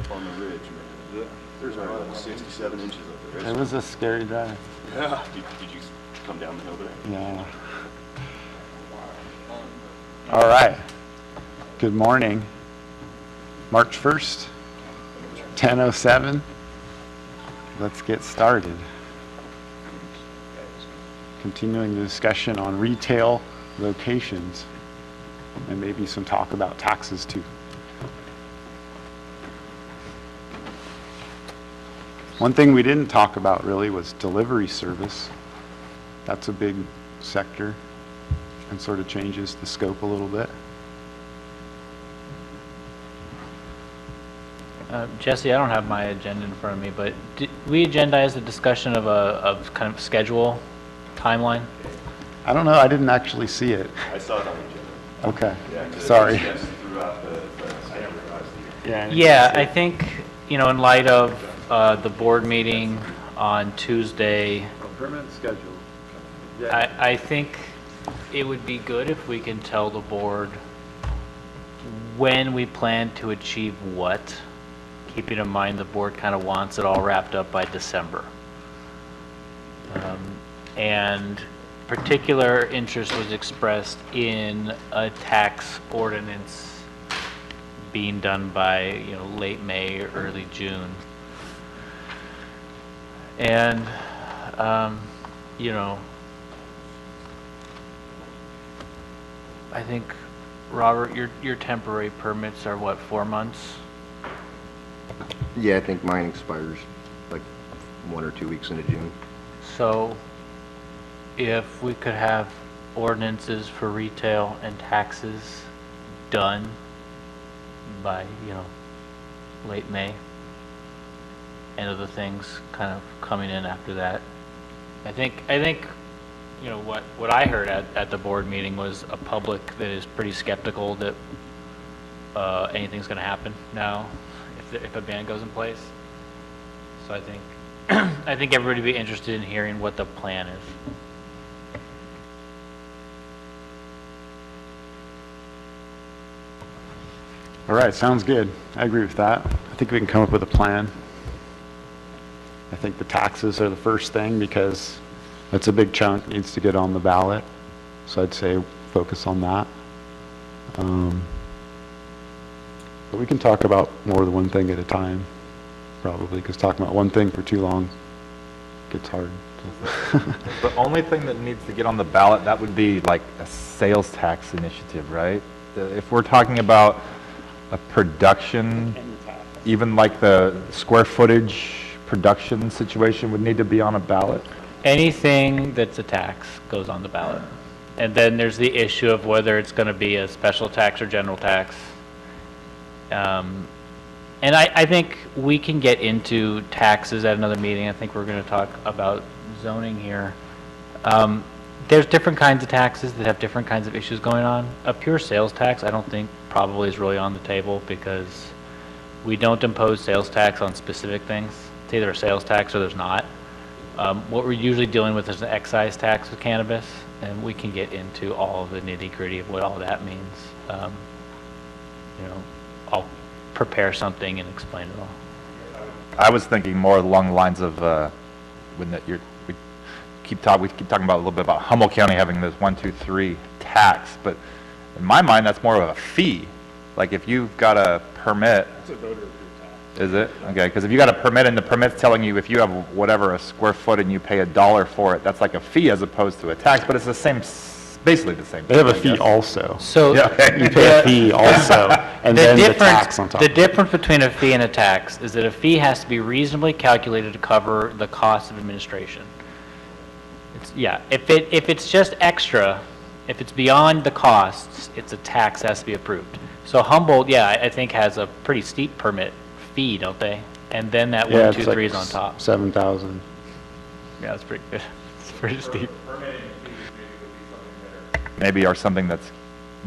up on the ridge, man. There's only like 67 inches up there. It was a scary drive. Yeah. Did you come down the hill today? Yeah. All right. Good morning. March 1st, 10:07. Let's get started. Continuing the discussion on retail locations and maybe some talk about taxes too. One thing we didn't talk about really was delivery service. That's a big sector and sort of changes the scope a little bit. Jesse, I don't have my agenda in front of me, but did we agendize the discussion of a kind of schedule timeline? I don't know, I didn't actually see it. I saw it on the agenda. Okay, Yeah, sorry. Throughout I never realized it. Yeah, I think, you know, in light of the board meeting on Tuesday, Permanent schedule. I think it would be good if we can tell the board when we plan to achieve what, keeping in mind the board kind of wants it all wrapped up by December. And particular interest was expressed in a tax ordinance being done by, you know, late May or early June. And, you know, I think, Robert, your temporary permits are what, 4 months? Yeah, I think mine expires like 1 or 2 weeks into June. So if we could have ordinances for retail and taxes done by, you know, late May, and other things kind of coming in after that. I think, you know, what I heard at the board meeting was a public that is pretty skeptical that anything's going to happen now if a ban goes in place. So I think I think everybody would be interested in hearing what the plan is. All right, sounds good. I agree with that. I think we can come up with a plan. I think the taxes are the first thing because that's a big chunk, needs to get on the ballot. So I'd say focus on that. But we can talk about more than one thing at a time, probably, because talking about one thing for too long gets hard. The only thing that needs to get on the ballot, that would be like a sales tax initiative, right? If we're talking about a production, even like the square footage production situation would need to be on a ballot. Anything that's a tax goes on the ballot. And then there's the issue of whether it's going to be a special tax or general tax. And I think we can get into taxes at another meeting. I think we're going to talk about zoning here. There's different kinds of taxes that have different kinds of issues going on. A pure sales tax, I don't think probably is really on the table because we don't impose sales tax on specific things. It's either a sales tax or there's not. What we're usually dealing with is an excise tax with cannabis, and we can get into all of the nitty-gritty of what all that means. You know, I'll prepare something and explain it all. I was thinking more along the lines of when we keep talking about a little bit about Humboldt County having this 1, 2, 3 tax, but in my mind that's more of a fee. Like if you've got a permit. It's a voter approved tax. Is it? Okay, because if you got a permit and the permit's telling you if you have whatever a square foot and you pay $1 for it, that's like a fee as opposed to a tax, but it's the same, basically the same. They have a thing, I fee guess. also. So You pay a fee also, and then the tax on top. The difference between a fee and a tax is that a fee has to be reasonably calculated to cover the cost of administration. Yeah, if it's just extra, if it's beyond the costs, it's a tax that has to be approved. So Humboldt, yeah, I think has a pretty steep permit fee, don't they? And then that Yeah, 1, 2, it's 3 like is on top. 7,000. Yeah, that's pretty good. It's pretty steep. Maybe or something that's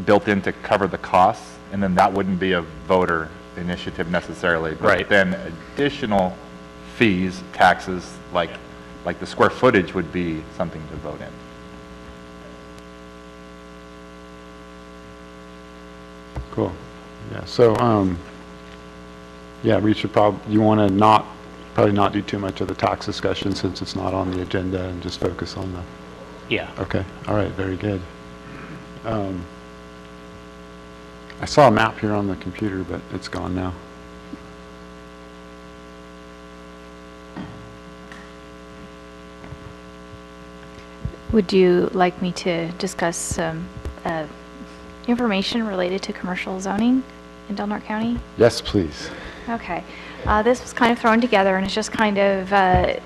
built in to cover the costs, and then that wouldn't be a voter initiative necessarily. But Right. then additional fees, taxes, like the square footage would be something to vote in. Cool. Yeah, so Yeah, we should you want to probably not do too much of the tax discussion since it's not on the agenda and just focus on the, Yeah. okay, all right, very good. I saw a map here on the computer, but it's gone now. Would you like me to discuss some information related to commercial zoning in Del Norte County? Yes, please. Okay. This was kind of thrown together, and it's just kind of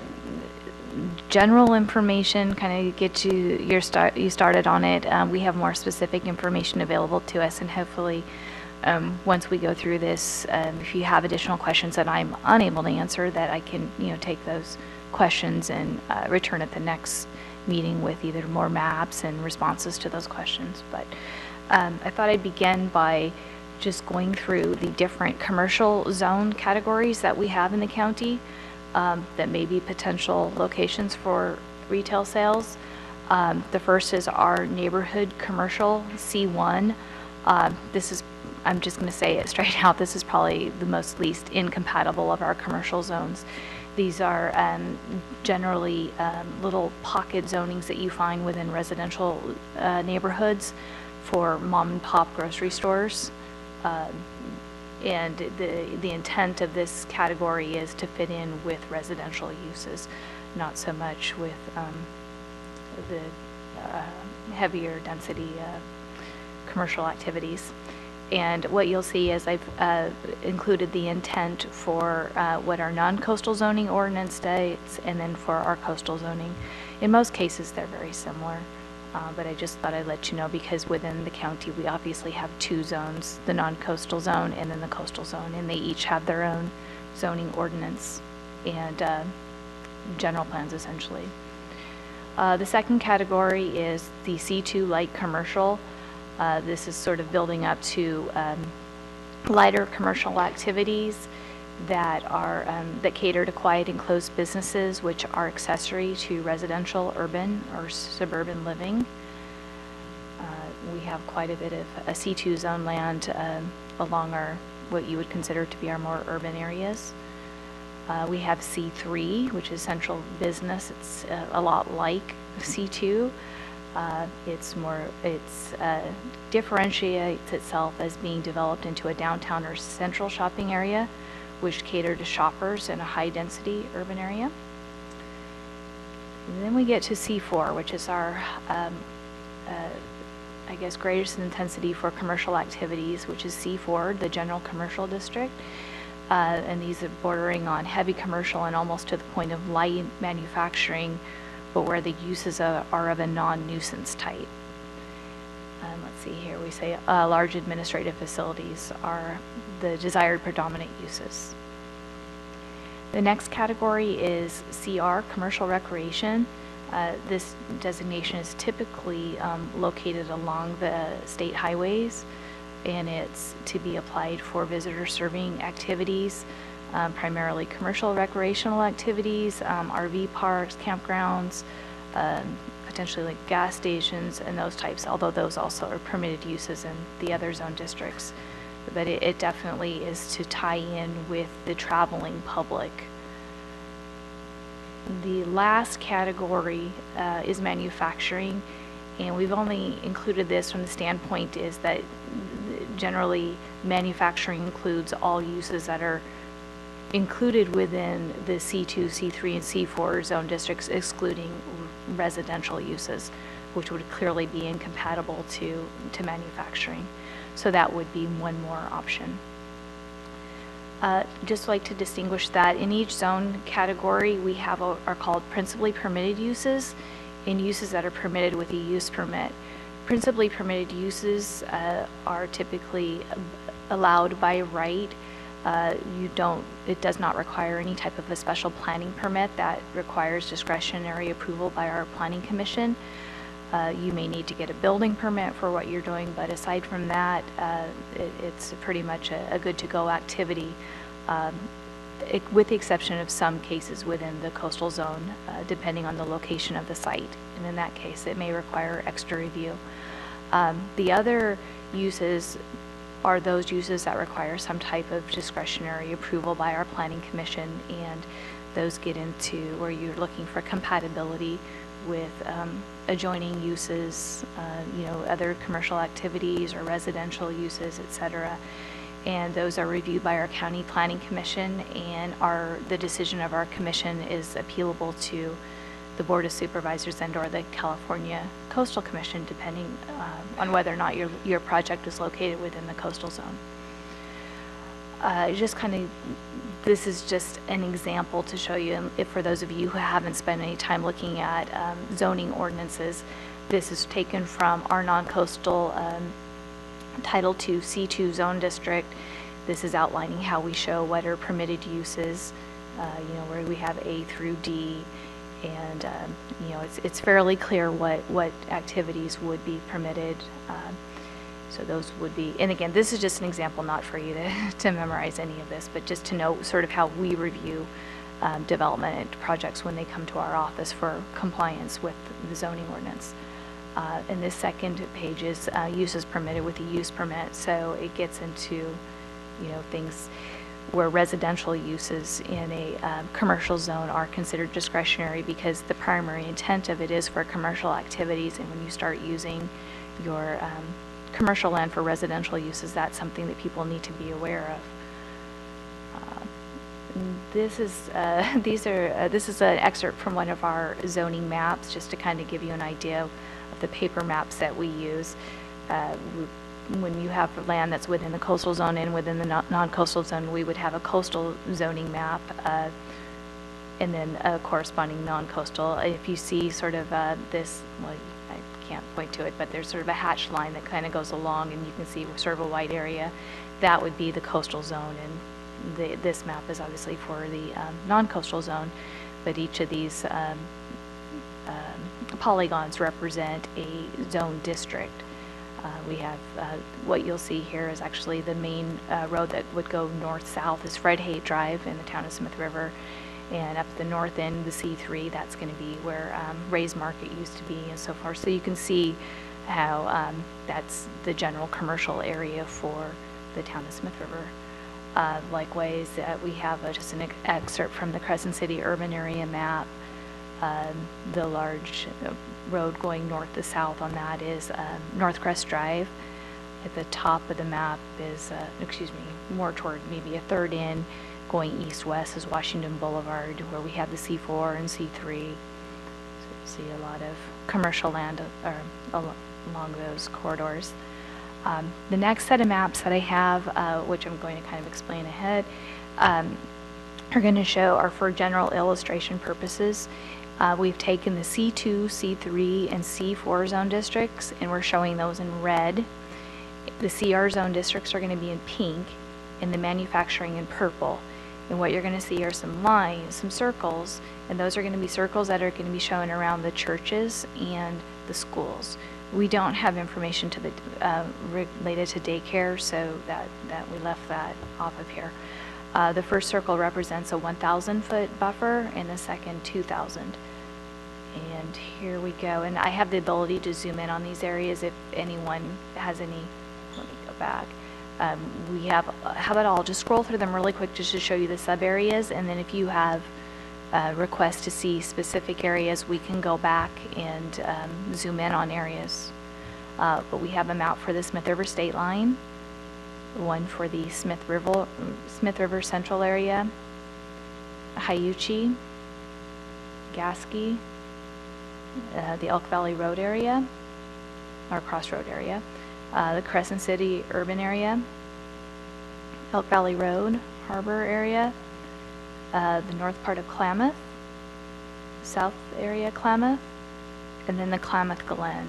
general information, kind of get you started on it. We have more specific information available to us, and hopefully, once we go through this, if you have additional questions that I'm unable to answer, that I can, take those questions and return at the next meeting with either more maps and responses to those questions. But I thought I'd begin by just going through the different commercial zone categories that we have in the county that may be potential locations for retail sales. The first is our neighborhood commercial C1. This is, I'm just going to say it straight out, this is probably the most least incompatible of our commercial zones. These are generally little pocket zonings that you find within residential neighborhoods for mom and pop grocery stores. And the intent of this category is to fit in with residential uses, not so much with the heavier density commercial activities. And what you'll see is I've included the intent for what our non-coastal zoning ordinance states, and then for our coastal zoning. In most cases, they're very similar, but I just thought I'd let you know, because within the county, we obviously have two zones, the non-coastal zone and then the coastal zone, and they each have their own zoning ordinance and general plans, essentially. The second category is the C2 light commercial. This is sort of building up to lighter commercial activities that are that cater to quiet enclosed businesses, which are accessory to residential, urban, or suburban living. We have quite a bit of a C2 zone land along our what you would consider to be our more urban areas. We have C3, which is central business. It's a lot like C2. It differentiates itself as being developed into a downtown or central shopping area, which cater to shoppers in a high-density urban area. And then we get to C4, which is our, I guess, greatest intensity for commercial activities, which is C4, the general commercial district. And these are bordering on heavy commercial and almost to the point of light manufacturing, but where the uses are of a non-nuisance type. Let's see here, we say large administrative facilities are the desired predominant uses. The next category is CR, commercial recreation. This designation is typically located along the state highways, and it's to be applied for visitor serving activities, primarily commercial recreational activities, RV parks, campgrounds, potentially like gas stations and those types, although those also are permitted uses in the other zone districts. But it definitely is to tie in with the traveling public. The last category is manufacturing, and we've only included this from the standpoint is that generally manufacturing includes all uses that are included within the C2, C3, and C4 zone districts, excluding residential uses, which would clearly be incompatible to manufacturing. So that would be one more option. Just like to distinguish that in each zone category, we have are called principally permitted uses and uses that are permitted with a use permit. Principally permitted uses are typically allowed by right. It does not require any type of a special planning permit. That requires discretionary approval by our planning commission. You may need to get a building permit for what you're doing, but aside from that, it's pretty much a good to go activity, with the exception of some cases within the coastal zone, depending on the location of the site. And in that case, it may require extra review. The other uses are those uses that require some type of discretionary approval by our planning commission, and those get into where you're looking for compatibility with adjoining uses, other commercial activities or residential uses, et cetera. And those are reviewed by our county planning commission, and the decision of our commission is appealable to the Board of Supervisors and or the California Coastal Commission, depending on whether or not your project is located within the coastal zone. This is just an example to show you, and if for those of you who haven't spent any time looking at zoning ordinances, this is taken from our non-coastal Title II C2 zone district. This is outlining how we show what are permitted uses, where we have A through D, and it's fairly clear what activities would be permitted. So those would be, and again, this is just an example, not for you to memorize any of this, but just to know sort of how we review development projects when they come to our office for compliance with the zoning ordinance. And this second page is uses permitted with a use permit. So it gets into, things where residential uses in a commercial zone are considered discretionary because the primary intent of it is for commercial activities. And when you start using your commercial land for residential uses, that's something that people need to be aware of. This is an excerpt from one of our zoning maps, just to kind of give you an idea of the paper maps that we use. When you have land that's within the coastal zone and within the non-coastal zone, we would have a coastal zoning map and then a corresponding non-coastal. If you see sort of this, well, I can't point to it, but there's sort of a hatched line that kind of goes along, and you can see sort of a white area. That would be the coastal zone, and this map is obviously for the non-coastal zone, but each of these polygons represent a zone district. We have, what you'll see here is actually the main road that would go north-south is Fred Haight Drive in the town of Smith River, and up the north end, the C3, that's going to be where Ray's Market used to be and so forth. So you can see how that's the general commercial area for the town of Smith River. Likewise, we have just an excerpt from the Crescent City urban area map. The large road going north to south on that is North Crest Drive. At the top of the map is, more toward maybe a third in, going east-west is Washington Boulevard, where we have the C4 and C3. So you see a lot of commercial land along those corridors. The next set of maps that I have, which I'm going to kind of explain ahead, are going to show are for general illustration purposes. We've taken the C2, C3, and C4 zone districts, and we're showing those in red. The CR zone districts are going to be in pink, and the manufacturing in purple. And what you're going to see are some lines, some circles, and those are going to be circles that are going to be shown around the churches and the schools. We don't have information to related to daycare, so that we left that off of here. The first circle represents a 1,000-foot buffer, and the second 2,000. And here we go. And I have the ability to zoom in on these areas if anyone has any. Let me go back. We have, how about I'll just scroll through them really quick just to show you the sub areas, and then if you have requests to see specific areas, we can go back and zoom in on areas. But we have a map for the Smith River State Line, one for the Smith River Central area, Hyuchi, Gasky, the Elk Valley Road area, or Crossroad area, the Crescent City urban area, Elk Valley Road, Harbor area, the north part of Klamath, south area Klamath, and then the Klamath Glen.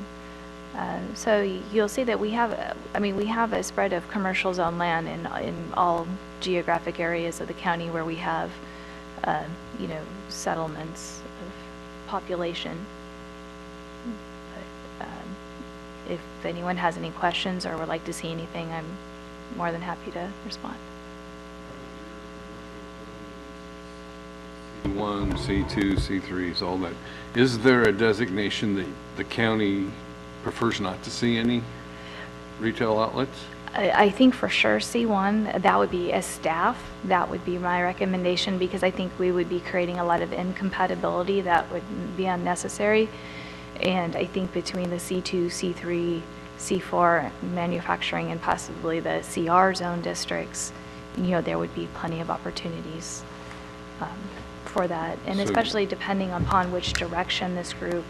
So you'll see that we have, we have a spread of commercial zone land in all geographic areas of the county where we have, settlements of population. But if anyone has any questions or would like to see anything, I'm more than happy to respond. C1, C2, C3s, all that. Is there a designation that the county prefers not to see any retail outlets? I think for sure C1, that would be as staff, that would be my recommendation, because I think we would be creating a lot of incompatibility that would be unnecessary. And I think between the C2, C3, C4 manufacturing and possibly the CR zone districts, there would be plenty of opportunities for that. And So- especially depending upon which direction this group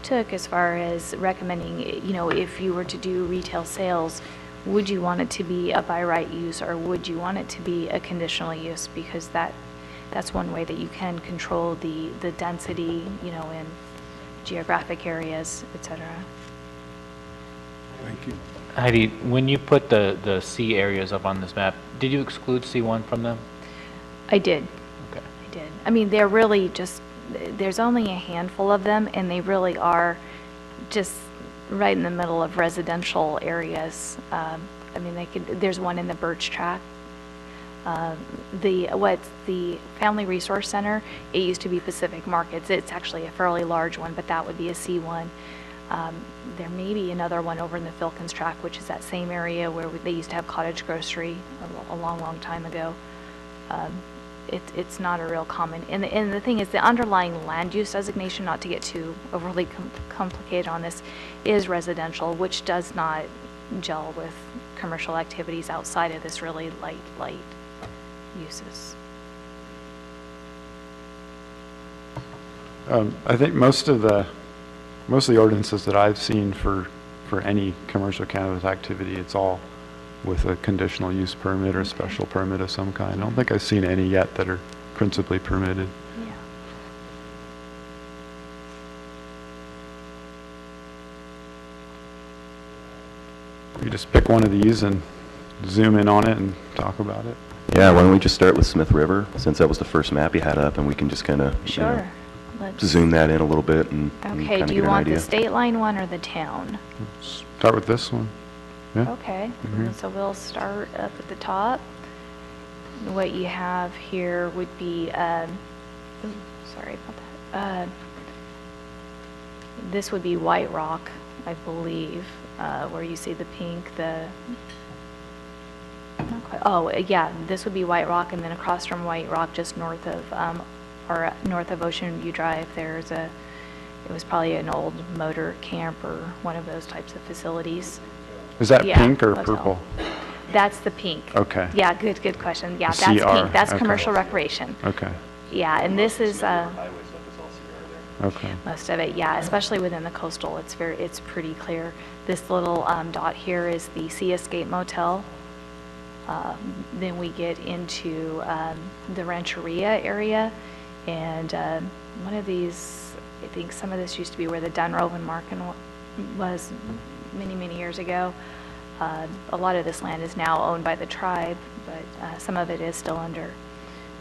took as far as recommending, if you were to do retail sales, would you want it to be a by right use or would you want it to be a conditional use? Because that's one way that you can control the density, in geographic areas, et cetera. Thank you. Heidi, when you put the C areas up on this map, did you exclude C1 from them? I did. Okay. I did. I mean, they're really just, there's only a handful of them, and they really are just right in the middle of residential areas. I mean, there's one in the Birch Tract. The Family Resource Center, it used to be Pacific Markets. It's actually a fairly large one, but that would be a C1. There may be another one over in the Filkins Tract, which is that same area where they used to have Cottage Grocery a long, long time ago. It's not a real common, and the thing is, the underlying land use designation, not to get too overly complicated on this, is residential, which does not gel with commercial activities outside of this really light uses. I think most of the ordinances that I've seen for any commercial cannabis activity, it's all with a conditional use permit or a special permit of some kind. I don't think I've seen any yet that are principally permitted. Yeah. You just pick one of these and zoom in on it and talk about it. Yeah, why don't we just start with Smith River, since that was the first map you had up, and we can just kind of Sure. Let's. zoom that in a little bit and Okay, kind do of you get an want the idea. state line one or the town? Start with this one. Yeah. Okay, Mhm. so we'll start up at the top. What you have here would be, ooh, sorry about that. This would be White Rock, I believe, where you see the pink, not quite, oh, yeah, this would be White Rock, and then across from White Rock, just north of Ocean View Drive, it was probably an old motor camp or one of those types of facilities. Is that Yeah, pink or hotel. purple? That's the pink. Okay. Yeah, good question. Yeah, The that's CR, pink. That's okay. commercial recreation. Okay. Yeah, and this is, Okay. most of it, yeah, especially within the coastal, it's pretty clear. This little dot here is the Sea Escape Motel. Then we get into the Rancheria area, and one of these, I think some of this used to be where the Dunroven Market was many years ago. A lot of this land is now owned by the tribe, but some of it is still under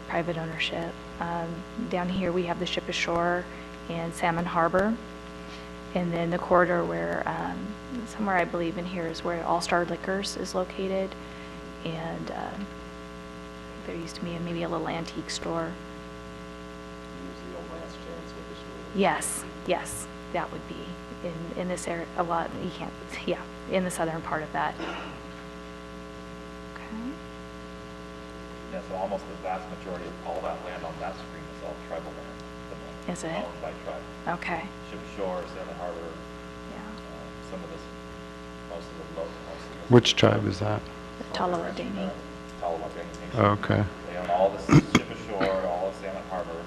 private ownership. Down here we have the Ship Ashore and Salmon Harbor, and then the corridor where, somewhere I believe in here is where All Star Liquors is located, and there used to be maybe a little antique store. Yes, that would be in this area, a lot, you can't, yeah, in the southern part of that. Okay. Yeah, so almost the vast majority of all that land on that screen is all tribal land. Is it? Owned by tribe. Okay, Ship Shore, Salmon Harbor, yeah. some of this, most of this. Which tribe is that? Tallawahdangi. Tallawahdangi. Oh, okay. They own all the Ship Ashore, all of Salmon Harbor.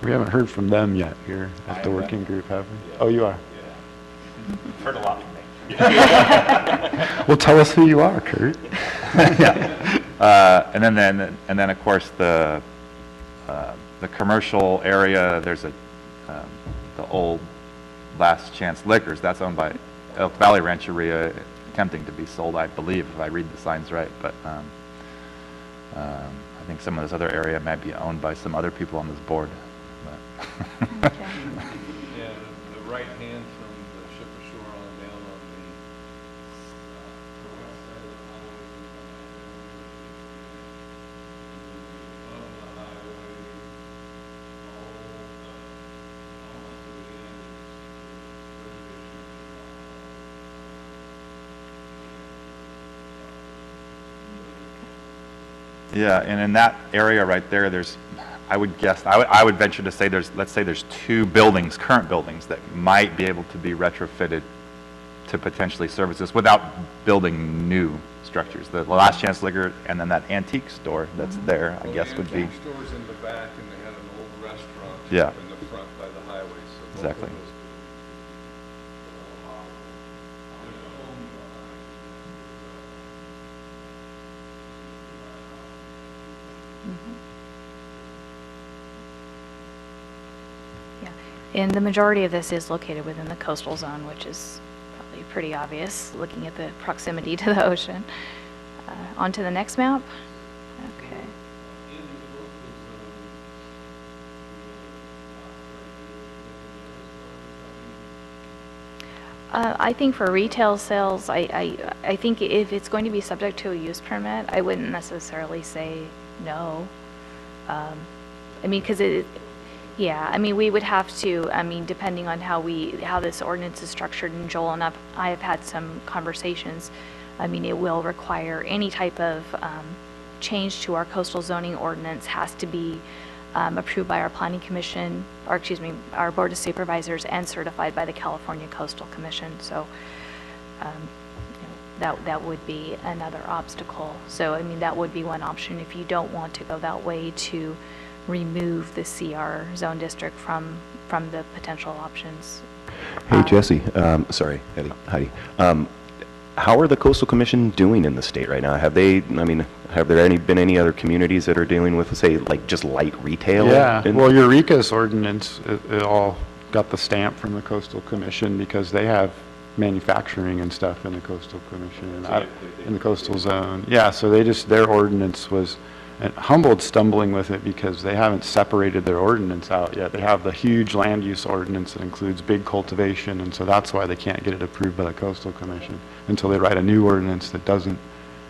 We haven't heard from them yet here at the working group, have we? Oh, you are? Yeah. Heard a lot from me. Well, tell us who you are, Kurt. And then of course the commercial area. There's the old Last Chance Liquors. That's owned by Elk Valley Rancheria, attempting to be sold, I believe, if I read the signs right. But I think some of this other area might be owned by some other people on this board. But Okay. Yeah, the right hand from the Ship Ashore on down on the west side of the highway. Of the highway, almost to the end is Yeah, and in that area right there, there's, I would guess, I would venture to say let's say there's 2 buildings, current buildings, that might be able to be retrofitted to potentially service this without building new structures. The Last Chance Liquor and then that antique store that's there, I Well, guess would be. The antique store's in the back, and they had an old restaurant Yeah. up in the front by the highway, so both of Exactly. those. Yeah, and the majority of this is located within the coastal zone, which is probably pretty obvious, looking at the proximity to the ocean. On to the next map. Okay. I think for retail sales, I think if it's going to be subject to a use permit, I wouldn't necessarily say no. I mean, because yeah, I mean, we would have to, I mean, depending on how this ordinance is structured, and Joel and I have had some conversations, I mean, it will require any type of change to our coastal zoning ordinance has to be approved by our planning commission, or excuse me, our board of supervisors, and certified by the California Coastal Commission. So you know, that would be another obstacle. So I mean, that would be one option if you don't want to go that way, to remove the CR zone district from the potential options. Hey, Jesse, sorry, Heidi. How are the Coastal Commission doing in the state right now? Have they, I mean, have there been any other communities that are dealing with, say, like just light retail? Yeah, well, Eureka's ordinance, it all got the stamp from the Coastal Commission because they have manufacturing and stuff in the Coastal Commission, and in the coastal zone. Yeah, so their ordinance was, and Humboldt's stumbling with it because they haven't separated their ordinance out yet. They have the huge land use ordinance that includes big cultivation, and so that's why they can't get it approved by the Coastal Commission until they write a new ordinance that doesn't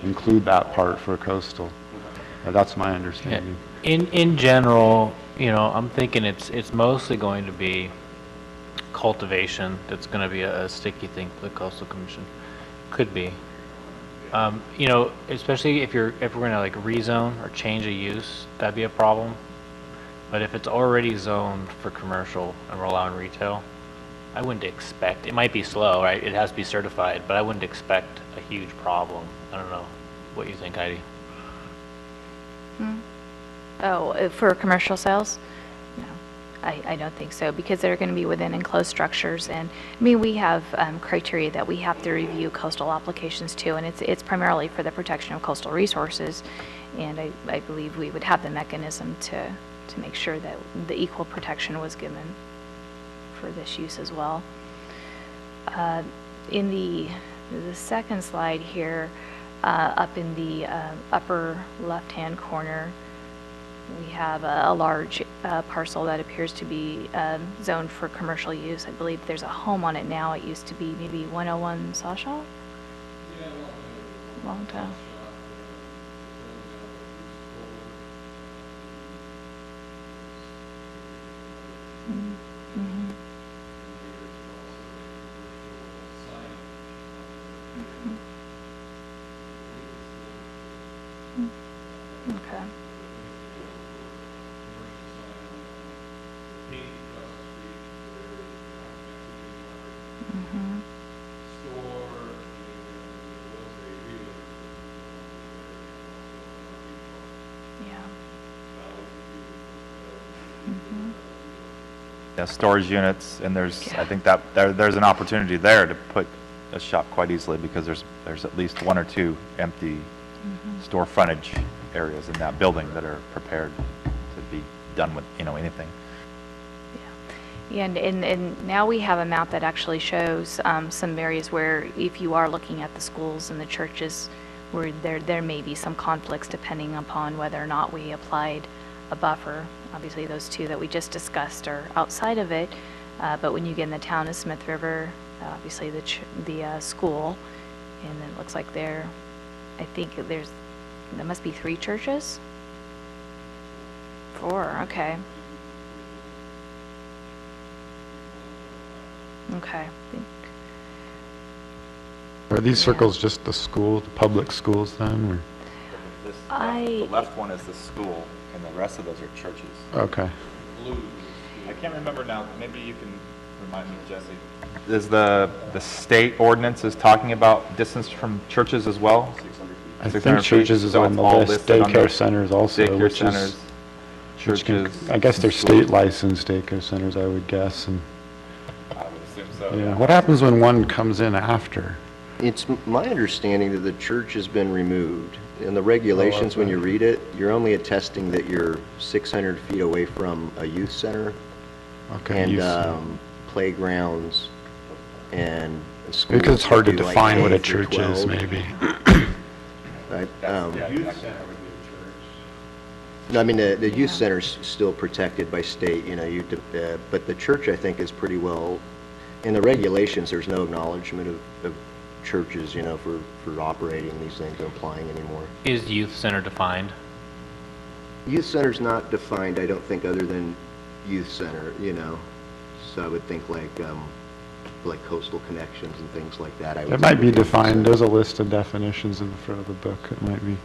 include that part for coastal. That's my understanding. In general, you know, I'm thinking it's mostly going to be cultivation that's going to be a sticky thing for the Coastal Commission. Could be. You know, especially if we're going to like rezone or change a use, that'd be a problem. But if it's already zoned for commercial and we're allowing retail, I wouldn't expect, it might be slow, right? It has to be certified, but I wouldn't expect a huge problem. I don't know what you think, Heidi. Oh, for commercial sales? No, I don't think so, because they're going to be within enclosed structures. And I mean, we have criteria that we have to review coastal applications too, and it's primarily for the protection of coastal resources. And I believe we would have the mechanism to make sure that the equal protection was given for this use as well. In the second slide here, up in the upper left-hand corner, we have a large parcel that appears to be zoned for commercial use. I believe there's a home on it now. It used to be maybe 101 Sawshaw? Yeah, Long time. Mm-hmm. Okay. Mm-hmm. Yeah. Mm-hmm. Yeah, storage units, and there's, Yeah. I think that there's an opportunity there to put a shop quite easily, because there's at least 1 or 2 empty store frontage areas in that building that are prepared to be done with, you know, anything. Yeah, and now we have a map that actually shows some areas where, if you are looking at the schools and the churches, where there may be some conflicts depending upon whether or not we applied a buffer. Obviously, those 2 that we just discussed are outside of it, but when you get in the town of Smith River, obviously the school, and it looks like there must be 3 churches? 4, okay. Okay. Are these circles just the school, the public schools then, or? The left one is the school, and the rest of those are churches. Okay. I can't remember now, maybe you can remind me, Jesse. Is the state ordinance is talking about distance from churches as well? 600 feet. I 600 think feet, churches is so on it's the all list, listed under daycare centers also, Daycare which centers, is, which can, churches. I guess they're schools. state licensed daycare centers, I would guess, and, I would assume so. yeah. What happens when one comes in after? It's my understanding that the church has been removed. In the regulations, when you read it, you're only attesting that you're 600 feet away from a youth center Okay. and you see. playgrounds and schools. Because it's hard to that do, like, define what a K through church is, 12. maybe. Right? Yeah, exactly. No, I mean, the youth center's still protected by state, you know, but the church, I think, is pretty well, in the regulations, there's no acknowledgement of churches, you know, for operating these things or applying anymore. Is youth center defined? Youth center's not defined, I don't think, other than youth center, you know, so I would think like coastal connections and things like that. It might be defined, there's a list of definitions in the front of the book, it might be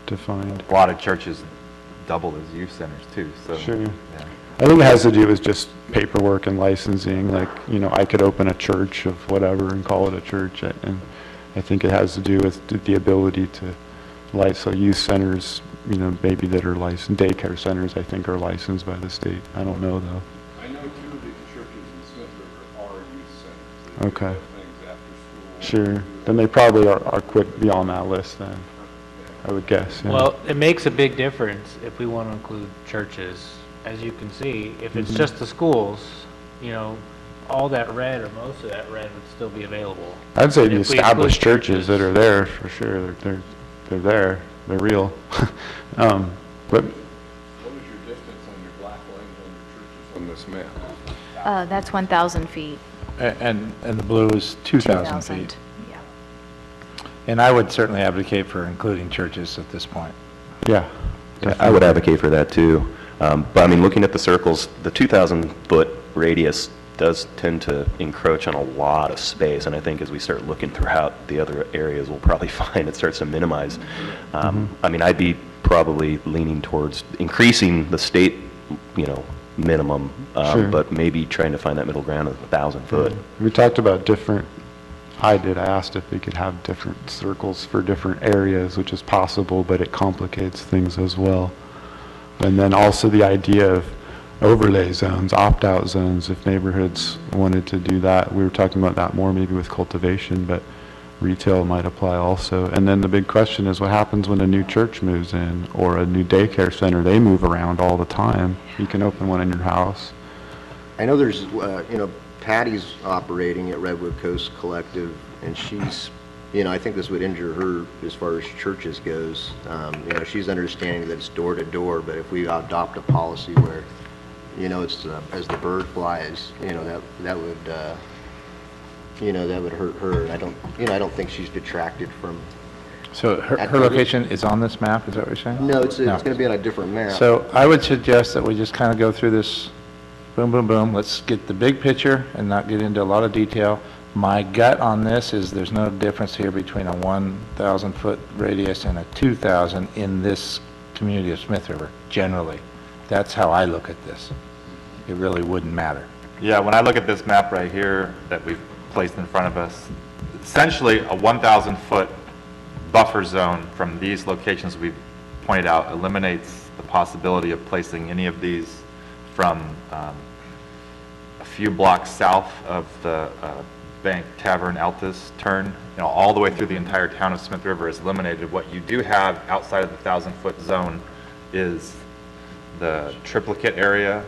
defined. A lot of churches double as youth centers too, so. Sure. Yeah. I think it has to do with just paperwork and licensing, like, you know, I could open a church of whatever and call it a church, and I think it has to do with the ability to so youth centers, you know, maybe that are licensed, daycare centers, I think, are licensed by the state. I don't know, though. I know two of the churches in Smith River are youth centers. They do Okay. have things after school. Sure, then they probably are quick beyond that list then, I would guess, yeah. Well, it makes a big difference if we want to include churches. As you can see, if it's just the schools, you know, all that red or most of that red would still be available. I'd say But the if we established include churches that are there, for sure, they're there, they're real. But What is your distance on your black line on your churches on this map? That's 1,000 feet. And the blue is 2,000 feet. Yeah. And I would certainly advocate for including churches at this point. yeah. I would advocate for that too. But I mean, looking at the circles, the 2,000-foot radius does tend to encroach on a lot of space, and I think as we start looking throughout the other areas, we'll probably find it starts to minimize. I mean, I'd be probably leaning towards increasing the state, you know, minimum, Sure. but maybe trying to find that middle ground of 1,000 foot. We talked about different, I asked if we could have different circles for different areas, which is possible, but it complicates things as well. And then also the idea of overlay zones, opt-out zones, if neighborhoods wanted to do that. We were talking about that more maybe with cultivation, but retail might apply also. And then the big question is what happens when a new church moves in or a new daycare center? They move around all the time. You can open one in your house. I know there's, you know, Patty's operating at Redwood Coast Collective, and she's, you know, I think this would injure her as far as churches goes. You know, she's understanding that it's door to door, but if we adopt a policy where, you know, it's as the bird flies, you know, that would, you know, that would hurt her. And I don't think she's detracted from. So her location is on this map, is that what you're saying? No, it's going to be on a different map. So I would suggest that we just kind of go through this, boom, boom, boom. Let's get the big picture and not get into a lot of detail. My gut on this is there's no difference here between a 1,000-foot radius and a 2,000 in this community of Smith River, generally. That's how I look at this. It really wouldn't matter. Yeah, when I look at this map right here that we've placed in front of us, essentially a 1,000-foot buffer zone from these locations we've pointed out eliminates the possibility of placing any of these from a few blocks south of the Bank Tavern Altus turn, you know, all the way through the entire town of Smith River is eliminated. What you do have outside of the 1,000-foot zone is the triplicate area,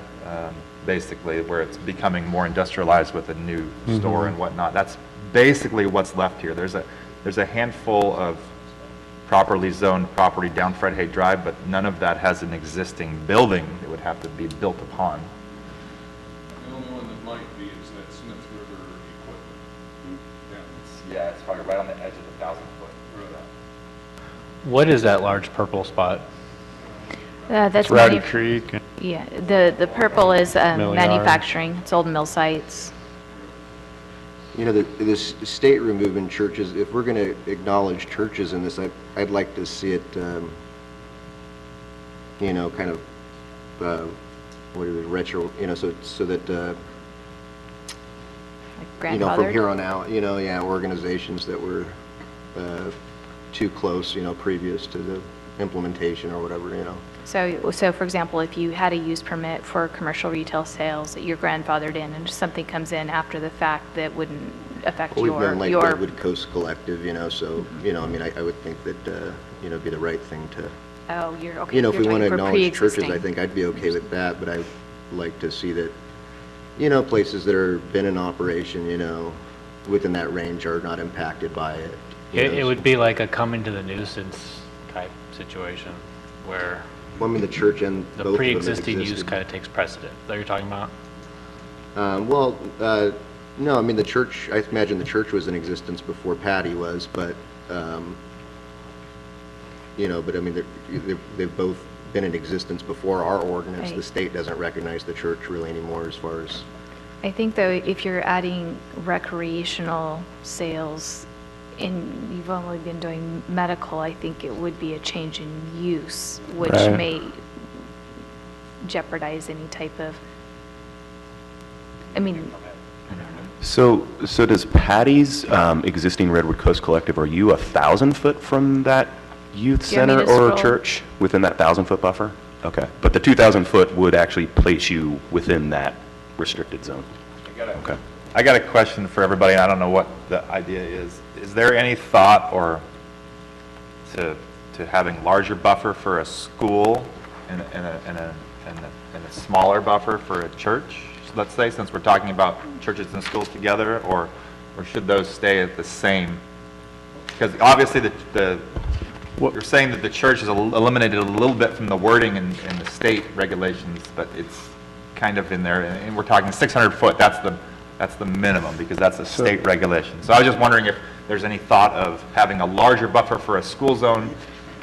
basically, where it's becoming more industrialized with a new store and whatnot. That's basically what's left here. There's a handful of properly zoned property down Fred Hay Drive, but none of that has an existing building that would have to be built upon. The only one that might be is that Smith River equipment. Yeah, it's probably right on the edge of the 1,000-foot. What is that large purple spot? That's Rowdy Creek. Yeah, the purple is Mill yard. manufacturing. It's old mill sites. You know, the state removing churches, if we're going to acknowledge churches in this, I'd like to see it you know, kind of, what is it, retro, you know, so that, Like you know, from grandfathered? here on out, you know, yeah, organizations that were too close, you know, previous to the implementation or whatever, you know. So for example, if you had a use permit for commercial retail sales that you're grandfathered in and something comes in after the fact that wouldn't affect Well, we've done like your, Redwood Coast Collective, you know, so, you know, I mean, I would think that, you know, it'd be the right thing to, oh, you're, okay. you know, if you're we want to talking for acknowledge churches, I pre-existing. think I'd be okay with that, but I'd like to see that, you know, places that are been in operation, you know, within that range are not impacted by it. you know, It would be like a coming to the nuisance type situation where Well, I mean, the church and both the of them have pre-existing use existed. kind of takes precedent. That you're talking about? No, I mean, the church, I imagine the church was in existence before Patty was, but, you know, but I mean, they've both been in existence before our ordinance. The Right. state doesn't recognize the church really anymore as far as, I think though, if you're adding recreational sales and you've only been doing medical, I think it would be a change in use, which Right. may jeopardize any type of, I mean, So does Patty's existing Redwood Coast Collective, are you 1,000-foot from that youth Do you want me center to or scroll? church within that 1,000-foot buffer? Okay, but the 2,000-foot would actually place you within that restricted zone? Okay. I got a question for everybody, and I don't know what the idea is. Is there any thought or to having larger buffer for a school and a smaller buffer for a church? Let's say, since we're talking about churches and schools together, or should those stay at the same? Because obviously you're saying that the church is eliminated a little bit from the wording in the state regulations, but it's kind of in there, and we're talking 600 foot, that's the minimum, because that's a state regulation. So I was just wondering if there's any thought of having a larger buffer for a school zone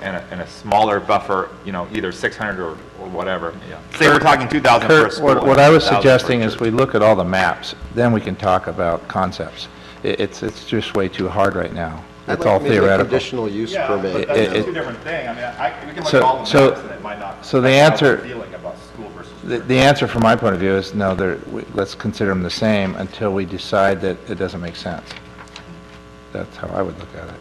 and a smaller buffer, you know, either 600 or whatever. Say we're talking 2,000 for a Kurt, school. what and I was 1,000 for a suggesting is church. we look at all the maps, then we can talk about concepts. It's just way too hard right now. I'd It's like all maybe a theoretical. conditional use Yeah, permit. but you that's know. two different things. I mean, we can look So- at all the so- maps and it might not. so the that's how we're answer- feeling about school versus The church. the answer from my point of view is, no, let's consider them the same until we decide that it doesn't make sense. That's how I would look at it.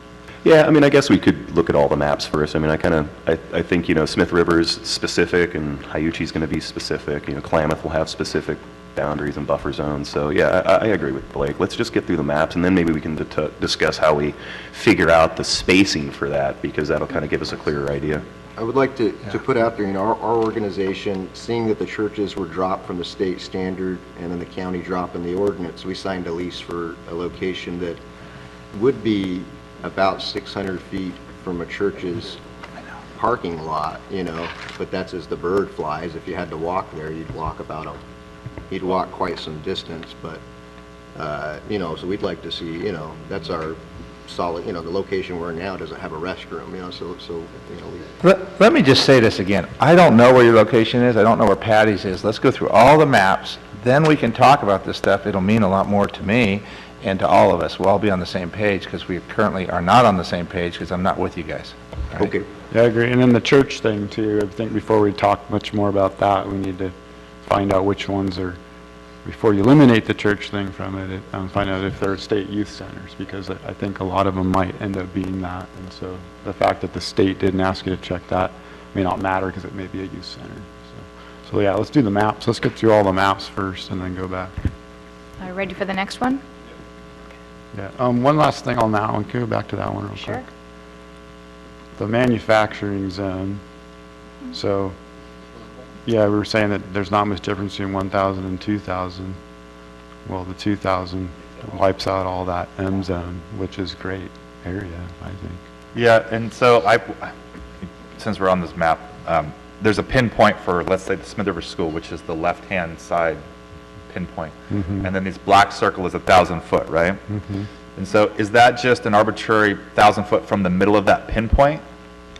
Yeah, I mean, I guess we could look at all the maps first. I mean, I think, you know, Smith River's specific and Hyuchi's going to be specific. You know, Klamath will have specific boundaries and buffer zones. So, yeah, I agree with Blake. Let's just get through the maps, and then maybe we can discuss how we figure out the spacing for that, because that'll kind of give us a clearer idea. I would like to put out there, you know, our organization, seeing that the churches were dropped from the state standard and then the county drop in the ordinance, we signed a lease for a location that would be about 600 feet from a church's parking lot, you know, but that's as the bird flies. If you had to walk there, you'd walk quite some distance, but, you know, so we'd like to see, you know, that's our solid, you know, the location we're in now doesn't have a restroom, you know, so, you know, Let me just say this again. I don't know where your location is. I don't know where Patty's is. Let's go through all the maps. Then we can talk about this stuff. It'll mean a lot more to me and to all of us. We'll all be on the same page, because we currently are not on the same page, because I'm not with you guys. All right? okay. Yeah, I agree. And then the church thing too, I think before we talk much more about that, we need to find out which ones are, before you eliminate the church thing from it, find out if they're state youth centers, because I think a lot of them might end up being that. And so the fact that the state didn't ask you to check that may not matter, because it may be a youth center. So yeah, let's do the maps. Let's get through all the maps first and then go back. ready for the next one? Yeah, one last thing on that one. Can we go back to that one real Sure. quick? The manufacturing zone. So, yeah, we were saying that there's not much difference between 1,000 and 2,000. Well, the 2,000 wipes out all that M zone, which is great area, I think. Yeah, and so since we're on this map, there's a pinpoint for, let's say, the Smith River School, which is the left-hand side pinpoint. And then this black circle is 1,000 foot, right? And so is that just an arbitrary 1,000 foot from the middle of that pinpoint?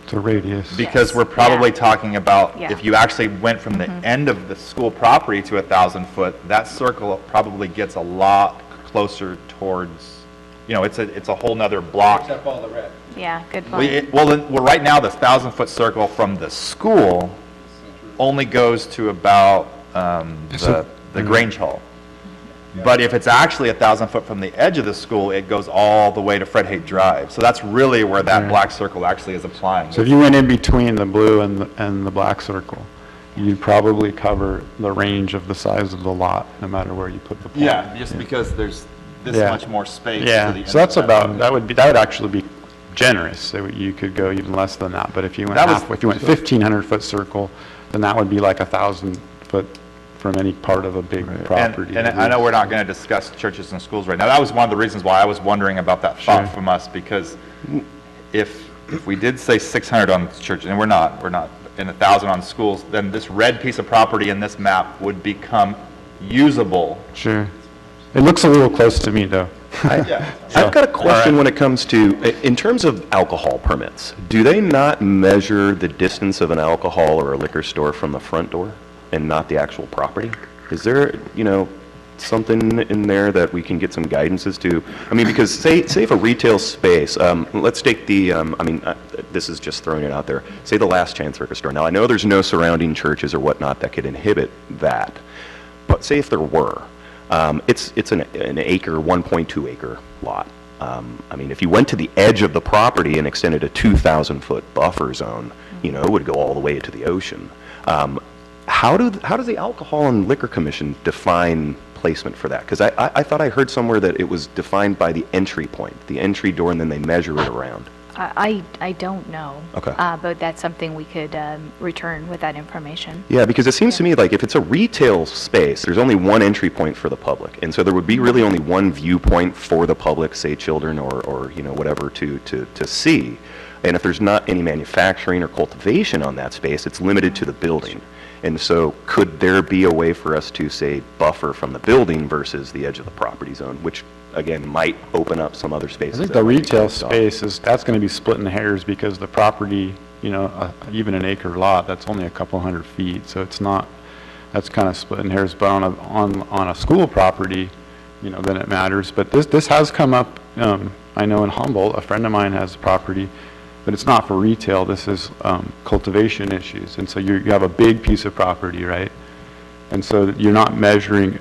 It's a radius. Because Yes. we're probably Yeah. talking about, Yeah. if you actually went from the end of the school property to 1,000 foot, that circle probably gets a lot closer towards, you know, it's a whole nother block. Except all the red. Yeah, good point. Well, right now, this 1,000 foot circle from the school only goes to about the Grange Hall. But if it's actually 1,000 foot from the edge of the school, it goes all the way to Fred Haight Drive. So that's really where that black circle actually is applying. So if you went in between the blue and the black circle, you'd probably cover the range of the size of the lot, no matter where you put the plant. Yeah, just because there's this Yeah. much more space. to the Yeah, end so that's of about, that would actually be generous. So you could go even less than that. But if you went That was- halfway, if you went 1,500-foot circle, then that would be like 1,000 foot from any part of a big property. And I know we're not going to discuss churches and schools right now. That was one of the reasons why I was wondering about that thought Sure. from us, because if we did say 600 on churches, and we're not, and 1,000 on schools, then this red piece of property in this map would become usable. Sure. It looks a little close to me, though. I've got a question when it comes to, in terms of alcohol permits, do they not measure the distance of an alcohol or a liquor store from the front door and not the actual property? Is there, something in there that we can get some guidance as to? I mean, because say if a retail space, let's take this is just throwing it out there, say the Last Chance Liquor Store. Now, I know there's no surrounding churches or whatnot that could inhibit that, but say if there were, it's an acre, 1.2 acre lot. If you went to the edge of the property and extended a 2,000-foot buffer zone, it would go all the way to the ocean. How does the Alcohol and Liquor Commission define placement for that? Because I thought I heard somewhere that it was defined by the entry point, the entry door, and then they measure it around. I don't know. Okay. But that's something we could return with that information. Yeah, because it seems to me like if it's a retail space, there's only one entry point for the public. And so there would be really only one viewpoint for the public, say children or whatever, to see. And if there's not any manufacturing or cultivation on that space, it's limited to the building. And so could there be a way for us to, say, buffer from the building versus the edge of the property zone, which, again, might open up some other I spaces? think that the might be retail fenced off? space that's going to be splitting hairs because the property, even an acre lot, that's only a couple hundred feet. So that's kind of splitting hairs. But on a school property, then it matters. But this has come up, I know in Humboldt, a friend of mine has a property, but it's not for retail. This is cultivation issues. And so you have a big piece of property, right? And so you're not measuring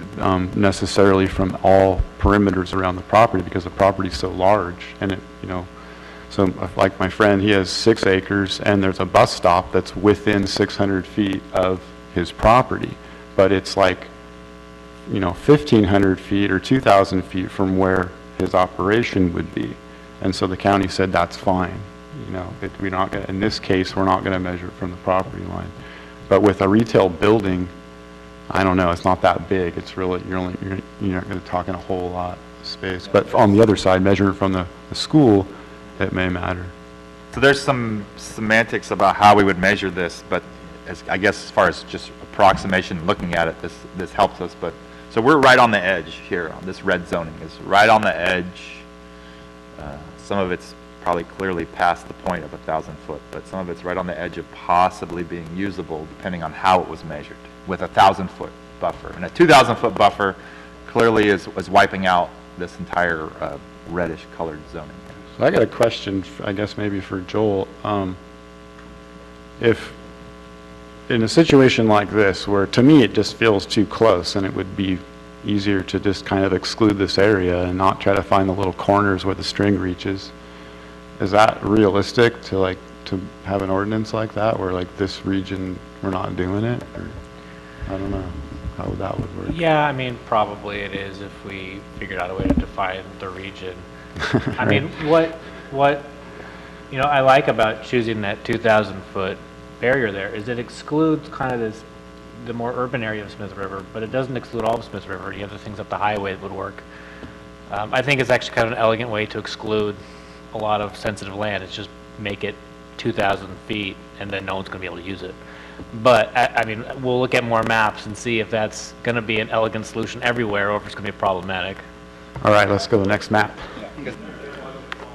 necessarily from all perimeters around the property because the property's so large. And so like my friend, he has 6 acres and there's a bus stop that's within 600 feet of his property. But it's like, 1,500 feet or 2,000 feet from where his operation would be. And so the county said that's fine. We're not going in this case, we're not going to measure it from the property line. But with a retail building, I don't know, it's not that big. It's really, you're not going to talk in a whole lot of space. But on the other side, measuring from the school, it may matter. So there's some semantics about how we would measure this, but I guess as far as just approximation, looking at it, this helps us. But so we're right on the edge here. This red zoning is right on the edge. Some of it's probably clearly past the point of 1,000 foot, but some of it's right on the edge of possibly being usable depending on how it was measured with a 1,000-foot buffer. And a 2,000-foot buffer clearly is wiping out this entire reddish colored zoning. So I got a question, I guess maybe for Joel. If in a situation like this, where to me it just feels too close and it would be easier to just kind of exclude this area and not try to find the little corners where the string reaches, is that realistic to have an ordinance like that where this region we're not doing it? Or I don't know how that would work. Yeah, probably it is if we figured out a way to define the region. What I like about choosing that 2,000-foot barrier there is it excludes kind of the more urban area of Smith River, but it doesn't exclude all of Smith River. The other things up the highway that would work. I think it's actually kind of an elegant way to exclude a lot of sensitive land. It's just make it 2,000 feet and then no one's going to be able to use it. But we'll look at more maps and see if that's going to be an elegant solution everywhere or if it's going to be problematic. All right, let's go to the next map.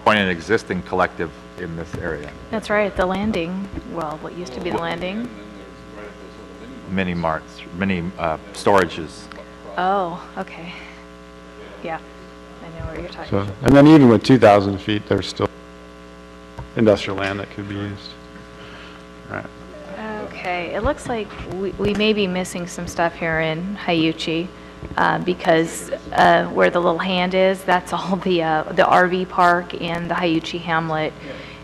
Point an existing collective in this area. That's right, the landing, well, what used to be the landing. Mini marts, mini storages. Oh, okay. Yeah, I know where you're talking So, about. and then even with 2,000 feet, there's still industrial land that could be used. All right. Okay. Okay, it looks like we may be missing some stuff here in Hayuchi, because where the little hand is, that's all the RV park and the Hayuchi Hamlet.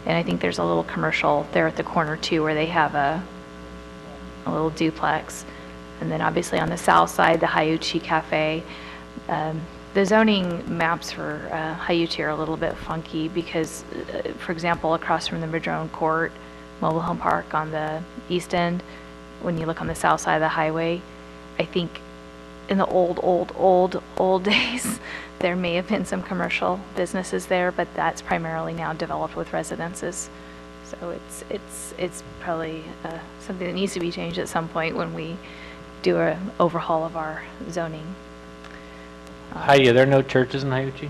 And I think there's a little commercial there at the corner too, where they have a little duplex. And then obviously on the south side, the Hayuchi Cafe. The zoning maps for Hayuchi are a little bit funky because, for example, across from the Madrone Court Mobile Home Park on the east end, when you look on the south side of the highway, I think in the old days, there may have been some commercial businesses there, but that's primarily now developed with residences. So it's probably something that needs to be changed at some point when we do an overhaul of our zoning. Heidi, are there no churches in Hayuchi?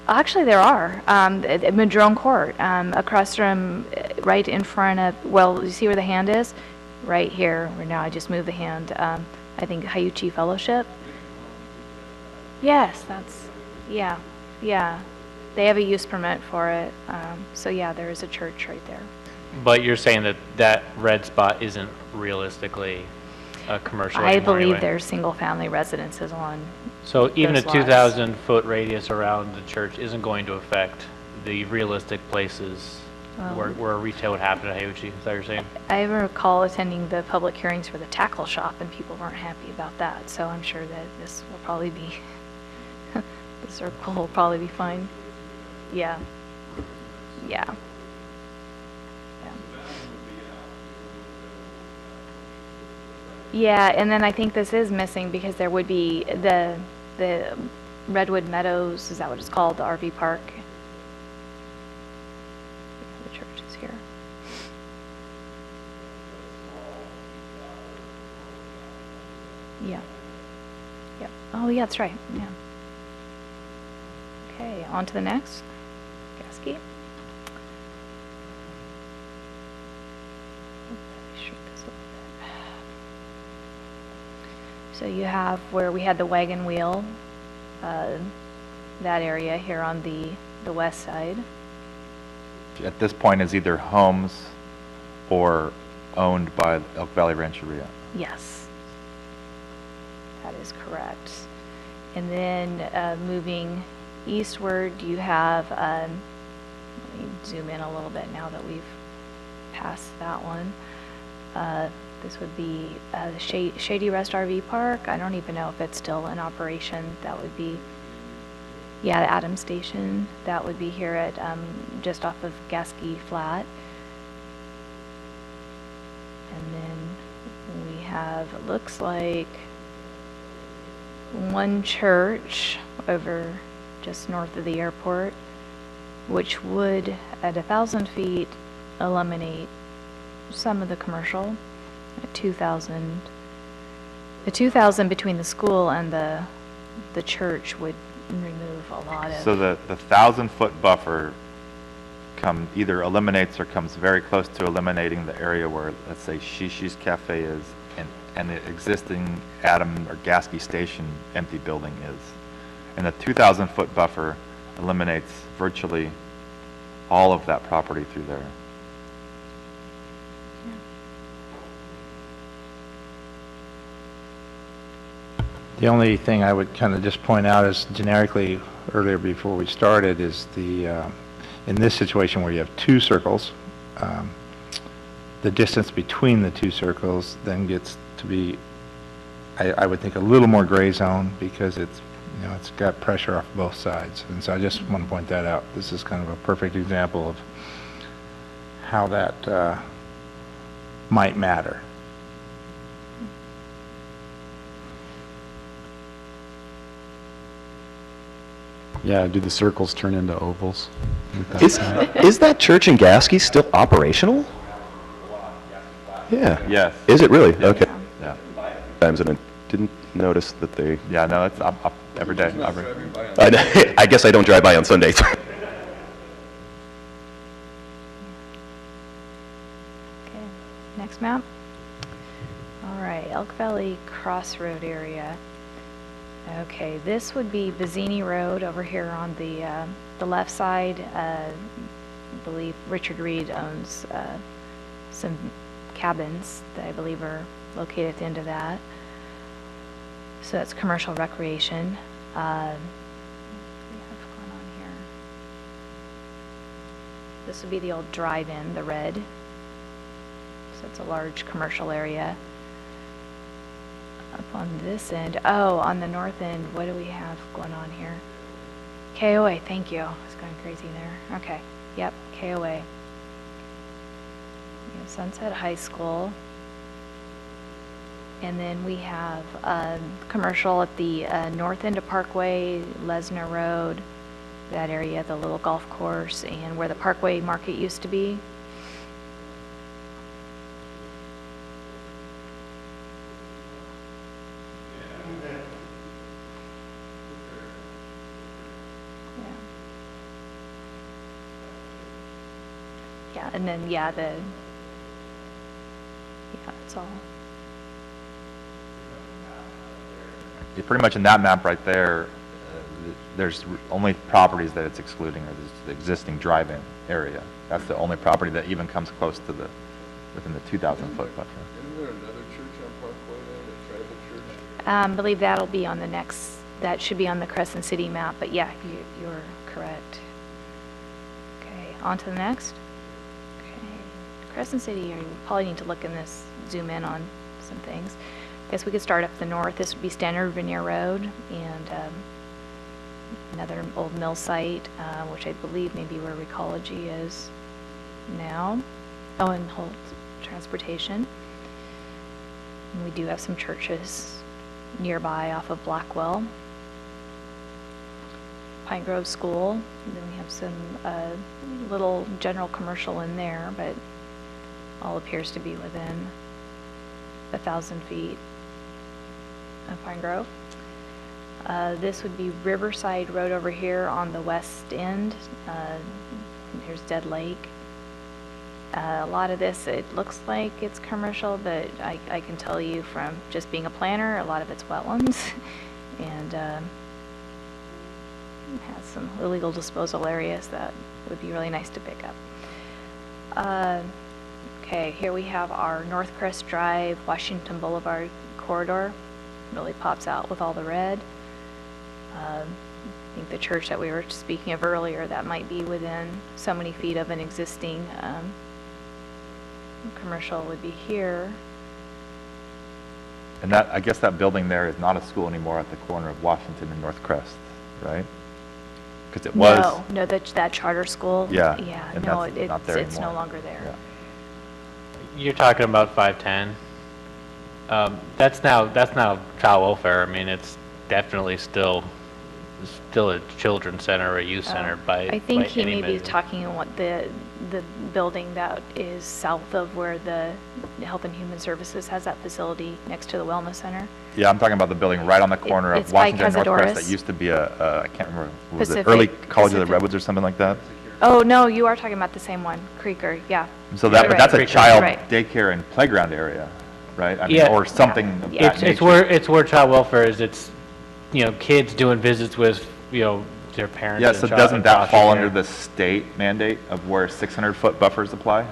Actually, there are. At Madrone Court, across from, right in front of, well, you see where the hand is? Right here, where now I just moved the hand. I think Hayuchi Fellowship. Yes, yeah. They have a use permit for it. So yeah, there is a church right there. But you're saying that that red spot isn't realistically a commercial I anymore believe anyway? there's single-family residences on So even a those lots. 2,000-foot radius around the church isn't going to affect the realistic places where retail would happen at Hayuchi, is that what you're saying? I recall attending the public hearings for the tackle shop, and people weren't happy about that, so I'm sure that this will probably be, the circle will probably be fine. Yeah. Yeah, and then I think this is missing because there would be the Redwood Meadows, is that what it's called, the RV park? The church is here. Yeah. Yep. Oh, yeah, that's right. Yeah. Okay, on to the next. Gasky. So you have where we had the wagon wheel, that area here on the west side. At this point is either homes or owned by Elk Valley Rancheria. Yes, that is correct. And then moving eastward, you have, let me zoom in a little bit now that we've passed that one. This would be the Shady Rest RV Park. I don't even know if it's still in operation. That would be, yeah, the Adams Station. That would be here at just off of Gasky Flat. And then we have, it looks like, one church over just north of the airport, which would, at 1,000 feet, eliminate some of the commercial. 2,000. The 2,000 between the school and the church would remove a lot of. So the 1,000-foot buffer either eliminates or comes very close to eliminating the area where, let's say, Shishi's Cafe is and the existing Adam or Gasky Station empty building is. And the 2,000-foot buffer eliminates virtually all of that property through there. The only thing I would kind of just point out is generically, earlier before we started, is in this situation where you have two circles, the distance between the two circles then gets to be, I would think, a little more gray zone because it's got pressure off both sides. And so I just want to point that out. This is kind of a perfect example of how that might matter. Yeah, do the circles turn into ovals? Is that church in Gasky still operational? Yeah. Yes. Is it really? Okay. Yeah. Times and I didn't notice that they. Yeah, no, it's up every day. I guess I don't drive by on Sundays. Okay, next map. All right, Elk Valley Crossroad area. Okay, this would be Bazzini Road over here on the left side. I believe Richard Reed owns some cabins that I believe are located at the end of that. So that's commercial recreation. What do we have going on here? This would be the old drive-in, the red. So it's a large commercial area. Up on this end, oh, on the north end, what do we have going on here? KOA, thank you. I was going crazy there. Okay, yep, KOA. We have Sunset High School. And then we have commercial at the north end of Parkway, Lesnar Road, that area, the little golf course, and where the Parkway Market used to be. Yeah, and then, yeah, it's all. Yeah, pretty much in that map right there, there's only properties that it's excluding are the existing drive-in area. That's the only property that even comes close to within the 2,000-foot buffer. Isn't there another church on Parkway there, the tribal church? I believe that'll be on the next, that should be on the Crescent City map, but yeah, you're correct. Okay, on to the next. Okay, Crescent City, you probably need to look in this, zoom in on some things. I guess we could start up the north. This would be Standard Veneer Road and another old mill site, which I believe may be where Recology is now. Oh, and Holt Transportation. And we do have some churches nearby off of Blackwell. Pine Grove School. And then we have some little general commercial in there, but all appears to be within 1,000 feet of Pine Grove. This would be Riverside Road over here on the west end. Here's Dead Lake. A lot of this, it looks like it's commercial, but I can tell you from just being a planner, a lot of it's wetlands and has some illegal disposal areas that would be really nice to pick up. Okay, here we have our North Crest Drive, Washington Boulevard corridor. Really pops out with all the red. I think the church that we were speaking of earlier, that might be within so many feet of an existing commercial would be here. And that, I guess that building there is not a school anymore at the corner of Washington and North Crest, right? Because it was. No, that charter school. Yeah, Yeah, and no, that's not there it's no anymore. longer there. Yeah. You're talking about 510. That's now child welfare. I mean, it's definitely still a children's center or a youth center by I think he any may be measure. talking on what the building that is south of where the Health and Human Services has that facility next to the Wellness Center. Yeah, I'm talking about the building right on the corner It's of by Washington and North Crest Cazadores. that used to be I can't remember, what was it Pacific- Early College of the Pacific. Redwoods or something like that? Oh, no, you are talking about the same one, Creeker, yeah. So that, You're but that's right. a child Right. daycare and playground area, right? I mean, Yeah. or something of Yeah. that It's nature. where child welfare is. It's, kids doing visits with, their parents. Yeah, and so child doesn't in that foster fall care. under the state mandate of where 600-foot buffers apply?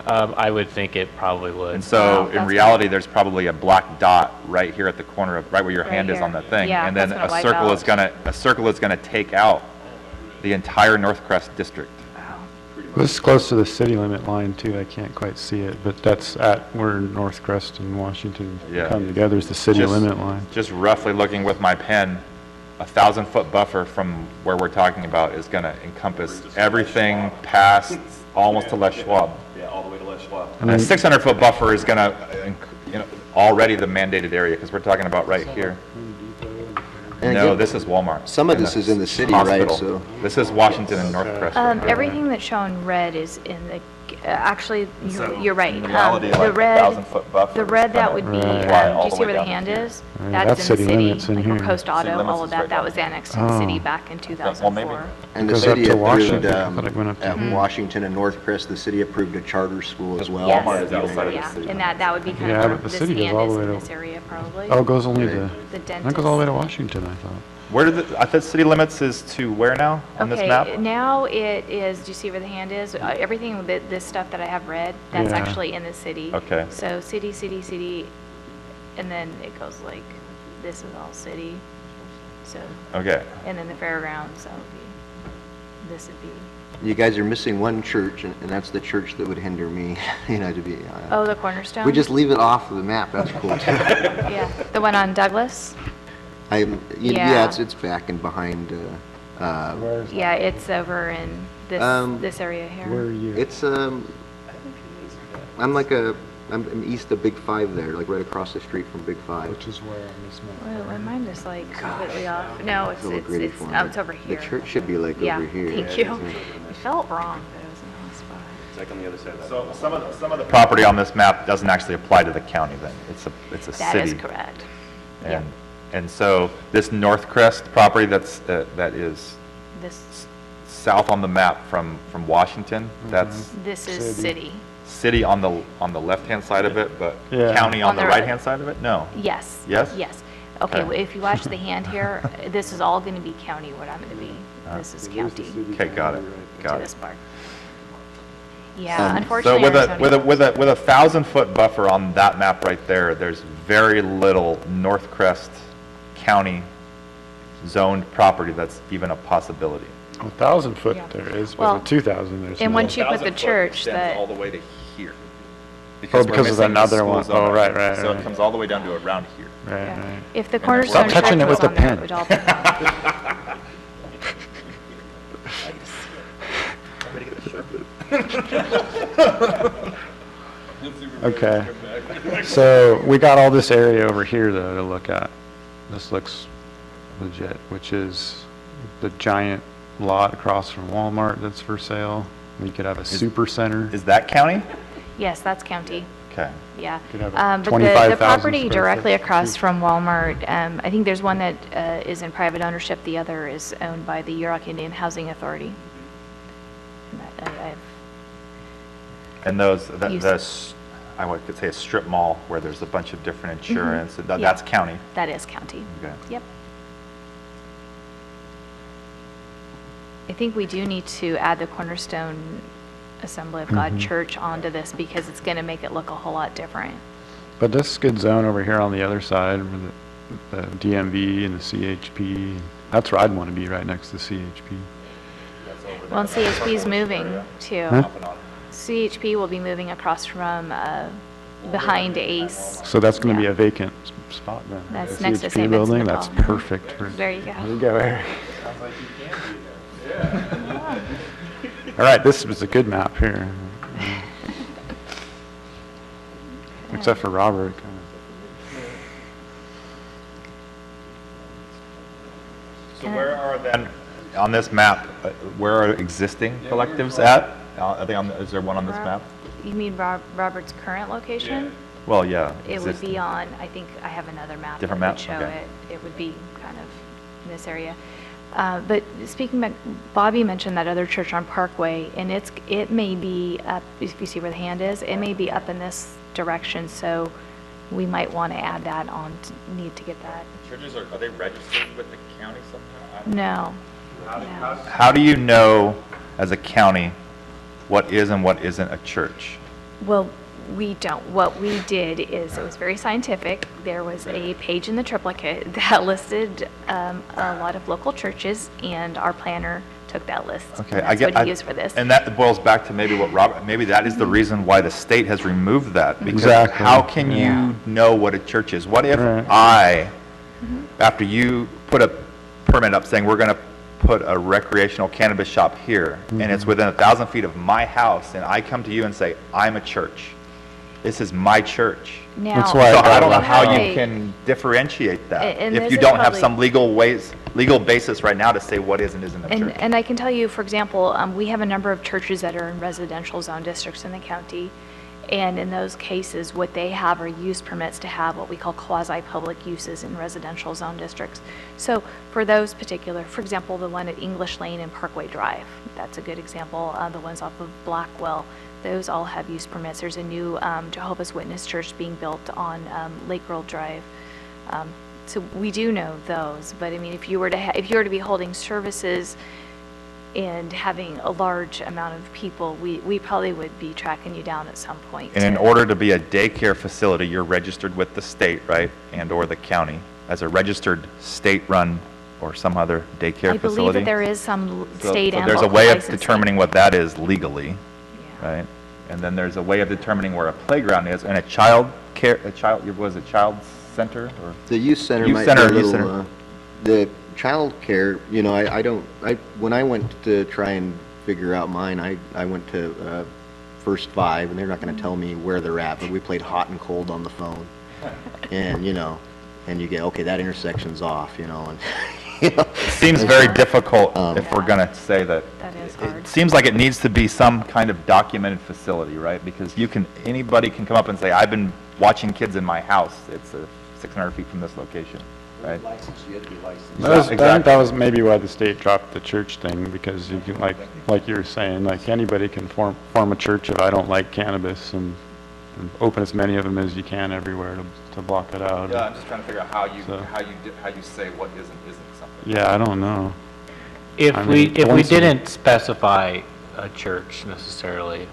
I would think it probably would. And so, Wow, in that's reality, cool. there's probably a black dot right here at the corner of, right where your Right hand is here. on that thing. Yeah, And then that's gonna a wipe circle is out. a circle is gonna take out the entire North Crest district. This is close to the city limit line too. I can't quite see it, but that's at where North Crest and Washington Yeah. come together is the city Just- limit line. Just roughly looking with my pen, 1,000-foot buffer from where we're talking about is gonna encompass everything past almost to Les Schwab. Yeah, all the way to Les Schwab. And a 600-foot buffer is gonna, already the mandated area, because we're talking about right here. And No, again, this is Walmart. some of And this is in the city, right, hospital. so- This is Washington and North Crest. right here. Everything that's shown red is in the, actually, So, you're right. in reality, The like, a red, 1,000-foot buffer the is red that gonna would be, Right. fly do all you the see way where the down hand here. is? Right, That's that's in the city limits city, in like where here. Coast City Auto, limits all of is right that was down annexed to the city Oh. back in Well, maybe. 2004. And the Goes up city to approved, Washington. I thought it went up to- at Washington and North Crest, the city approved a charter school as well. Yes. Walmart is outside of the Yeah, city and that would be kind Yeah, of but where the this city goes hand all is the in way this to- area, probably. Oh, it goes only Right. to, The that goes all the way to dentist. Washington, I thought. Where did I thought city limits is to where now on this map? Okay, now it is, do you see where the hand is? Everything, this stuff that I have read, that's Yeah. actually in the city. Okay. So city, city, city, and then it goes like, this is all city, so, Okay. and then the fairgrounds, that would be, this would be, You guys are missing one church, and that's the church that would hinder me, to be, oh, the Cornerstone? we just leave it off of the map, that's cool too. Yeah, the one on Douglas? Yeah, Yeah. it's back and behind, Where's Yeah, it's over in this, this area Where here. are you? it's, I'm east of Big Five there, like right across the street from Big Five. Which is where on this map? Well, mine is like completely off. No, It's a little gritty for me. it's over here. The church should be like Yeah, over here. thank you. It felt wrong, but it was in the wrong spot. It's like on the other side of that. So some of the property on this map doesn't actually apply to the county then. It's a That city. is correct. Yep. And so this North Crest property that is This, south on the map from Washington, that's this is city. city on the left-hand side of it, but Yeah. county on On the the right. right-hand side of it? No. Yes. Yes? Yes. Okay, Okay. well, if you watch the hand here, this is all going to be county, what I'm going to be. This is county Okay, got it. to Got this it. part. Yeah, So unfortunately, with Arizona- a 1,000-foot buffer on that map right there, there's very little North Crest County zoned property that's even a possibility. 1,000 foot Yeah. there is, Well, but 2,000 there's. and no. once you put the church, that, the way to here. Oh, because of another one. Oh, right, right, So it right. comes all the way down to around here. Right, yeah. right. If the cornerstone Stop touching church it was with on the there, it pen. would all be county. Okay. So we got all this area over here though to look at. This looks legit, which is the giant lot across from Walmart that's for sale. We could have a super center. Is that county? Yes, that's county. Okay. Yeah. Could have a But the 25,000 property square directly foot across huge. from Walmart, I think there's one that is in private ownership, the other is owned by the Yurok Indian Housing Authority. And I've- And those, Use- I would say a strip mall where there's a bunch of different insurance, Yeah. that's county. That is county. Okay. Yep. I think we do need to add the Cornerstone Assembly of God Church onto this because it's going to make it look a whole lot different. But this is good zone over here on the other side with the DMV and the CHP. That's where I'd want to be, right next to CHP. Well, and CHP is moving too. Huh? CHP will be moving across from behind ACE. So that's going to be Yeah. a vacant spot then. That's The next to CHP St. Vincent building. de That's Paul. perfect. There you There go. you go, Eric. All right, this was a good map here. Except for Robert. So where are then, on this map, where are existing collectives at? I think, is there one on this map? You mean Robert's current location? Well, yeah. It would existing. be on, I think I have another map. Different that map? would show Okay. it. It would be kind of in this area. But speaking back, Bobby mentioned that other church on Parkway, and it may be up, if you see where the hand is, it may be up in this direction, so we might want to add that on, need to get that. Churches, are they registered with the county somehow? No. No. How do you know, as a county, what is and what isn't a church? Well, we don't. What we did is, it was very scientific. There was a page in the triplicate that listed a lot of local churches, and our planner took that list. Okay, And I that's get. what he used for this. And that boils back to maybe what Robert, maybe that is the reason why the state has removed that. Because Exactly, how can yeah. you know what a church is? What if Right. I, after you put a permit up saying we're going to put a recreational cannabis shop here, and it's within 1,000 feet of my house, and I come to you and say, I'm a church. This is my church. Now, That's why So I I don't know got how a- you can differentiate that And if this you is don't have probably- some legal basis right now to say what is and isn't a church. And I can tell you, for example, we have a number of churches that are in residential zone districts in the county. And in those cases, what they have are use permits to have what we call quasi-public uses in residential zone districts. So for those particular, for example, the one at English Lane and Parkway Drive, that's a good example. The ones off of Blackwell, those all have use permits. There's a new Jehovah's Witness church being built on Lake Road Drive. So we do know those, but I mean, if you were to, if you were to be holding services and having a large amount of people, we probably would be tracking you down at some point. And in to- order to be a daycare facility, you're registered with the state, right, and/or the county as a registered state-run or some other daycare I facility? believe that there is some So- state so and there's a local way of licensing. determining what that is legally, Yeah. right? And then there's a way of determining where a playground is, and a child care, was it child center, or? The youth center Youth might be center, a youth little, center. the child care, you know, when I went to try and figure out mine, I went to First Five, and they're not gonna tell me where they're at, but we played hot and cold on the phone. And, you know, and you get, okay, that intersection's off, you know, and, you know. Seems very difficult if we're gonna say that. That is It hard. seems like it needs to be some kind of documented facility, right? Because anybody can come up and say, I've been watching kids in my house. It's 600 feet from this location, right? I think Exactly. that was maybe why the state dropped the church thing, because you can, like you were saying, like anybody can form a church if I don't like cannabis, and open as many of them as you can everywhere to block it out. Yeah, I'm just trying to figure out how So- you say what isn't something. Yeah, I don't know. If I we, mean, if we once you- didn't specify a church necessarily,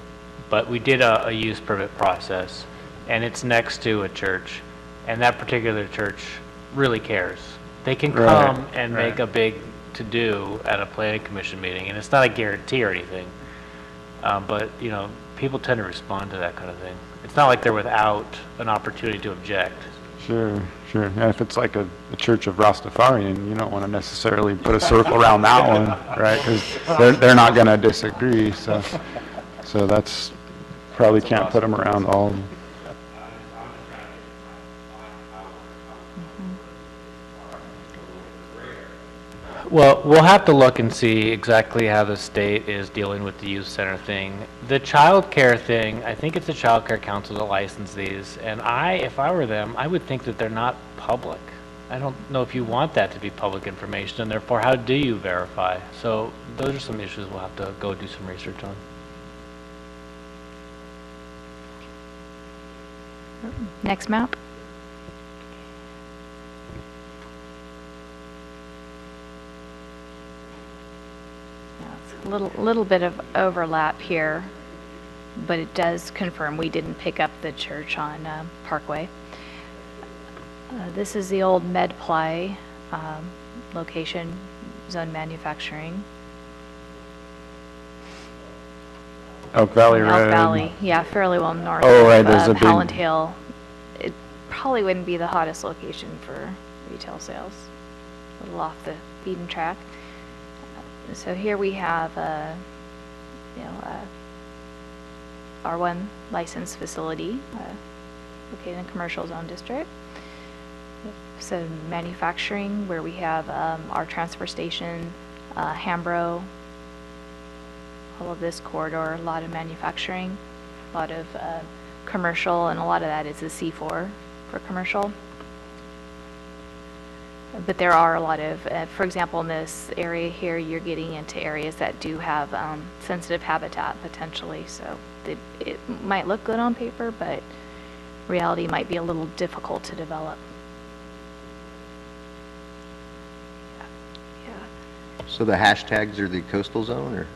but we did a use permit process, and it's next to a church, and that particular church really cares. They can Right, come and right. make a big to-do at a planning commission meeting, and it's not a guarantee or anything. But, you know, people tend to respond to that kind of thing. It's not like they're without an opportunity to object. Sure, sure. And if it's like a Church of Rastafarian, you don't want to necessarily put a circle around that one, right? Because they're not going to disagree, so that's, probably can't put them around all of them. Well, we'll have to look and see exactly how the state is dealing with the youth center thing. The child care thing, I think it's the child care council that license these, and if I were them, I would think that they're not public. I don't know if you want that to be public information, and therefore, how do you verify? So those are some issues we'll have to go do some research on. Next map. Yeah, it's a little bit of overlap here, but it does confirm we didn't pick up the church on Parkway. This is the old MedPly location, zone manufacturing. Oak Valley Elk Road. Valley, yeah, fairly well north Oh, right, of there's a big- Howland Hill. It probably wouldn't be the hottest location for retail sales, a little off the beaten track. So here we have you know, a R1 licensed facility located in commercial zone district. So manufacturing, where we have our transfer station, Hambro, all of this corridor, a lot of manufacturing, a lot of commercial, and a lot of that is a C4 for commercial. But there are a lot of, for example, in this area here, you're getting into areas that do have sensitive habitat potentially. So it might look good on paper, but reality might be a little difficult to develop. Yeah. So the hashtags are the coastal zone, or?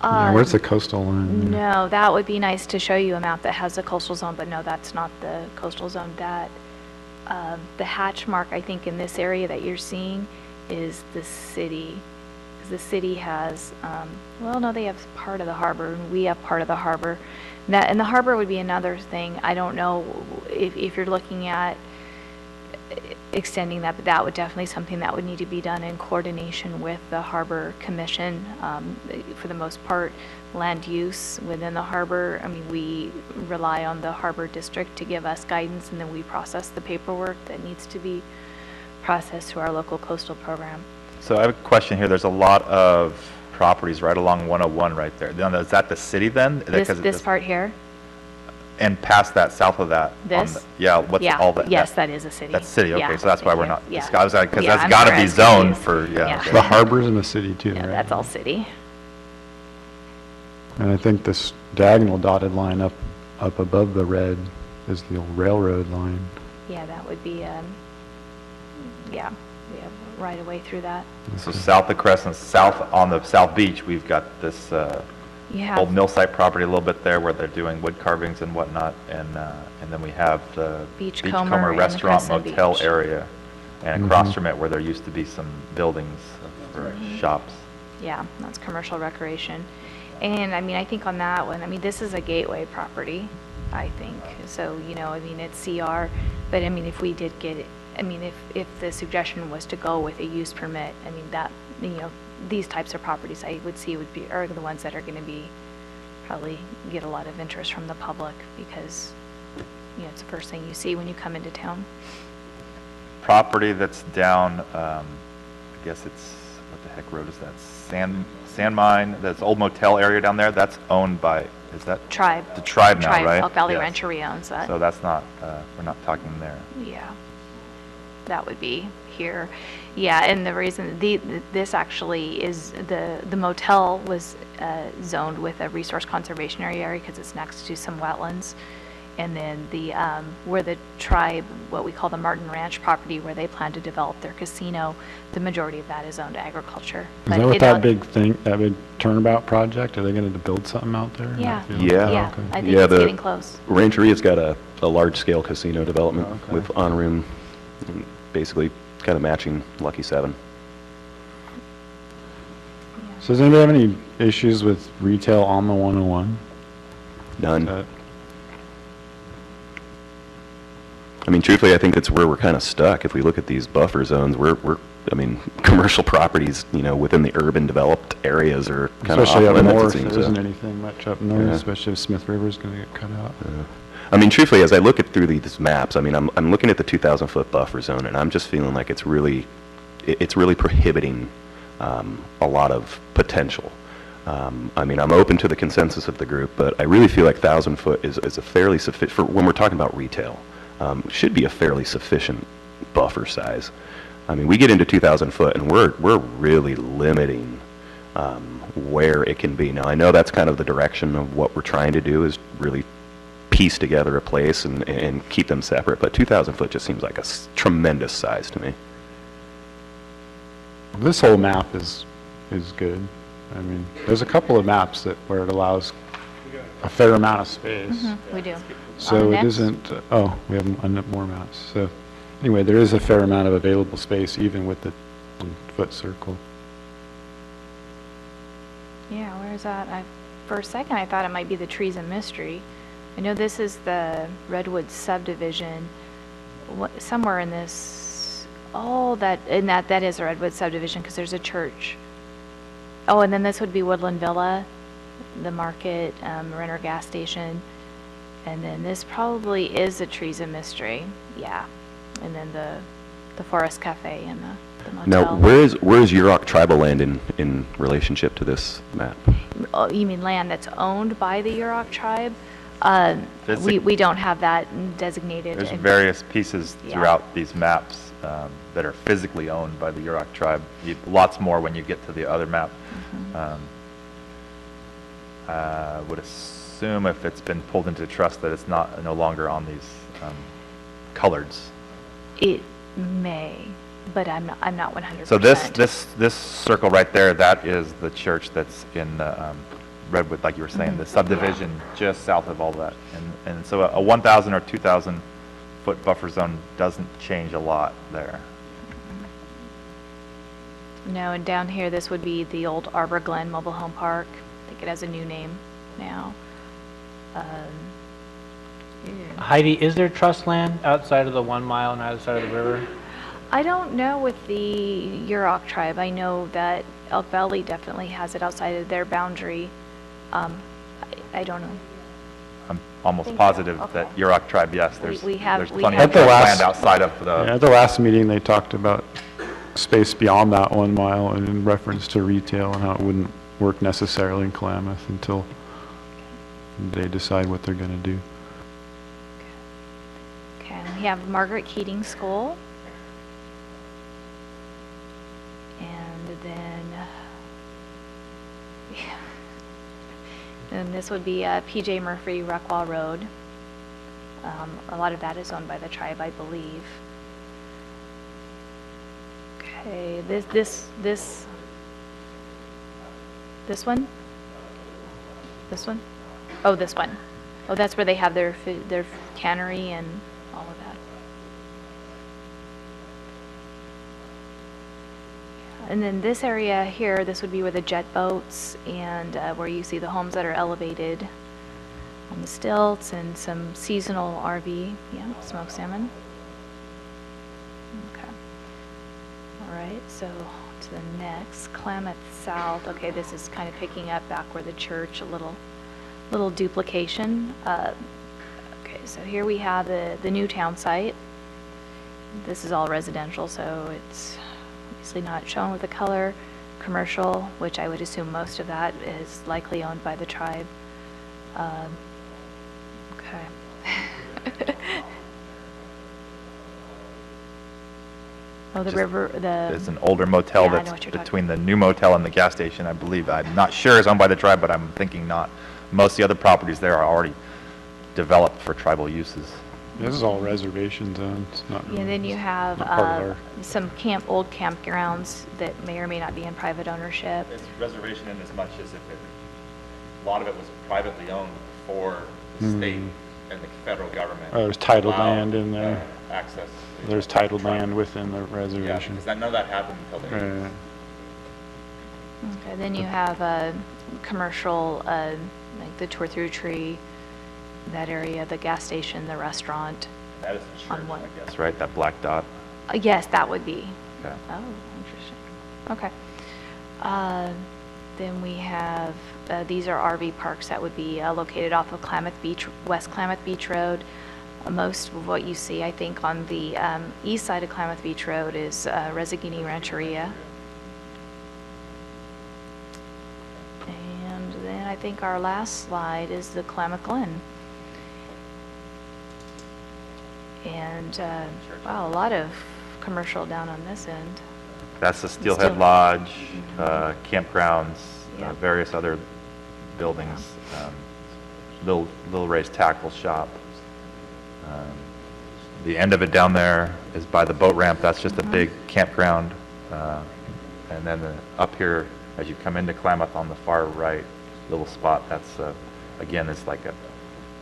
Yeah, where's the coastal line? No, that would be nice to show you a map that has the coastal zone, but no, that's not the coastal zone. That, the hatch mark, I think, in this area that you're seeing is the city. 'Cause the city has, well, no, they have part of the harbor, and we have part of the harbor. And the harbor would be another thing. I don't know if you're looking at extending that, but that would definitely something that would need to be done in coordination with the Harbor Commission. For the most part, land use within the harbor, I mean, we rely on the Harbor District to give us guidance, and then we process the paperwork that needs to be processed through our local coastal program. So I have a question here. There's a lot of properties right along 101 right there. Now, is that the city then? This part here? And past that, south of that? This? Yeah, what's Yeah, all that? yes, that is a city. That's city, okay, Yeah, so that's why we're yeah, not, yeah. because Yeah, that's I'm got to sorry, I be was zoned confused. for, yeah. Yeah. okay. The harbor's in the city too, Yeah, right? that's all city. And I think this diagonal dotted line up above the red is the old railroad line. Yeah, that would be yeah, we have right away through that. So south of Crescent, south on the South Beach, we've got this You old have mill site property a little bit there where they're doing wood carvings and whatnot, and then we have the Beachcomber and the Restaurant Crescent Motel Beach. area, and across from it where there used to be some buildings for shops. Yeah, that's commercial recreation. And I mean, I think on that one, I mean, this is a gateway property, I think. So, you know, I mean, it's CR, but I mean, if we did get it, I mean, if the suggestion was to go with a use permit, I mean, that, you know, these types of properties I would see are the ones that are going to be, probably get a lot of interest from the public because, you know, it's the first thing you see when you come into town. Property that's down, I guess it's, what the heck road is that? Sand Mine, that's old motel area down there, that's owned by, is that? Tribe. The Tribe now, right? Elk Valley Yes. Rancheria owns that. So that's not, we're not talking there. Yeah, that would be here. Yeah, and the reason, this actually is, the motel was zoned with a resource conservation area because it's next to some wetlands. And then where the tribe, what we call the Martin Ranch property, where they plan to develop their casino, the majority of that is owned agriculture. Is that what that big thing, that big turnabout project, are they going to build something out there? in Yeah. that field? Yeah. Yeah, Okay. I think Yeah, it's the getting close. Rancheria's got a large-scale casino development Okay. with on-room, basically kind of matching Lucky 7. So does anybody have any issues with retail on the 101? None. I mean, truthfully, I think that's where we're kind of stuck. If we look at these buffer zones, I mean, commercial properties, you know, within the urban developed areas are kind of off Especially up limits, it north, seems. there so. isn't anything much up north, Yeah. especially if Smith River's going to get cut out. I mean, truthfully, as I look through these maps, I mean, I'm looking at the 2,000-foot buffer zone, and I'm just feeling like it's really prohibiting a lot of potential. I mean, I'm open to the consensus of the group, but I really feel like 1,000-foot is a fairly sufficient, for when we're talking about retail, should be a fairly sufficient buffer size. I mean, we get into 2,000-foot, and we're really limiting where it can be. Now, I know that's kind of the direction of what we're trying to do, is really piece together a place and keep them separate, but 2,000-foot just seems like a tremendous size to me. This whole map is good. I mean, there's a couple of maps where it allows a fair amount of space. We do. So it Next. isn't, we have more maps. So anyway, there is a fair amount of available space even with the 1-foot circle. Yeah, where is that? For a second, I thought it might be the Trees and Mystery. I know this is the Redwood subdivision. Somewhere in this, that is a Redwood subdivision because there's a church. Oh, and then this would be Woodland Villa, the market, Renner gas station. And then this probably is the Trees and Mystery. Yeah. And then the Forest Cafe and the motel. Now, where is Yurok tribal land in relationship to this map? Oh, you mean land that's owned by the Yurok tribe? There's a- We don't have that designated. There's in- various pieces Yeah. throughout these maps that are physically owned by the Yurok tribe. Lots more when you get to the other map. I would assume if it's been pulled into trust that it's no longer on these coloreds. It may, but I'm not 100%. So this circle right there, that is the church that's in the Redwood, like you were saying, the subdivision just south of all that. And so a 1,000 or 2,000 foot buffer zone doesn't change a lot there. No, and down here, this would be the old Arbor Glen Mobile Home Park. I think it has a new name now. Yeah. Heidi, is there trust land outside of the 1 mile on either side of the river? I don't know with the Yurok tribe. I know that Elk Valley definitely has it outside of their boundary. I don't know. I'm almost Think so, positive okay. that Yurok tribe, yes, there's we have- there's we plenty have- of At the trust last- land outside of Yeah, the, at the last meeting, they talked about space beyond that 1 mile and in reference to retail and how it wouldn't work necessarily in Klamath until they decide what they're going to do. Okay, and we have Margaret Keating School. And then, and this would be PJ Murphy, Rockwall Road. A lot of that is owned by the tribe, I believe. Okay, this one? This one? Oh, this one. Oh, that's where they have their their cannery and all of that. And then this area here, this would be where the jet boats and where you see the homes that are elevated on the stilts and some seasonal RV, yeah, smoked salmon. Okay. All right, so to the next, Klamath South. Okay, this is kind of picking up back where the church, a little duplication. Okay, so here we have the new town site. This is all residential, so it's obviously not shown with the color. Commercial, which I would assume most of that is likely owned by the tribe. Okay. Oh, the Just- river, There's an older motel Yeah, I know that's what you're talking between the new motel and the gas station, I believe. I'm not sure it's owned by the tribe, but I'm thinking not. Most of the other properties there are already developed for tribal uses. This is all reservation zones, not. Yeah, then you have not part of our- some old campgrounds that may or may not be in private ownership. It's reservation in as much as if a lot of it was privately owned before the state and the federal government. Oh, there's titled allowed, land in there. Access. There's titled Tribe. land within the Yeah, reservation. because none of that happened until they. Right. Okay, then you have commercial, like the Torthru Tree, that area, the gas station, the restaurant. That is the On church, what? I guess, right? That black dot. Yes, that would be. Okay. Oh, interesting. Okay. Then we have, these are RV parks that would be located off of Klamath Beach, West Klamath Beach Road. Most of what you see, I think, on the east side of Klamath Beach Road is Resigini Rancheria. And then I think our last slide is the Klamath Glen. And, wow, a lot of commercial down on this end. That's the Still- Steelhead Lodge, campgrounds, Yeah. various other buildings, Little Ray's Tackle Shop. The end of it down there is by the boat ramp. That's just a big campground. And then up here, as you come into Klamath on the far right, little spot, that's, again, it's like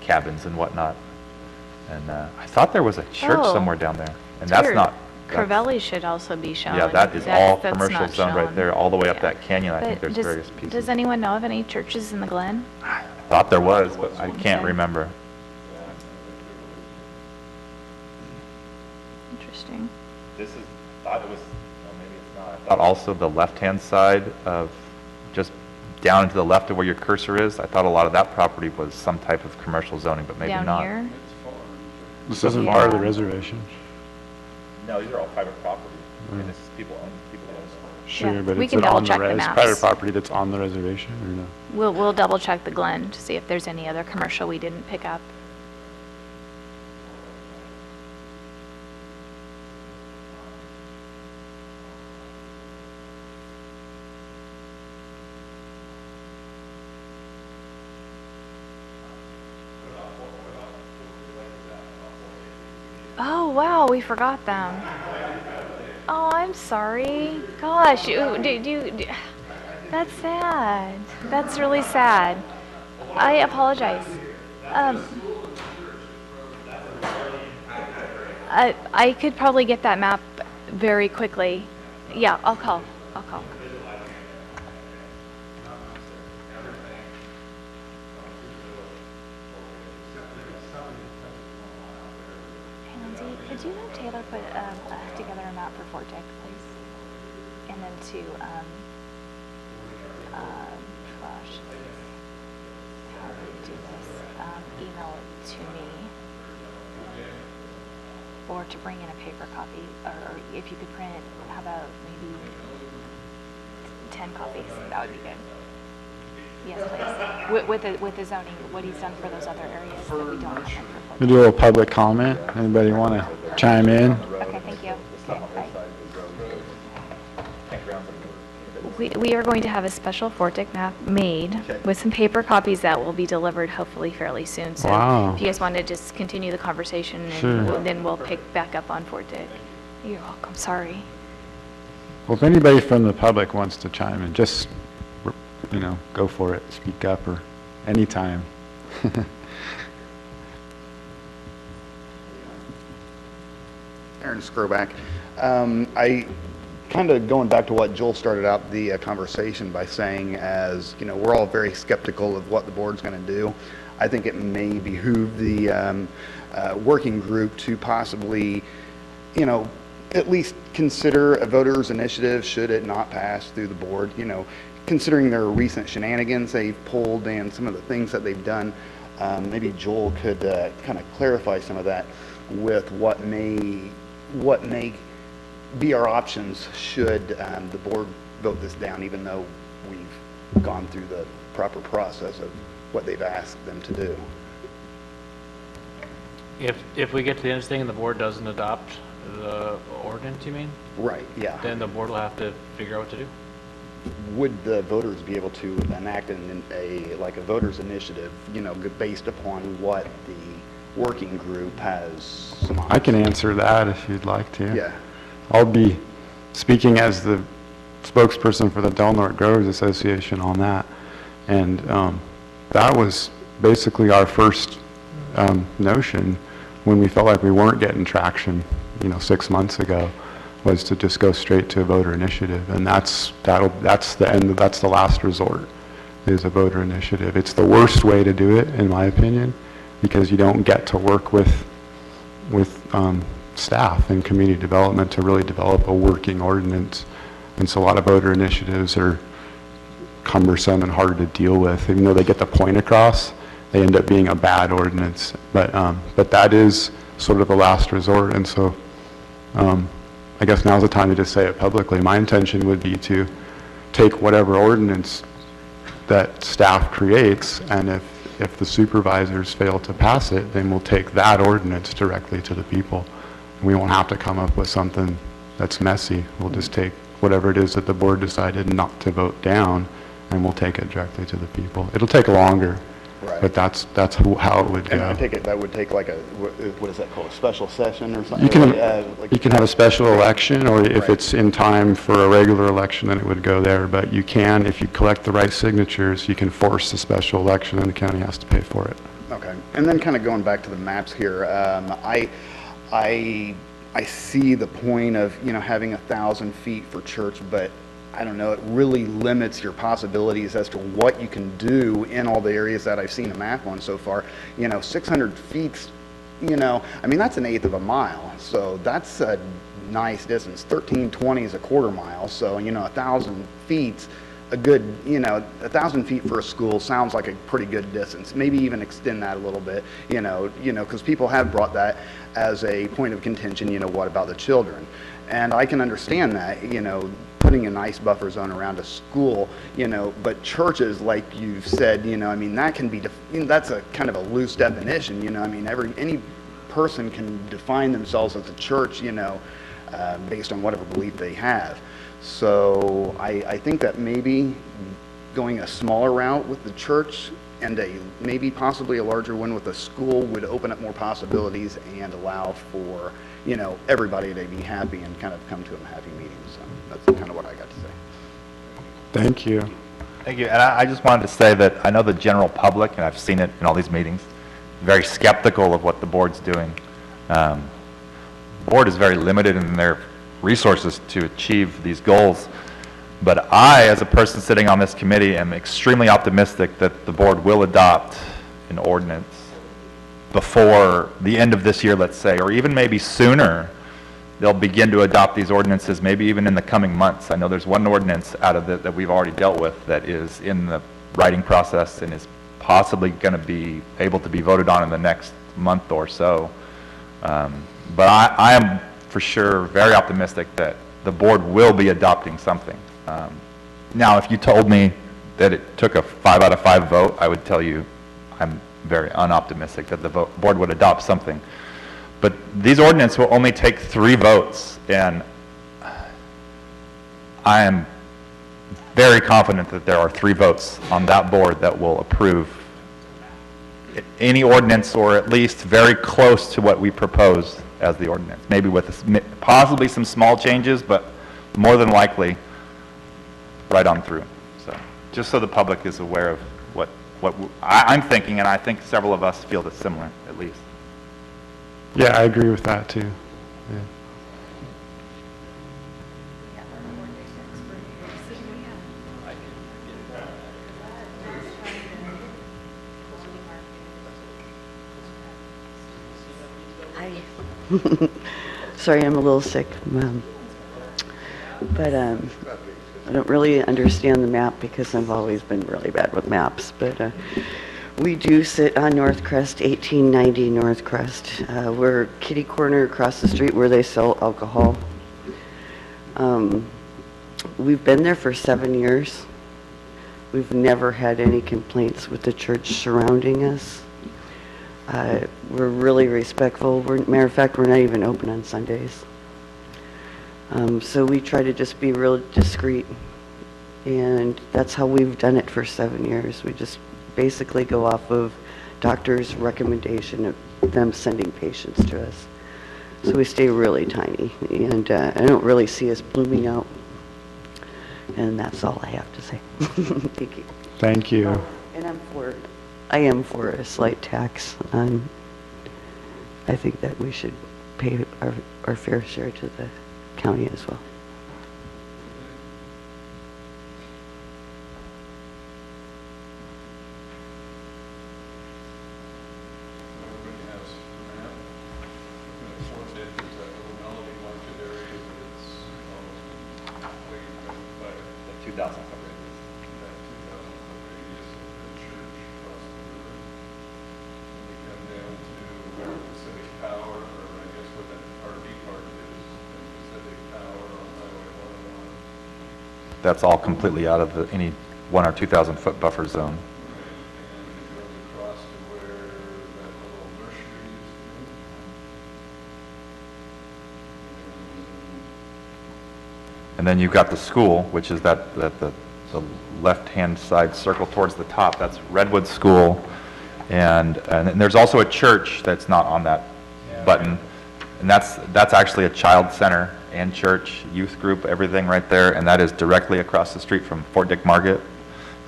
cabins and whatnot. And I thought there was a church Oh. somewhere down there, and that's Weird. not. that's- Corvelli should also be shown. Yeah, that is all That's commercial not zone right shown. there, all the way up Yeah. that canyon. I think But there's does- various pieces. Does anyone know of any churches in the Glen? Thought there was, but I can't Okay. remember. Interesting. This is, thought it was, well, maybe it's not. I thought also the left-hand side of, just down to the left of where your cursor is, I thought a lot of that property was some type of commercial zoning, but maybe not. Down here? This isn't part of the Yeah. reservation. No, these are all private property. I mean, this is people own. Sure, Yeah, but we it's can on the double-check the res, maps. private property that's on the reservation or no? We'll double check the Glen to see if there's any other commercial we didn't pick up. Oh, wow, we forgot them. Oh, I'm sorry. Gosh, that's sad. That's really sad. I apologize. I could probably get that map very quickly. Yeah, I'll call. Pansy, could you have Taylor put together a map for Fort Dick, please? And then to, gosh, how do we do this? Email it to me. Or to bring in a paper copy, or if you could print it, how about maybe 10 copies? That would be good. Yes, please. With the zoning, what he's done for those other areas that we don't have them for. We do a little public comment. Anybody want to chime in? Okay, thank you. Okay, bye. We are going to have a special Fort Dick map made with some paper copies that will be delivered hopefully fairly soon. So Wow. if you guys want to just continue the conversation, Sure. and then we'll pick back up on Fort Dick. You're welcome, sorry. Well, if anybody from the public wants to chime in, just, go for it, speak up, or anytime. Aaron Skroback. I kind of going back to what Joel started out the conversation by saying, as you know, we're all very skeptical of what the board's going to do. I think it may behoove the working group to possibly, at least consider a voters initiative should it not pass through the board. Considering their recent shenanigans they've pulled and some of the things that they've done, maybe Joel could kind of clarify some of that with what may be our options should the board vote this down, even though we've gone through the proper process of what they've asked them to do. If we get to the end of this thing and the board doesn't adopt the ordinance, you mean? Right, yeah. Then the board will have to figure out what to do. Would the voters be able to enact a voters initiative, based upon what the working group has some I can answer that if you'd like to. Yeah. I'll be speaking as the spokesperson for the Del Norte Growers Association on that. And that was basically our first notion when we felt like we weren't getting traction, 6 months ago, was to just go straight to a voter initiative. And that's the last resort, is a voter initiative. It's the worst way to do it, in my opinion, because you don't get to work with staff and community development to really develop a working ordinance. And so a lot of voter initiatives are cumbersome and hard to deal with. Even though they get the point across, they end up being a bad ordinance. But that is sort of the last resort. And so I guess now's the time to just say it publicly. My intention would be to take whatever ordinance that staff creates, and if the supervisors fail to pass it, then we'll take that ordinance directly to the people. We won't have to come up with something that's messy. We'll just take whatever it is that the board decided not to vote down, and we'll take it directly to the people. It'll take longer, Right. but that's how it would And go. I take it that would take like what is that called, a special session or something? You can, Like, you can have a special election, or if Right. it's in time for a regular election, then it would go there. But you can, if you collect the right signatures, you can force a special election, and the county has to pay for it. Okay, and then kind of going back to the maps here, I see the point of, having 1,000 feet for church, but I don't know, it really limits your possibilities as to what you can do in all the areas that I've seen a map on so far. 600 feet, that's 1/8 of a mile, so that's a nice distance. 1320 is a quarter mile, so, 1,000 feet, a good, 1,000 feet for a school sounds like a pretty good distance. Maybe even extend that a little bit, because people have brought that as a point of contention, what about the children? And I can understand that, putting a nice buffer zone around a school, but churches, like you've said, that can be, that's a kind of a loose definition, any person can define themselves as a church, based on whatever belief they have. So I think that maybe going a smaller route with the church and maybe possibly a larger one with a school would open up more possibilities and allow for, everybody to be happy and kind of come to a happy meeting. So that's kind of what I got to say. Thank you. Thank you. And I just wanted to say that I know the general public, and I've seen it in all these meetings, very skeptical of what the board's doing. The board is very limited in their resources to achieve these goals. But I, as a person sitting on this committee, am extremely optimistic that the board will adopt an ordinance before the end of this year, let's say, or even maybe sooner. They'll begin to adopt these ordinances, maybe even in the coming months. I know there's one ordinance out of it that we've already dealt with that is in the writing process and is possibly going to be able to be voted on in the next month or so. But I am for sure very optimistic that the board will be adopting something. Now, if you told me that it took a 5 out of 5 vote, I would tell you I'm very unoptimistic that the board would adopt something. But these ordinances will only take 3 votes, and I am very confident that there are 3 votes on that board that will approve any ordinance, or at least very close to what we propose as the ordinance. Maybe with possibly some small changes, but more than likely right on through. So, just so the public is aware of what I'm thinking, and I think several of us feel this similar, at least. Yeah, I agree with that too. Yeah. Hi. Sorry, I'm a little sick. But I don't really understand the map because I've always been really bad with maps. But we do sit on North Crest, 1890 North Crest. We're kitty corner across the street where they sell alcohol. We've been there for 7 years. We've never had any complaints with the church surrounding us. We're really respectful. Matter of fact, we're not even open on Sundays. So we try to just be real discreet, and that's how we've done it for 7 years. We just basically go off of doctor's recommendation of them sending patients to us. So we stay really tiny, and I don't really see us blooming out. And that's all I have to say. Thank you. Thank you. And I am for a slight tax on, I think that we should pay our fair share to the county as well. Everybody has a map. And the fourth edge is that little melody market area that's almost completely by The 2,000 foot radius. that 2,000 foot radius of the church across the river. And you come down to where Pacific Power, or I guess what that RV park is, and Pacific Power on Highway 101. That's all completely out of any 1,000 or 2,000 foot buffer zone. And it goes across to where that little nursery is. And then you've got the school, which is the left-hand side circle towards the top. That's Redwood School. And then there's also a church that's not on that button. And that's actually a child center and church, youth group, everything right there. And that is directly across the street from Fort Dick Market.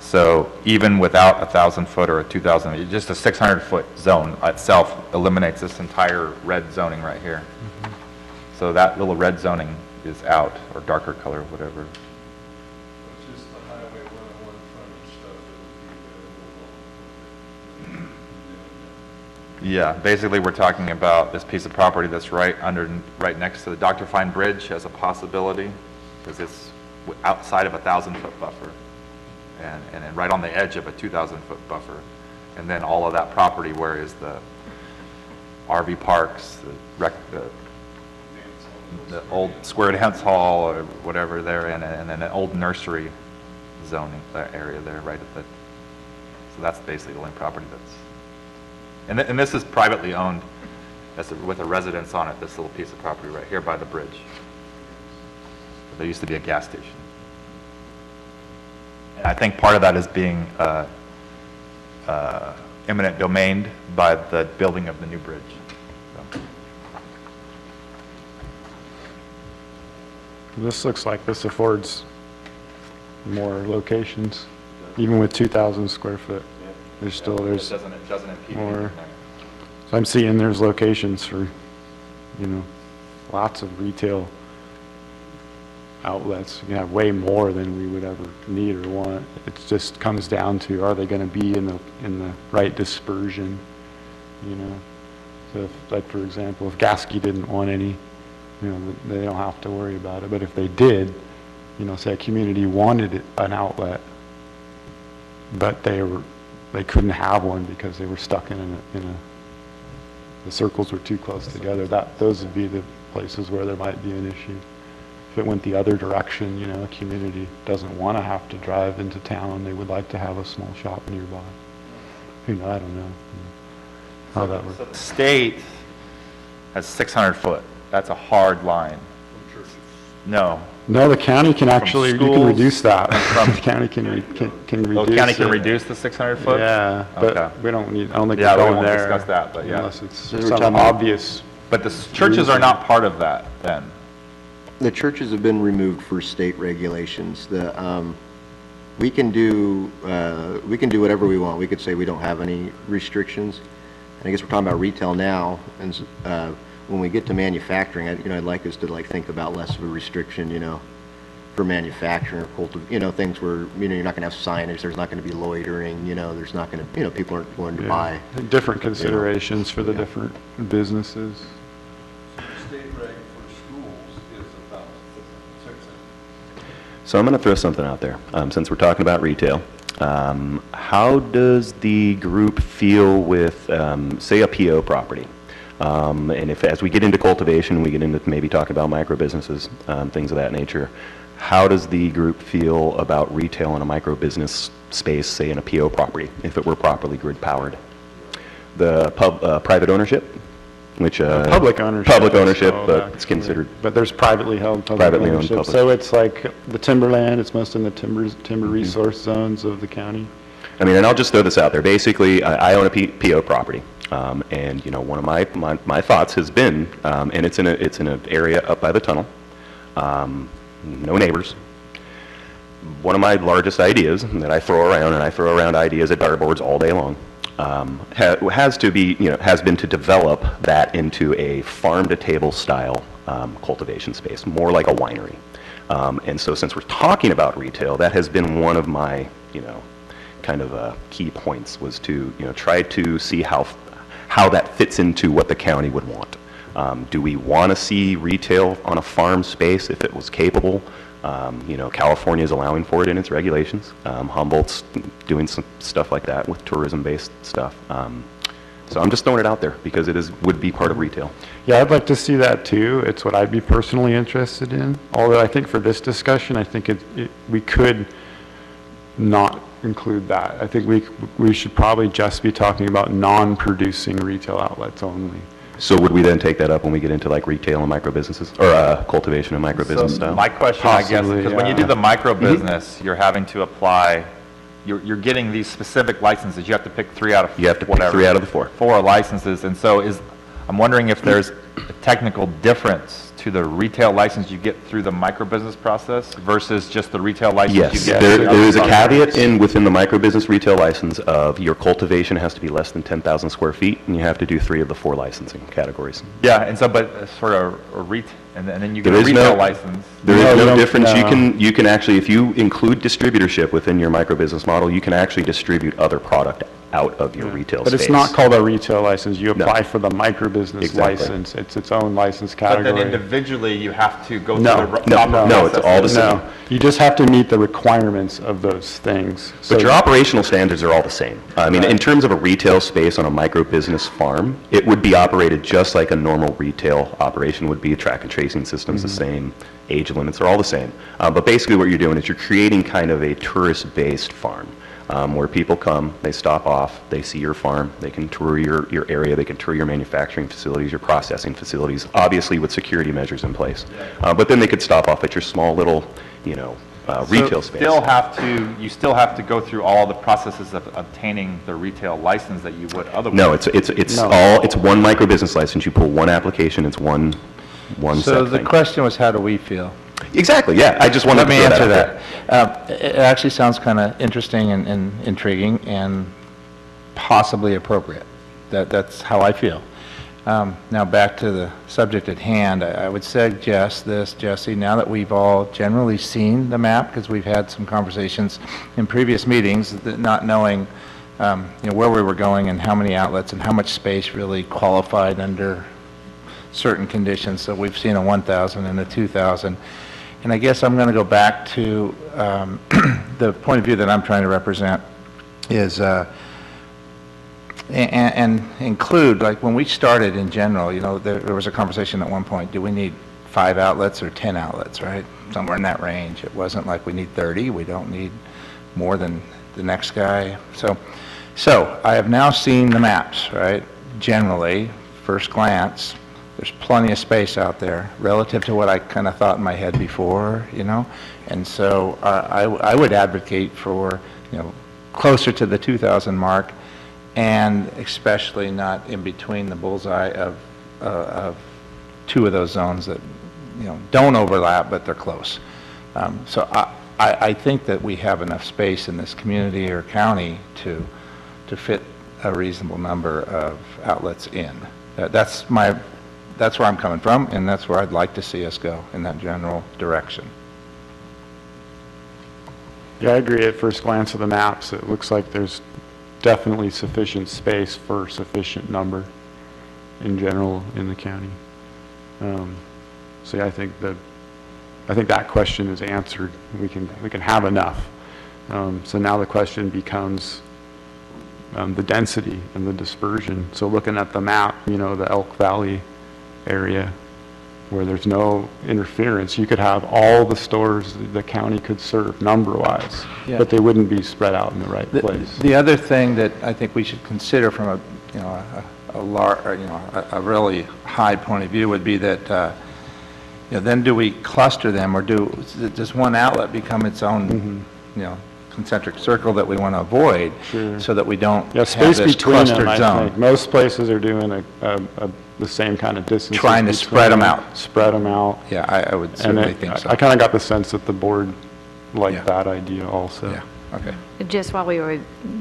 So even without 1,000 foot or a 2,000, just a 600 foot zone itself eliminates this entire red zoning right here. So that little red zoning is out, or darker color, whatever. It's just the Highway 101 frontage stuff that would be available. Yeah, basically, we're talking about this piece of property that's right right next to the Dr. Fine Bridge as a possibility, because it's outside of a 1,000 foot buffer, and right on the edge of a 2,000 foot buffer. And then all of that property where is the RV parks, the old square dance hall or whatever there, and then an old nursery zoning area there right at the, so that's basically the only property that's, and this is privately owned with a residence on it, this little piece of property right here by the bridge. There used to be a gas station. And I think part of that is being eminent domained by the building of the new bridge. So. This looks like this affords more locations, even with 2,000 square foot. There's still, It doesn't impede more. anything. So I'm seeing there's locations for, lots of retail outlets. You can have way more than we would ever need or want. It just comes down to, are they going to be in the right dispersion, So if, like, for example, if Gasky didn't want any, they don't have to worry about it. But if they did, say a community wanted an outlet, but they couldn't have one because they were stuck the circles were too close together, those would be the places where there might be an issue. If it went the other direction, a community doesn't want to have to drive into town, they would like to have a small shop nearby. I don't know how that works. So the state has 600 foot. That's a hard line. No. No, the county can actually, you can schools reduce that. from- The county can reduce Oh, the county can it. reduce the 600 foot? Yeah, Okay. but we don't need, I don't think Yeah, we're we going won't there. discuss that, but yeah. Unless it's So we're some talking- obvious. But the churches are not part of that then. the churches have been removed for state regulations. We can do whatever we want. We could say we don't have any restrictions. And I guess we're talking about retail now, and when we get to manufacturing, I'd like us to think about less of a restriction, for manufacturing or things where, you're not going to have signage, there's not going to be loitering, there's not going to, people aren't going to buy. Different considerations for the different businesses. So the state reg for schools is 1,600. So I'm going to throw something out there, since we're talking about retail. How does the group feel with, say, a PO property? And as we get into cultivation, we get into maybe talking about micro businesses, things of that nature. How does the group feel about retail in a micro business space, say in a PO property, if it were properly grid powered? The private ownership, which Public ownership. Public ownership, So, but it's considered. But there's privately held public Privately owned ownership. public. So it's like the timberland, it's most in the timber resource zones of the county. I mean, and I'll just throw this out there. Basically, I own a PO property, and one of my thoughts has been, and it's in an area up by the tunnel, no neighbors. One of my largest ideas that I throw around, and I throw around ideas at dartboards all day long, has been to develop that into a farm-to-table style cultivation space, more like a winery. And so, since we're talking about retail, that has been one of my, kind of key points, was to try to see how that fits into what the county would want. Do we want to see retail on a farm space if it was capable? California is allowing for it in its regulations. Humboldt's doing some stuff like that with tourism-based stuff. So I'm just throwing it out there because would be part of retail. Yeah, I'd like to see that too. It's what I'd be personally interested in. Although I think for this discussion, I think we could not include that. I think we should probably just be talking about non-producing retail outlets only. So would we then take that up when we get into like retail and micro businesses, or cultivation and micro business style? My question, I guess, Possibly, because when you yeah. do the micro business, you're having to apply, you're getting these specific licenses. You have to pick 3 out of You have to pick whatever. 3 out of the 4. 4 licenses, and so I'm wondering if there's a technical difference to the retail license you get through the micro business process versus just the retail license Yes, you get. there through the is a other caveat within the micro business retail license of your cultivation has to be less than 10,000 square feet, and you have to do 3 of the 4 licensing categories. Yeah, and so, but sort of and then you get There a is retail no- license. There is No, you no don't- difference. no. You can actually, if you include distributorship within your micro business model, you can actually distribute other product out of your retail But space. it's not called a retail license. You No. apply for the micro-business Exactly. license. It's its own license But then category. individually, you have to go through No, the no, proper no, it's all the processes. same. No, you just have to meet the requirements of those things. But So- your operational standards are all the same. I mean, in terms of a retail space on a micro-business farm, it would be operated just like a normal retail operation would be. Track and tracing system's the same, age limits are all the same. But basically what you're doing is you're creating kind of a tourist-based farm, where people come, they stop off, they see your farm, they can tour your area, they can tour your manufacturing facilities, your processing facilities, obviously with security measures in place. But then they could stop off at your small little, retail space. You still have to go through all the processes of obtaining the retail license that you would otherwise. No, it's one micro business license. You pull one application, it's one So set the thing. question was, how do we feel? Exactly, yeah, I just wanted Let to me throw answer that out that. It actually sounds kind of interesting and intriguing and possibly appropriate. That's how I feel. Now, back to the subject at hand, I would suggest this, Jesse, now that we've all generally seen the map, because we've had some conversations in previous meetings, that not knowing where we were going and how many outlets and how much space really qualified under certain conditions. So we've seen a 1,000 and a 2,000. And I guess I'm going to go back to the point of view that I'm trying to represent is, and include, like when we started in general, there was a conversation at one point, do we need 5 outlets or 10 outlets, right? Somewhere in that range. It wasn't like we need 30, we don't need more than the next guy. So I have now seen the maps, right? Generally, first glance, there's plenty of space out there relative to what I kind of thought in my head before, And so I would advocate for, closer to the 2,000 mark, and especially not in between the bullseye of 2 of those zones that don't overlap, but they're close. So I think that we have enough space in this community or county to fit a reasonable number of outlets in. That's where I'm coming from, and that's where I'd like to see us go, in that general direction. Yeah, I agree. At first glance of the maps, it looks like there's definitely sufficient space for sufficient number in general in the county. So yeah, I think that question is answered. We can have enough. So now the question becomes the density and the dispersion. So looking at the map, the Elk Valley area where there's no interference, you could have all the stores the county could serve number-wise, Yeah. but they wouldn't be spread out in the right place. The other thing that I think we should consider from a really high point of view would be that, then do we cluster them, or does one outlet become its own, concentric circle that we want to avoid, Sure. so that we don't Yeah, have space this between clustered them, I zone? think. Most places are doing the same kind of distance. Trying to spread 'em out. Spread them out. Yeah, I would And certainly think so. I kind of got the sense that the board Yeah. liked that idea also. Yeah, okay. Just while we were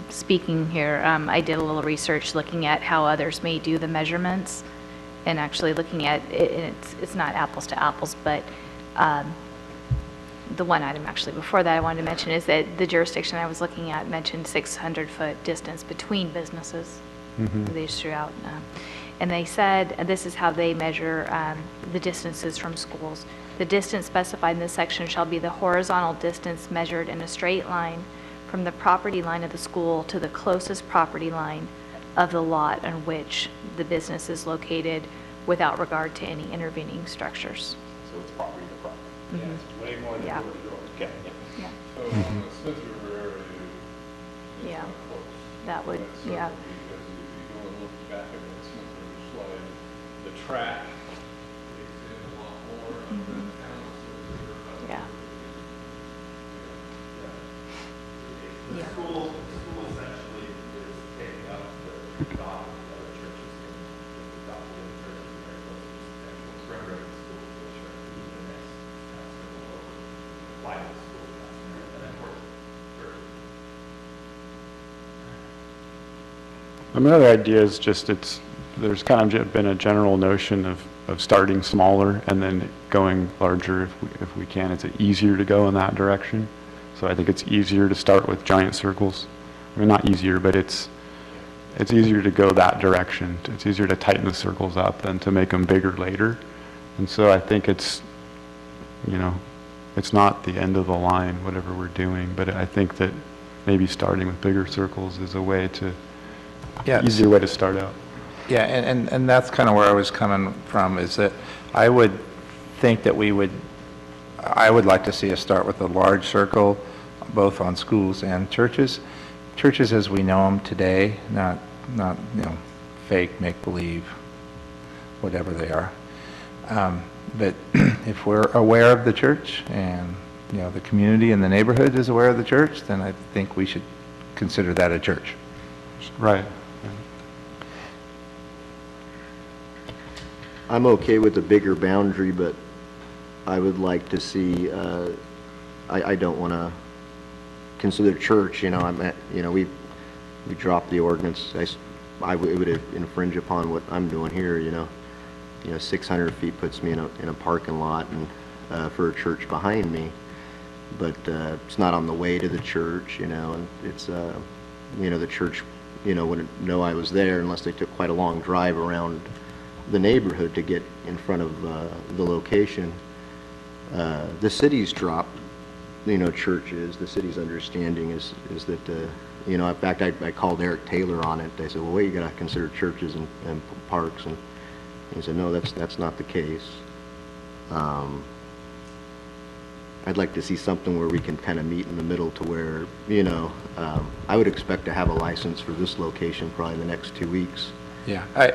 speaking here, I did a little research looking at how others may do the measurements, and actually looking at it, and it's not apples to apples, but the one item actually before that I wanted to mention is that the jurisdiction I was looking at mentioned 600-foot distance between businesses. They just threw out, and they said, and this is how they measure the distances from schools. The distance specified in this section shall be the horizontal distance measured in a straight line from the property line of the school to the closest property line of the lot on which the business is located, without regard to any intervening structures. So it's property to property. Yeah, it's way more than Yeah. door to door. Yeah, So on the Smith River area, it's Yeah. not close. that would, That's yeah. certainly because if you go and look back at that Smith River slide, the track takes in a lot more of that town of Smith River. Yeah. The Yeah. school essentially is taking up the dock of the other churches in the dock of the other churches very close to the actual perimeter of the school, which are the next circle over, fly to the school, and then towards church. Another idea is just there's kind of been a general notion of starting smaller and then going larger if we can. It's easier to go in that direction. So I think it's easier to start with giant circles. I mean, not easier, but it's easier to go that direction. It's easier to tighten the circles up than to make them bigger later. And so I think it's not the end of the line, whatever we're doing, but I think that maybe starting with bigger circles is easier way to start out. Yeah, and that's kind of where I was coming from, is that I would think that I would like to see us start with a large circle, both on schools and churches. Churches as we know them today, not fake, make-believe, whatever they are. But if we're aware of the church and, the community and the neighborhood is aware of the church, then I think we should consider that a church. Right. I'm okay with the bigger boundary, but I would like to see, I don't want to consider church, we dropped the ordinance. It would infringe upon what I'm doing here, 600 feet puts me in a parking lot and for a church behind me, but it's not on the way to the church, and it's, the church, wouldn't know I was there unless they took quite a long drive around the neighborhood to get in front of the location. The city's dropped, churches. The city's understanding is that, in fact, I called Eric Taylor on it. They said, well, wait, you got to consider churches and parks. And he said, no, that's not the case. I'd like to see something where we can kind of meet in the middle to where, I would expect to have a license for this location probably in the next 2 weeks. Yeah. I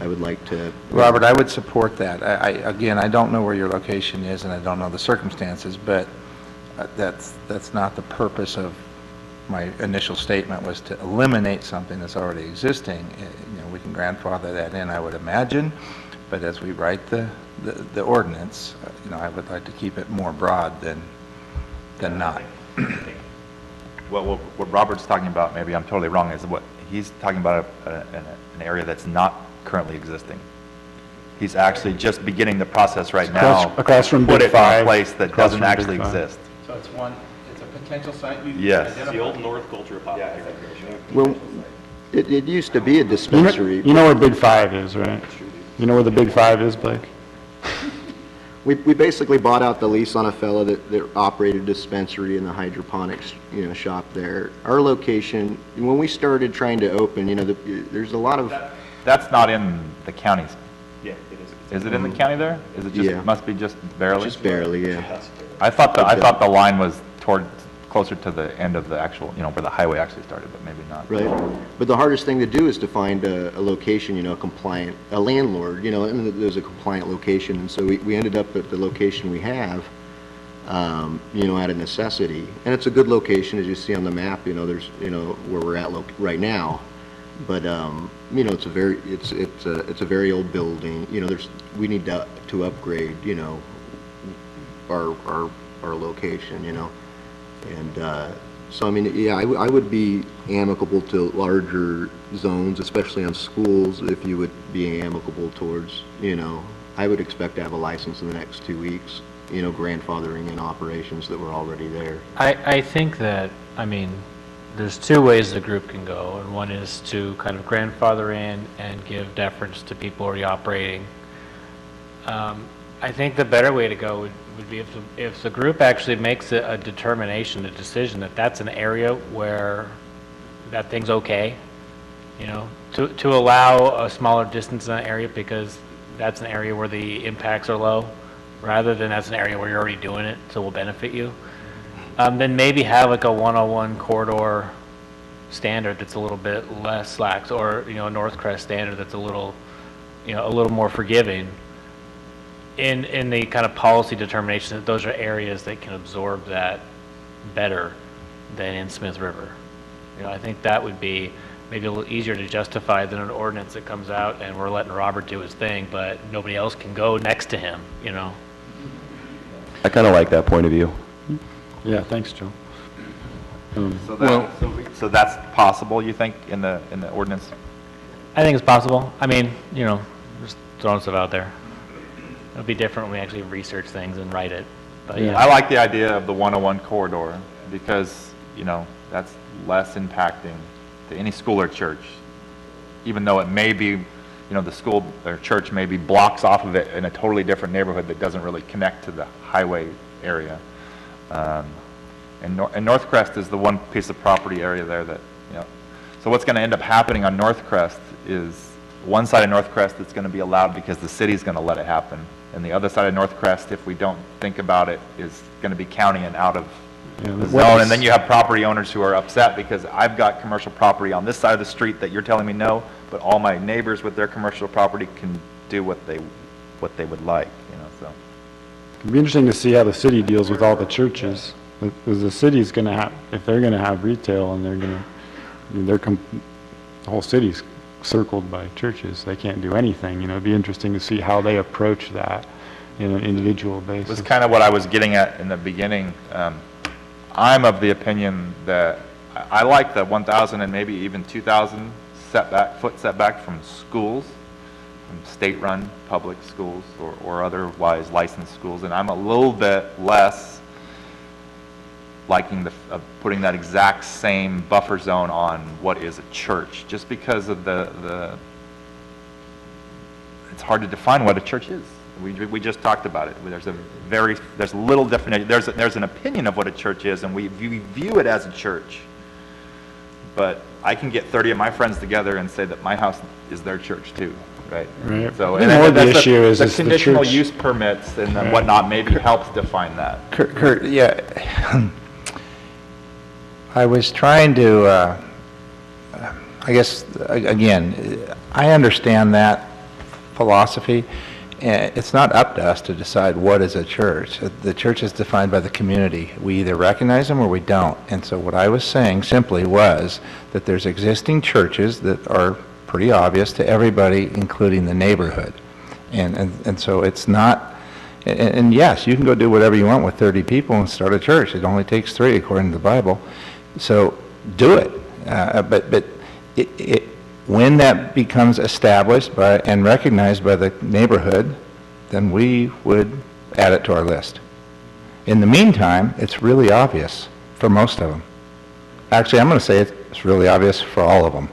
would like to. Robert, I would support that. Again, I don't know where your location is, and I don't know the circumstances, but that's not the purpose of my initial statement, was to eliminate something that's already existing. We can grandfather that in, I would imagine, but as we write the ordinance, I would like to keep it more broad than not. Well, what Robert's talking about, maybe I'm totally wrong, is what he's talking about an area that's not currently existing. He's actually just beginning the process right now. Across from Put Big it in a Five. place that Across doesn't from Big actually Five. exist. So it's a potential site we've Yes. identified? The old North Culture Pop. Well, it used to be a dispensary. You know where Big Five is, right? You know where the Big Five is, Blake? We basically bought out the lease on a fellow that operated a dispensary in the hydroponics, shop there. Our location, when we started trying to open, there's a lot of, That's not in the counties. Yeah, it is. Is it in the county there? Is it just, Yeah. must be just barely? just barely, yeah. I thought the line was closer to the end of the actual, where the highway actually started, but maybe not. Right. But the hardest thing to do is to find a location, a landlord, and there's a compliant location. And so we ended up at the location we have, out of necessity. And it's a good location, as you see on the map, there's, where we're at right now. But, it's a very old building, we need to upgrade, our location, And, so, I mean, yeah, I would be amicable to larger zones, especially on schools, if you would be amicable towards, I would expect to have a license in the next 2 weeks, grandfathering in operations that were already there. I think that, there's two ways the group can go, and one is to kind of grandfather in and give deference to people already operating. I think the better way to go would be if the group actually makes a determination, a decision that that's an area where that thing's okay, to allow a smaller distance in that area because that's an area where the impacts are low, rather than that's an area where you're already doing it, so will benefit you. Then maybe have like a 101 corridor standard that's a little bit less lax, or a North Crest standard that's a little more forgiving. In the kind of policy determination that those are areas that can absorb that better than in Smith River. I think that would be maybe a little easier to justify than an ordinance that comes out and we're letting Robert do his thing, but nobody else can go next to him, I kind of like that point of view. Yeah, thanks, Joe. So that's possible, you think, in the ordinance? I think it's possible. Just throwing stuff out there. It'll be different when we actually research things and write it, but yeah. I like the idea of the 101 corridor because, that's less impacting to any school or church, even though it may be, the school or church may be blocks off of it in a totally different neighborhood that doesn't really connect to the highway area. And North Crest is the one piece of property area there that, so what's going to end up happening on North Crest is one side of North Crest that's going to be allowed because the city's going to let it happen. And the other side of North Crest, if we don't think about it, is going to be county and out of the zone. And then you have property owners who are upset because I've got commercial property on this side of the street that you're telling me no, but all my neighbors with their commercial property can do what they would like, so. It'd be interesting to see how the city deals with all the churches. Because the city's going to have, if they're going to have retail and the whole city's circled by churches, they can't do anything. It'd be interesting to see how they approach that in an individual basis. That's kind of what I was getting at in the beginning. I'm of the opinion that I like the 1,000 and maybe even 2,000 foot setback from schools, from state-run public schools or otherwise licensed schools, and I'm a little bit less liking putting that exact same buffer zone on what is a church, just because of it's hard to define what a church is. We just talked about it. There's a little definition. There's an opinion of what a church is, and we view it as a church. But I can get 30 of my friends together and say that my house is their church too, right? Right. So, and the issue is the the conditional church use permits and whatnot maybe helps define that. Kurt, yeah. I was trying to, I guess, again, I understand that philosophy. It's not up to us to decide what is a church. The church is defined by the community. We either recognize them or we don't. And so what I was saying simply was that there's existing churches that are pretty obvious to everybody, including the neighborhood. And so it's not, and yes, you can go do whatever you want with 30 people and start a church. It only takes 3 according to the Bible. So do it. But when that becomes established by, and recognized by the neighborhood, then we would add it to our list. In the meantime, it's really obvious for most of them. Actually, I'm going to say it's really obvious for all of them.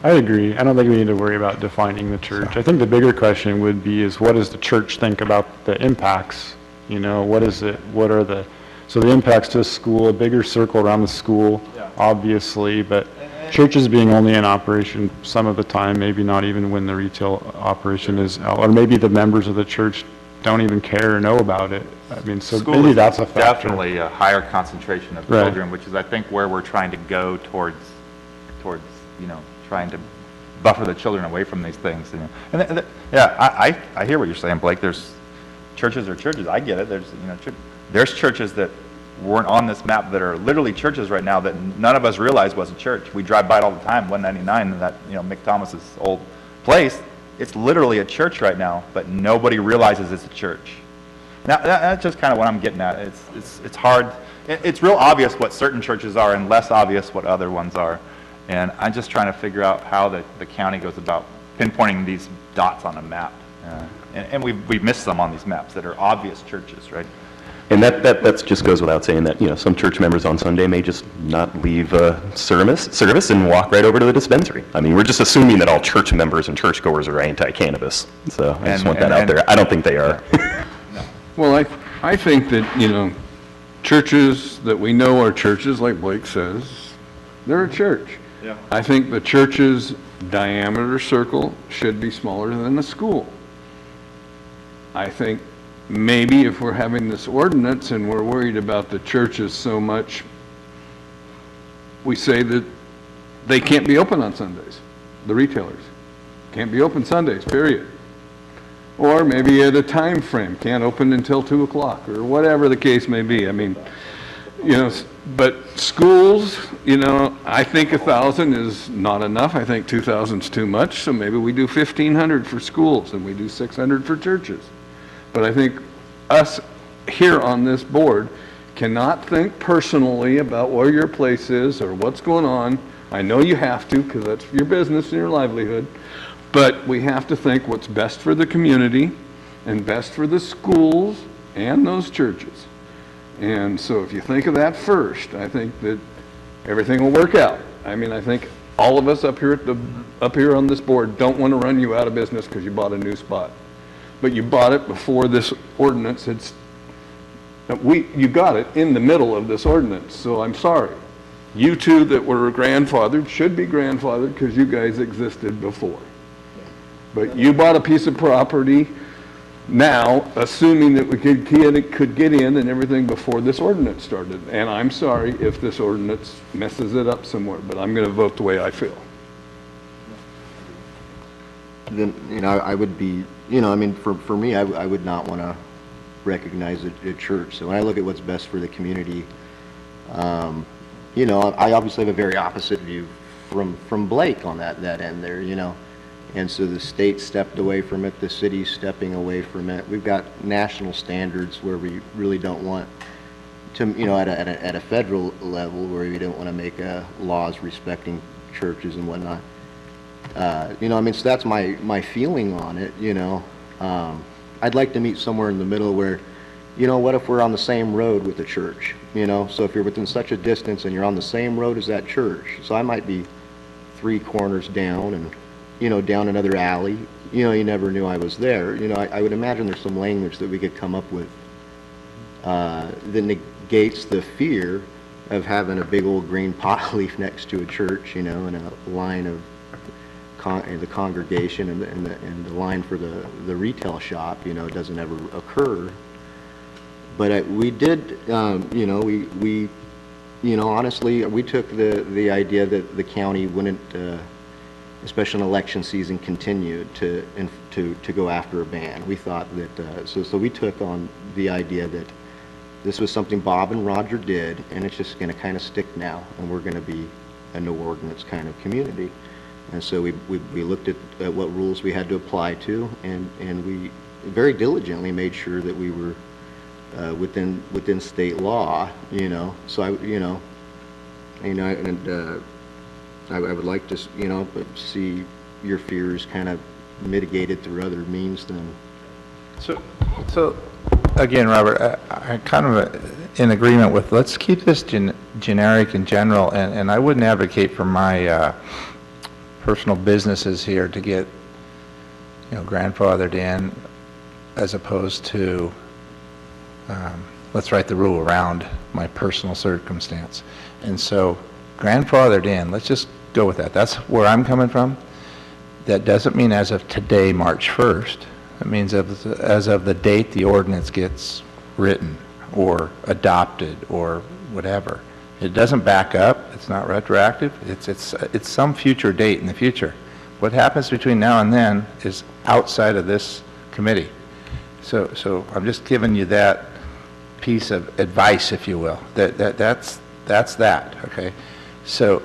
I agree. I don't think we need to worry about defining the church. I think the bigger question would be is what does the church think about the impacts? You know, what is it, what are the, so the impacts to a school, a bigger circle around the school, obviously, but churches being only in operation some of the time, maybe not even when the retail operation is out, or maybe the members of the church don't even care or know about it. I mean, so School maybe is that's a factor. definitely a higher concentration of Right. children, which is, I think, where we're trying to go towards, you know, trying to buffer the children away from these things. Yeah, I hear what you're saying, Blake. There's churches are churches. I get it. There's, you know, there's churches that weren't on this map that are literally churches right now that none of us realize was a church. We drive by it all the time, 199, that, you know, Mick Thomas's old place. It's literally a church right now, but nobody realizes it's a church. Now, that's just kind of what I'm getting at. It's hard. It's real obvious what certain churches are and less obvious what other ones are. And I'm just trying to figure out how the county goes about pinpointing these dots on a map. And we've missed some on these maps that are obvious churches, right? And that just goes without saying that, you know, some church members on Sunday may just not leave service and walk right over to the dispensary. I mean, we're just assuming that all church members and churchgoers are anti-cannabis. So I just want that out there. I don't think they are. Well, I think that, you know, churches that we know are churches, like Blake says, they're a church. Yeah. I think the church's diameter circle should be smaller than the school. I think maybe if we're having this ordinance and we're worried about the churches so much, we say that they can't be open on Sundays. The retailers can't be open Sundays, period. Or maybe at a time frame, can't open until 2 o'clock or whatever the case may be. I mean, you know, but schools, you know, I think 1,000 is not enough. I think 2,000 is too much. So maybe we do 1,500 for schools and we do 600 for churches. But I think us here on this board cannot think personally about where your place is or what's going on. I know you have to because that's your business and your livelihood. But we have to think what's best for the community and best for the schools and those churches. And so if you think of that first, I think that everything will work out. I mean, I think all of us up here on this board don't want to run you out of business because you bought a new spot. But you bought it before this ordinance you got it in the middle of this ordinance, so I'm sorry. You two that were grandfathered should be grandfathered because you guys existed before. But you bought a piece of property now, assuming that we could get in and everything before this ordinance started. And I'm sorry if this ordinance messes it up somewhere, but I'm going to vote the way I feel. Then, you know, I would be, you know, I mean, for me, I would not want to recognize a church. So when I look at what's best for the community, you know, I obviously have a very opposite view from Blake on that end there, you know. And so the state stepped away from it, the city's stepping away from it. We've got national standards where we really don't want to, you know, at a federal level where we don't want to make laws respecting churches and whatnot. You know, I mean, so that's my feeling on it, you know. I'd like to meet somewhere in the middle where, you know, what if we're on the same road with the church, you know? So if you're within such a distance and you're on the same road as that church, so I might be 3 corners down and, you know, down another alley, you know, you never knew I was there. You know, I would imagine there's some language that we could come up with that negates the fear of having a big old green pot leaf next to a church, you know, and a line of the congregation and the line for the retail shop, you know, doesn't ever occur. But we did, you know, we you know, honestly, we took the idea that the county wouldn't, especially in election season, continue to go after a ban. We thought that, so we took on the idea that this was something Bob and Roger did, and it's just going to kind of stick now, and we're going to be a no ordinance kind of community. And so we looked at what rules we had to apply to, and we very diligently made sure that we were within state law, you know. So I would like to, you know, see your fears kind of mitigated through other means than. So again, Robert, I kind of in agreement with, let's keep this generic and general, and I wouldn't advocate for my personal businesses here to get, you know, grandfathered in, as opposed to, let's write the rule around my personal circumstance. And so grandfathered in, let's just go with that. That's where I'm coming from. That doesn't mean as of today, March 1st. It means as of the date the ordinance gets written or adopted or whatever. It doesn't back up. It's not retroactive. It's some future date in the future. What happens between now and then is outside of this committee. So I'm just giving you that piece of advice, if you will. That's that. Okay. So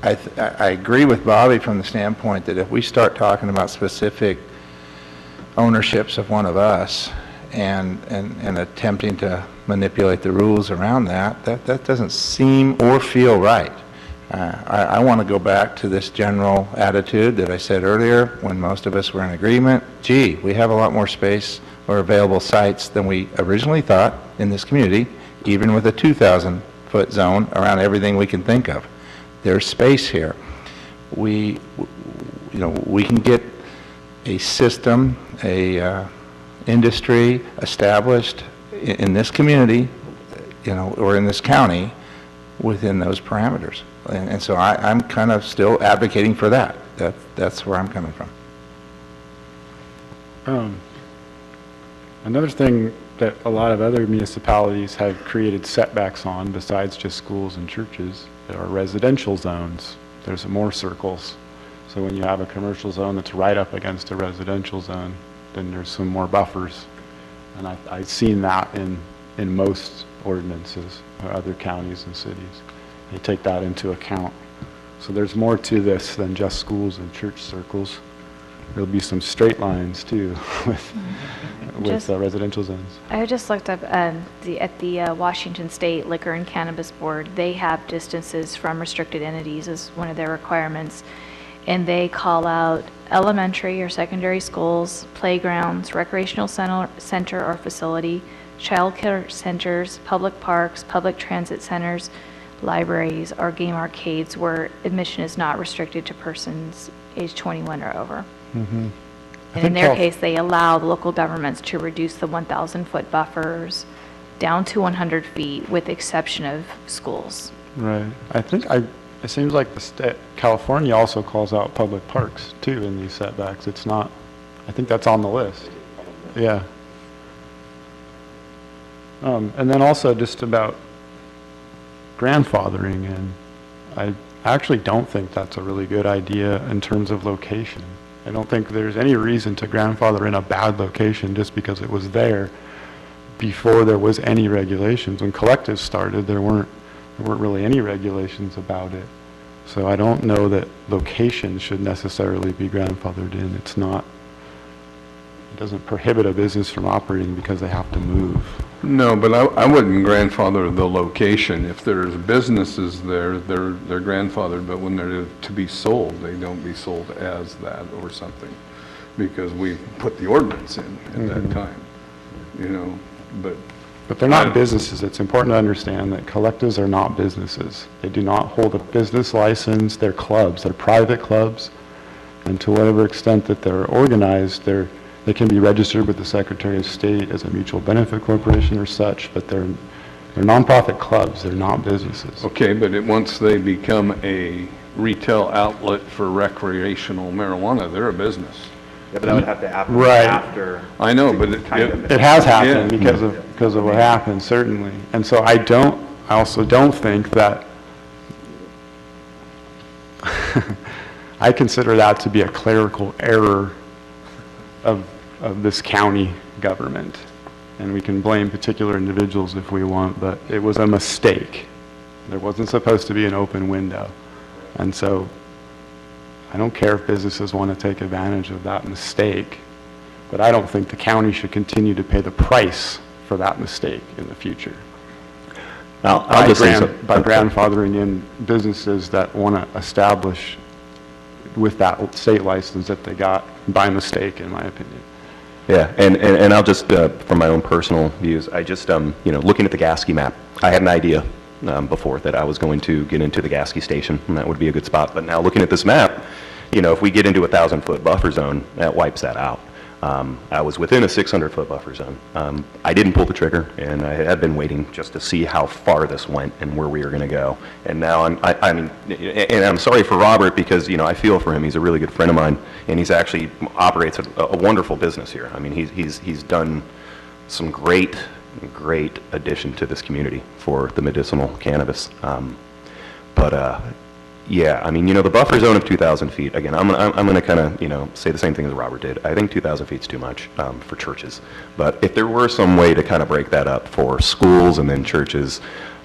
I agree with Bobby from the standpoint that if we start talking about specific ownerships of one of us and attempting to manipulate the rules around that doesn't seem or feel right. I want to go back to this general attitude that I said earlier when most of us were in agreement. Gee, we have a lot more space or available sites than we originally thought in this community, even with a 2,000-foot zone around everything we can think of. There's space here. We can get a system, a industry established in this community, you know, or in this county within those parameters. And so I'm kind of still advocating for that. That's where I'm coming from. Another thing that a lot of other municipalities have created setbacks on, besides just schools and churches, are residential zones. There's more circles. So when you have a commercial zone that's right up against a residential zone, then there's some more buffers. And I've seen that in most ordinances or other counties and cities. They take that into account. So there's more to this than just schools and church circles. There'll be some straight lines too with residential zones. I just looked up at the Washington State Liquor and Cannabis Board. They have distances from restricted entities as one of their requirements. And they call out elementary or secondary schools, playgrounds, recreational center or facility, child care centers, public parks, public transit centers, libraries, or game arcades where admission is not restricted to persons age 21 or over. Mm-hmm. And in their case, they allow the local governments to reduce the 1,000-foot buffers down to 100 feet with exception of schools. Right. It seems like California also calls out public parks too in these setbacks. It's not, I think that's on the list. Yeah. And then also just about grandfathering, and I actually don't think that's a really good idea in terms of location. I don't think there's any reason to grandfather in a bad location just because it was there before there was any regulations. When collectives started, there weren't really any regulations about it. So I don't know that location should necessarily be grandfathered in. It doesn't prohibit a business from operating because they have to move. No, but I wouldn't grandfather the location. If there's businesses there, they're grandfathered, but when they're to be sold, they don't be sold as that or something, because we put the ordinance in at that time, you know, But they're not businesses. It's important to understand that collectives are not businesses. They do not hold a business license. They're clubs. They're private clubs. And to whatever extent that they're organized, they can be registered with the Secretary of State as a mutual benefit corporation or such, but they're nonprofit clubs. They're not businesses. Okay, but once they become a retail outlet for recreational marijuana, they're a business. Yeah, but that would have to happen Right. after. I know, but It has happened Yeah. because of what happened, certainly. And so I also don't think that I consider that to be a clerical error of this county government. And we can blame particular individuals if we want, but it was a mistake. There wasn't supposed to be an open window. And so I don't care if businesses want to take advantage of that mistake, but I don't think the county should continue to pay the price for that mistake in the future. I'll just say By grandfathering in businesses that want to establish with that state license that they got by mistake, in my opinion. Yeah, and I'll just, from my own personal views, I just, looking at the Gasky map, I had an idea before that I was going to get into the Gasky station, and that would be a good spot. But now looking at this map, if we get into a 1,000-foot buffer zone, that wipes that out. I was within a 600-foot buffer zone. I didn't pull the trigger, and I had been waiting just to see how far this went and where we were going to go. And now I'm sorry for Robert because, I feel for him. He's a really good friend of mine, and he's actually operates a wonderful business here. I mean, he's done some great addition to this community for the medicinal cannabis. Yeah, I mean, the buffer zone of 2,000 feet, again, I'm going to kind of, say the same thing as Robert did. I think 2,000 feet is too much for churches. But if there were some way to kind of break that up for schools and then churches,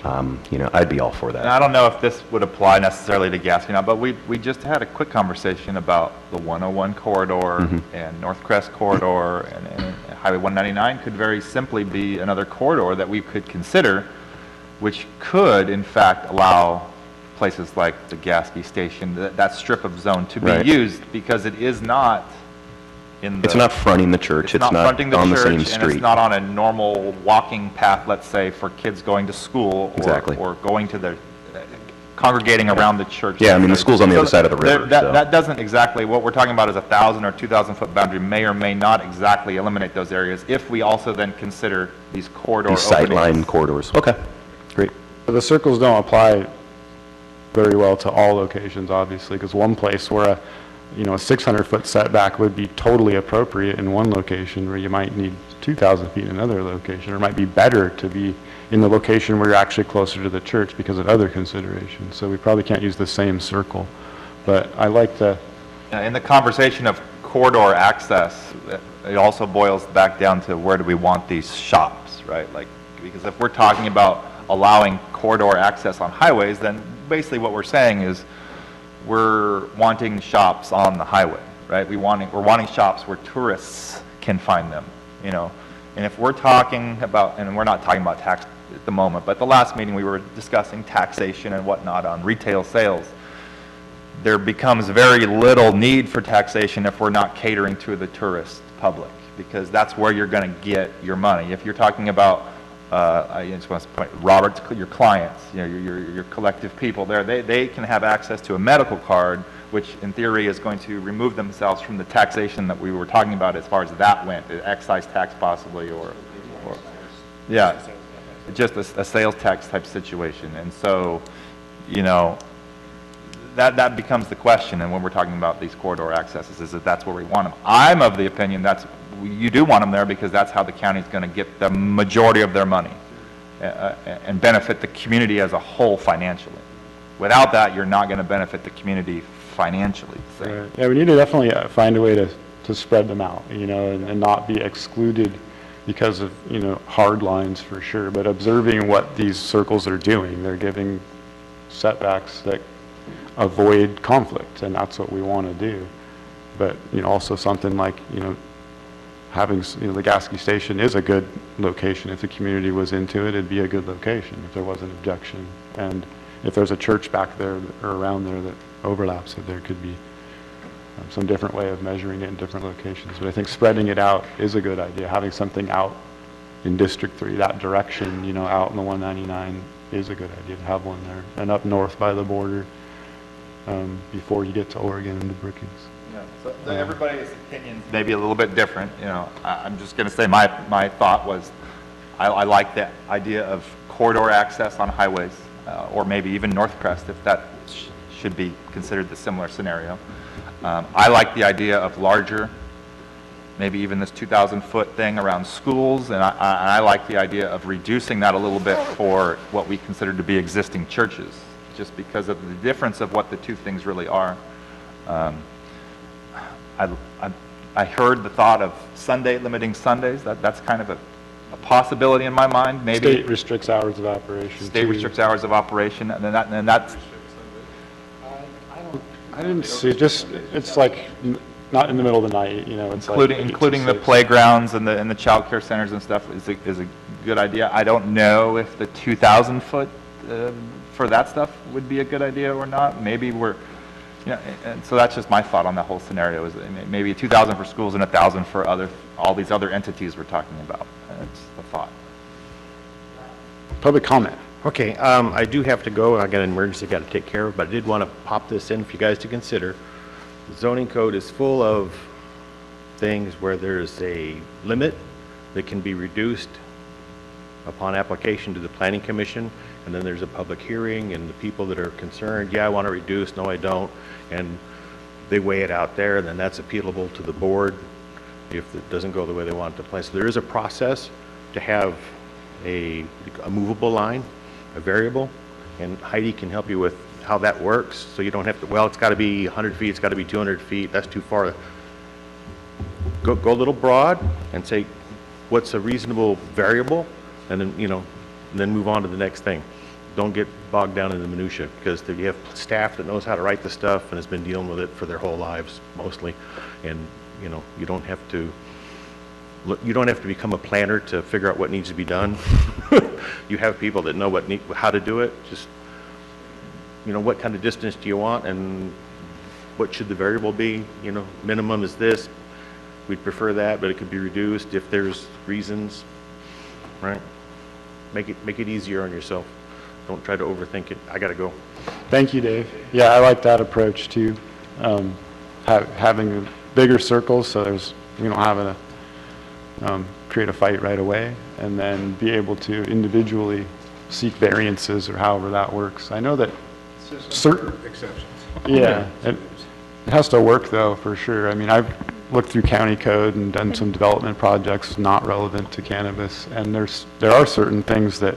I'd be all for that. And I don't know if this would apply necessarily to Gasky now, but we just had a quick conversation about the 101 corridor and North Crest corridor, and Highway 199 could very simply be another corridor that we could consider, which could, in fact, allow places like the Gasky station, that strip of zone to be used, because it is not in the... It's not fronting the church, it's not fronting the on the church, same and street. it's not on a normal walking path, let's say, for kids going to school or going to the, congregating around the church. Yeah, I mean, the school's on the other side of the river. That doesn't exactly, what we're talking about is 1,000 or 2,000 foot boundary may or may not exactly eliminate those areas if we also then consider these corridor These openings. sightline corridors. Okay, great. But the circles don't apply very well to all locations, obviously, because one place where a 600-foot setback would be totally appropriate in one location where you might need 2,000 feet in another location, or it might be better to be in the location where you're actually closer to the church because of other considerations. So we probably can't use the same circle. But I like to... In the conversation of corridor access, it also boils back down to where do we want these shops, right? Like, because if we're talking about allowing corridor access on highways, then basically what we're saying is we're wanting shops on the highway, right? We're wanting shops where tourists can find them, And if we're talking about, and we're not talking about tax at the moment, but the last meeting we were discussing taxation and whatnot on retail sales. There becomes very little need for taxation if we're not catering to the tourist public, because that's where you're going to get your money. If you're talking about I just want to point, Robert, your clients, your collective people there, they can have access to a medical card, which in theory is going to remove themselves from the taxation that we were talking about as far as that went, the excise tax possibly, or yeah, just a sales tax type situation. And so, that becomes the question. And when we're talking about these corridor accesses, is that that's where we want them. I'm of the opinion you do want them there because that's how the county is going to get the majority of their money and benefit the community as a whole financially. Without that, you're not going to benefit the community financially. So. Right. Yeah, we need to definitely find a way to spread them out, and not be excluded because of, hard lines for sure, but observing what these circles are doing. They're giving setbacks that avoid conflict, and that's what we want to do. But, also something like, having, the Gasky station is a good location. If the community was into it, it'd be a good location if there was an objection. And if there's a church back there or around there that overlaps it, there could be some different way of measuring it in different locations. But I think spreading it out is a good idea. Having something out in District 3, that direction, out in the 199 is a good idea to have one there. And up north by the border, before you get to Oregon and the Brookings. So everybody's opinions may be a little bit different. I'm just going to say my thought was I like the idea of corridor access on highways, or maybe even North Crest if that should be considered the similar scenario. I like the idea of larger, maybe even this 2,000-foot thing around schools, and I like the idea of reducing that a little bit for what we consider to be existing churches, just because of the difference of what the two things really are. I heard the thought of limiting Sundays. That's kind of a possibility in my mind. Maybe state restricts hours of operation. State restricts hours of operation, and that's. I didn't see, just, it's like, not in the middle of the night, you know, it's like. Including the playgrounds and the childcare centers and stuff is a good idea. I don't know if the 2,000 foot for that stuff would be a good idea or not. Maybe we're, you know, and so that's just my thought on the whole scenario is that maybe 2,000 for schools and 1,000 for all these other entities we're talking about. That's the thought. Public comment. Okay, I do have to go. I got an emergency I got to take care of, but I did want to pop this in for you guys to consider. The zoning code is full of things where there's a limit that can be reduced upon application to the planning commission, and then there's a public hearing, and the people that are concerned, yeah, I want to reduce, no, I don't, and they weigh it out there, and then that's appealable to the board if it doesn't go the way they want it to play. So there is a process to have a movable line, a variable, and Heidi can help you with how that works, so you don't have to, well, it's got to be 100 feet, it's got to be 200 feet, that's too far. Go a little broad and say, what's a reasonable variable, and then, you know, and then move on to the next thing. Don't get bogged down in the minutia, because you have staff that knows how to write the stuff and has been dealing with it for their whole lives, mostly, and, you know, you don't have to become a planner to figure out what needs to be done. You have people that know how to do it. Just, you know, what kind of distance do you want, and what should the variable be? You know, minimum is this. We'd prefer that, but it could be reduced if there's reasons, right? Make it easier on yourself. Don't try to overthink it. I gotta go. Thank you, Dave. Yeah, I like that approach too. Having bigger circles, so we don't have a create a fight right away, and then be able to individually seek variances or however that works. I know that certain Exceptions. yeah, it has to work though, for sure. I mean, I've looked through county code and done some development projects not relevant to cannabis, and there are certain things that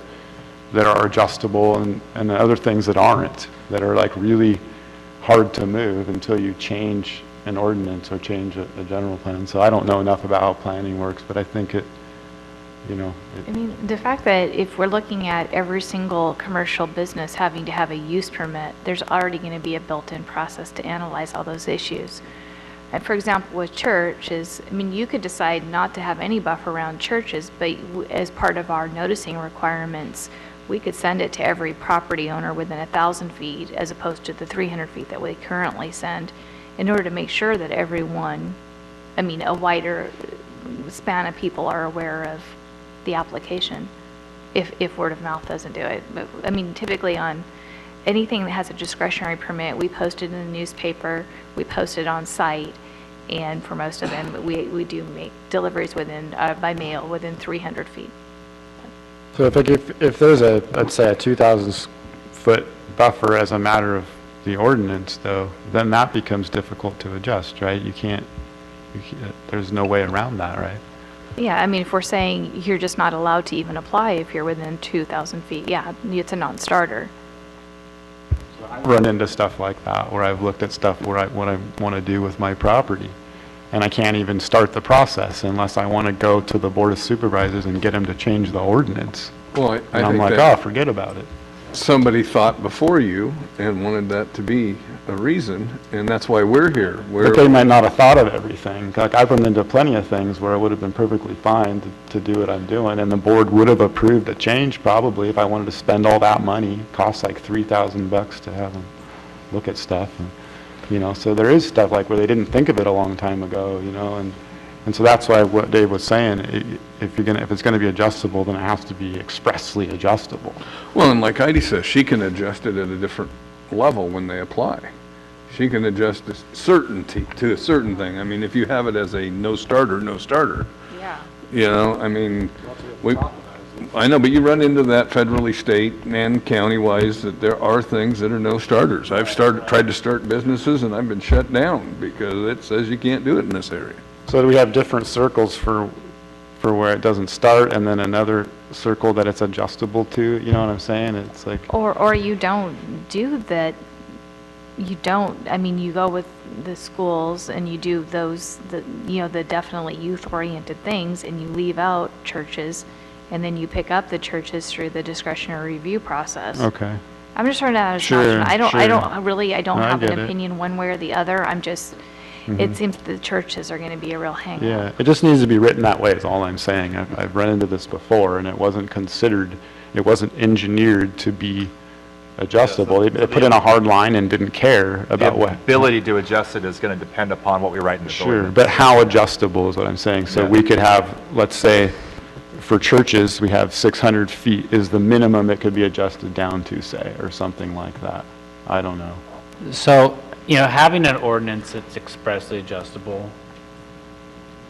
are adjustable, and other things that aren't, that are like really hard to move until you change an ordinance or change a general plan. So I don't know enough about how planning works, but I think it, you know. I mean, the fact that if we're looking at every single commercial business having to have a use permit, there's already going to be a built-in process to analyze all those issues. And for example, with churches, I mean, you could decide not to have any buffer around churches, but as part of our noticing requirements, we could send it to every property owner within 1,000 feet as opposed to the 300 feet that we currently send, in order to make sure that everyone, I mean, a wider span of people are aware of the application, if word of mouth doesn't do it. But, I mean, typically on anything that has a discretionary permit, we post it in the newspaper, we post it on site, and for most of them, we do make deliveries within, by mail, within 300 feet. So if there's let's say a 2,000 foot buffer as a matter of the ordinance though, then that becomes difficult to adjust, right? You can't, there's no way around that, right? Yeah, I mean, if we're saying you're just not allowed to even apply if you're within 2,000 feet, yeah, it's a non-starter. I run into stuff like that, where I've looked at stuff what I want to do with my property, and I can't even start the process unless I want to go to the Board of Supervisors and get them to change the ordinance. Well, And I I'm think like, that oh, forget about it. somebody thought before you and wanted that to be a reason, and that's why we're here. But they might not have thought of everything. Like, I've run into plenty of things where it would have been perfectly fine to do what I'm doing, and the board would have approved a change probably if I wanted to spend all that money. It costs like $3,000 to have them look at stuff. And, you know, so there is stuff like where they didn't think of it a long time ago, you know, and so that's why what Dave was saying, if it's gonna be adjustable, then it has to be expressly adjustable. Well, and like Heidi says, she can adjust it at a different level when they apply. She can adjust the certainty to a certain thing. I mean, if you have it as a no starter, no starter. Yeah. You know, I mean, I know, but you run into that federally, state, and county-wise, that there are things that are no starters. I've tried to start businesses, and I've been shut down because it says you can't do it in this area. So do we have different circles for where it doesn't start, and then another circle that it's adjustable to, you know what I'm saying? It's like... Or you don't do that, I mean, you go with the schools and you do those, the definitely youth-oriented things, and you leave out churches, and then you pick up the churches through the discretionary review process. Okay. I'm just trying to add Sure, assumption. I don't sure. I don't No, I have get an it. opinion one way or the other. I'm just, it seems the churches are going to be a real hang up. Yeah, it just needs to be written that way is all I'm saying. I've run into this before and it wasn't considered, it wasn't engineered to be adjustable. They put in a hard line and didn't care about The what. ability to adjust it is going to depend upon what we write in the Sure, ordinance. but how adjustable is what I'm saying. So we could have, let's say, for churches, we have 600 feet is the minimum it could be adjusted down to, say, or something like that. I don't know. So, you know, having an ordinance that's expressly adjustable,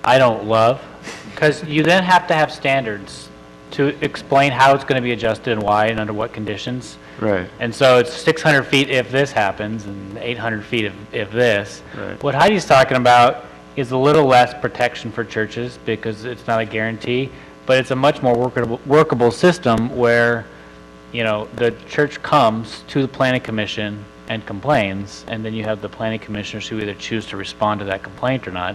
I don't love, because you then have to have standards to explain how it's going to be adjusted and why and under what conditions. Right. And so it's 600 feet if this happens and 800 feet if this. Right. What Heidi's talking about is a little less protection for churches because it's not a guarantee, but it's a much more workable system where, you know, the church comes to the planning commission and complains, and then you have the planning commissioners who either choose to respond to that complaint or not.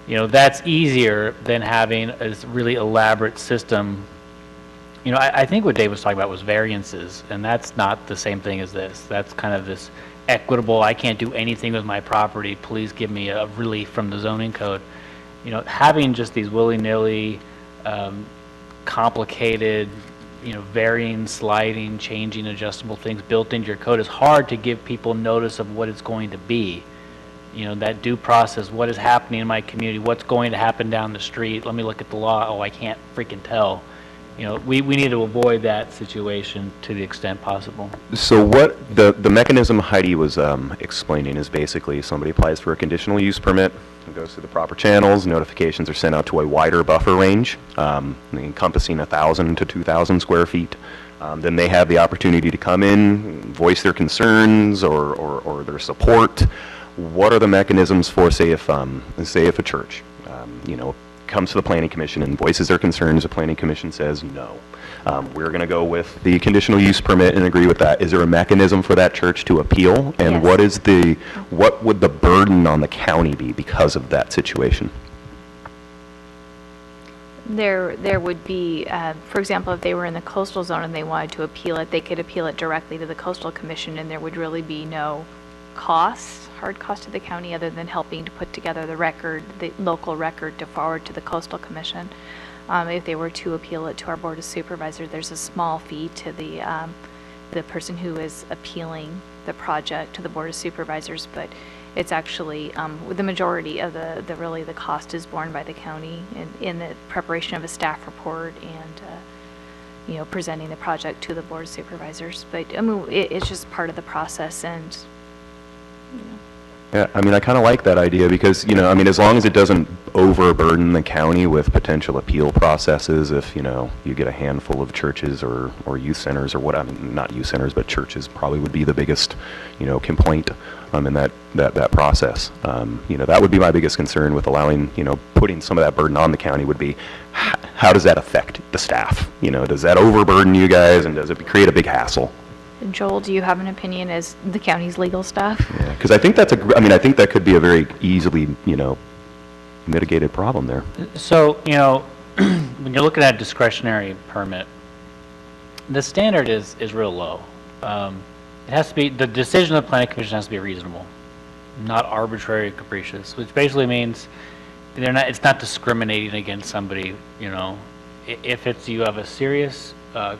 You know, that's easier than having a really elaborate system. You know, I think what Dave was talking about was variances, and that's not the same thing as this. That's kind of this equitable, I can't do anything with my property, please give me a relief from the zoning code. You know, having just these willy-nilly, complicated, you know, varying, sliding, changing, adjustable things built into your code is hard to give people notice of what it's going to be. You know, that due process, what is happening in my community, what's going to happen down the street, let me look at the law, oh, I can't freaking tell. You know, we need to avoid that situation to the extent possible. So what the mechanism Heidi was explaining is basically somebody applies for a conditional use permit, it goes through the proper channels, notifications are sent out to a wider buffer range, encompassing 1,000 to 2,000 square feet. Then they have the opportunity to come in, voice their concerns or their support. What are the mechanisms for, say if a church, you know, comes to the planning commission and voices their concerns, the planning commission says no. We're going to go with the conditional use permit and agree with that. Is there a mechanism for that church to appeal? And Yes. what would the burden on the county be because of that situation? There would be, for example, if they were in the coastal zone and they wanted to appeal it, they could appeal it directly to the coastal commission, and there would really be no hard cost to the county other than helping to put together the record, the local record to forward to the coastal commission. If they were to appeal it to our board of supervisors, there's a small fee to the person who is appealing the project to the board of supervisors, but it's actually, the majority of the cost is borne by the county in the preparation of a staff report and, you know, presenting the project to the board of supervisors. But, I mean, it's just part of the process, and, you know. Yeah, I mean, I kind of like that idea because, you know, I mean, as long as it doesn't overburden the county with potential appeal processes, if, you know, you get a handful of churches or youth centers or what, I mean, not youth centers, but churches probably would be the biggest, you know, complaint in that process. You know, that would be my biggest concern with allowing, you know, putting some of that burden on the county would be, how does that affect the staff? You know, does that overburden you guys and does it create a big hassle? Joel, do you have an opinion as the county's legal staff? Yeah, because I think I think that could be a very easily, you know, mitigated problem there. So, you know, when you're looking at a discretionary permit, the standard is real low. It has to be, the decision of the planning commission has to be reasonable, not arbitrary and capricious, which basically means it's not discriminating against somebody, you know. If you have a serious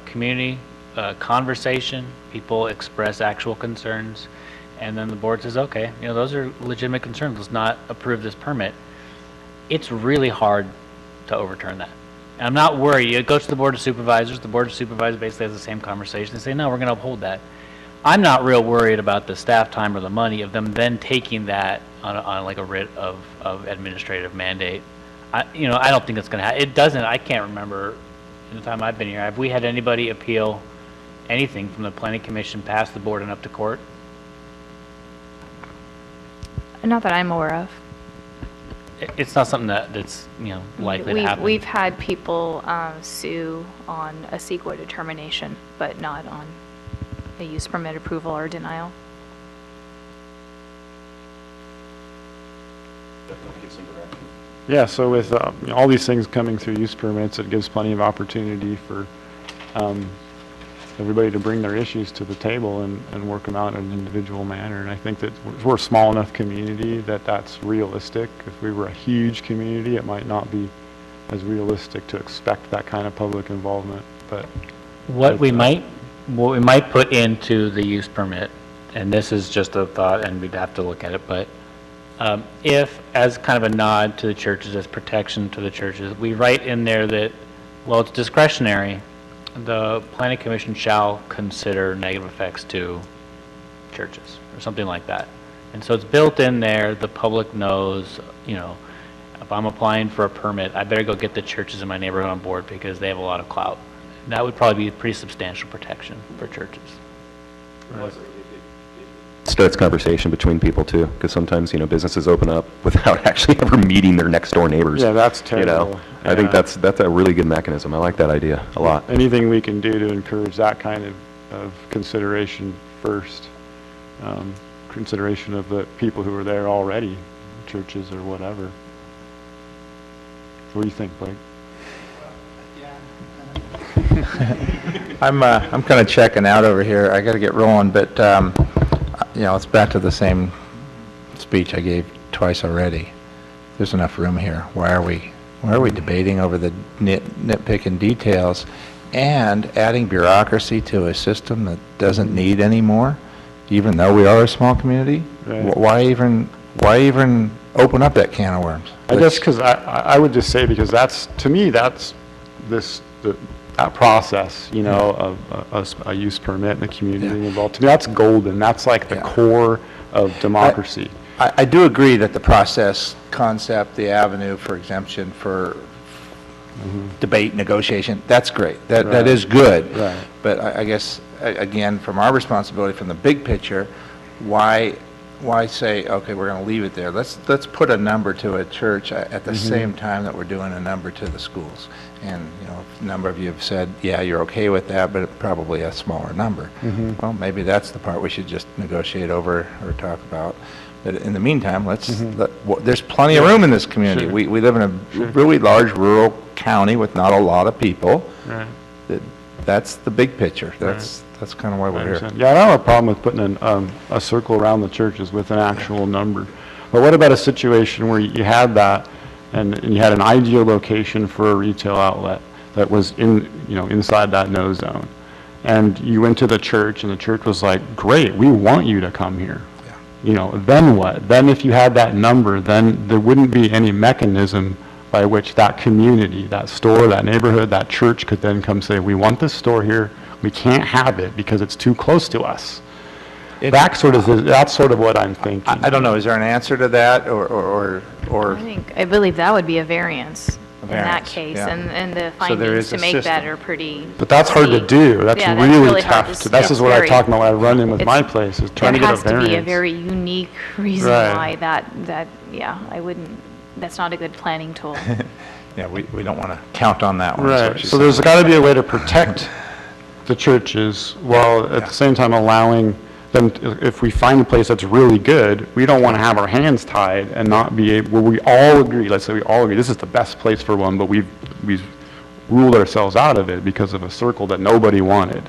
community conversation, people express actual concerns, and then the board says, okay, you know, those are legitimate concerns, let's not approve this permit. It's really hard to overturn that. And I'm not worried. It goes to the board of supervisors. The board of supervisors basically has the same conversation. They say, no, we're going to uphold that. I'm not real worried about the staff time or the money of them then taking that on like a writ of administrative mandate. You know, I don't think it's going to happen. It doesn't. I can't remember in the time I've been here. Have we had anybody appeal anything from the planning commission past the board and up to court? Not that I'm aware of. It's not something that's, you know, likely to happen. We've had people sue on a CEQA determination, but not on a use permit approval or denial. Yeah, so with you know, all these things coming through use permits, it gives plenty of opportunity for everybody to bring their issues to the table and work them out in an individual manner. And I think that we're a small enough community that that's realistic. If we were a huge community, it might not be as realistic to expect that kind of public involvement, but. What we might put into the use permit, and this is just a thought, and we'd have to look at it, but if, as kind of a nod to the churches, as protection to the churches, we write in there that, well, it's discretionary, the planning commission shall consider negative effects to churches, or something like that. And so it's built in there, the public knows, you know, if I'm applying for a permit, I better go get the churches in my neighborhood on board because they have a lot of clout. That would probably be a pretty substantial protection for churches. Starts conversation between people too, because sometimes, you know, businesses open up without actually ever meeting their next door neighbors. Yeah, that's You know, terrible. I think Yeah. that's a really good mechanism. I like that idea a lot. Anything we can do to encourage that kind of consideration first, consideration of the people who are there already, churches or whatever. What do you think, Blake? I'm kind of checking out over here. I got to get rolling, but, you know, it's back to the same speech I gave twice already. There's enough room here. Why are we debating over the nitpicking details and adding bureaucracy to a system that doesn't need any more, even though we are a small community? Right. Why even open up that can of worms? I guess because I would just say, because that's, to me, that's that process, you know, of a use permit and the community being involved. To me, that's golden. That's like the core of democracy. I do agree that the process, concept, the avenue for exemption, for debate, negotiation, that's great. That is good. Right. But I guess, again, from our responsibility, from the big picture, why say, okay, we're going to leave it there? Let's put a number to a church at the same time that we're doing a number to the schools. And, you know, a number of you have said, yeah, you're okay with that, but probably a smaller number. Well, maybe that's the part we should just negotiate over or talk about. But in the meantime, there's plenty of room in this community. Sure. We live in a really large rural county with not a lot of people. Right. That's the big picture. That's kind of why I we're here. understand. Yeah, I don't have a problem with putting a circle around the churches with an actual number. But what about a situation where you had that and you had an ideal location for a retail outlet that was inside that no zone? And you went to the church and the church was like, great, we want you to come here. You know, then what? Then if you had that number, then there wouldn't be any mechanism by which that community, that store, that neighborhood, that church could then come say, we want this store here. We can't have it because it's too close to us. That's sort of what I'm thinking. I don't know, is there an answer to that, or? I believe that would be a variance in that variance, case, yeah. and the So there findings is to a make that system. are pretty. But that's hard to steep. do. That's Yeah, really hard tough. to- This is what I very- talk about when I run in with it's- my place, is trying to get a There has to be a variance. very unique reason Right. why that, yeah, that's not a good planning tool. Yeah, we don't want to count on that one. is what Right, she's so saying. there's got to be a way to protect the churches while at the same time allowing them, if we find a place that's really good, we don't want to have our hands tied and not be able, where we all agree, let's say we all agree, this is the best place for one, but we've ruled ourselves out of it because of a circle that nobody wanted.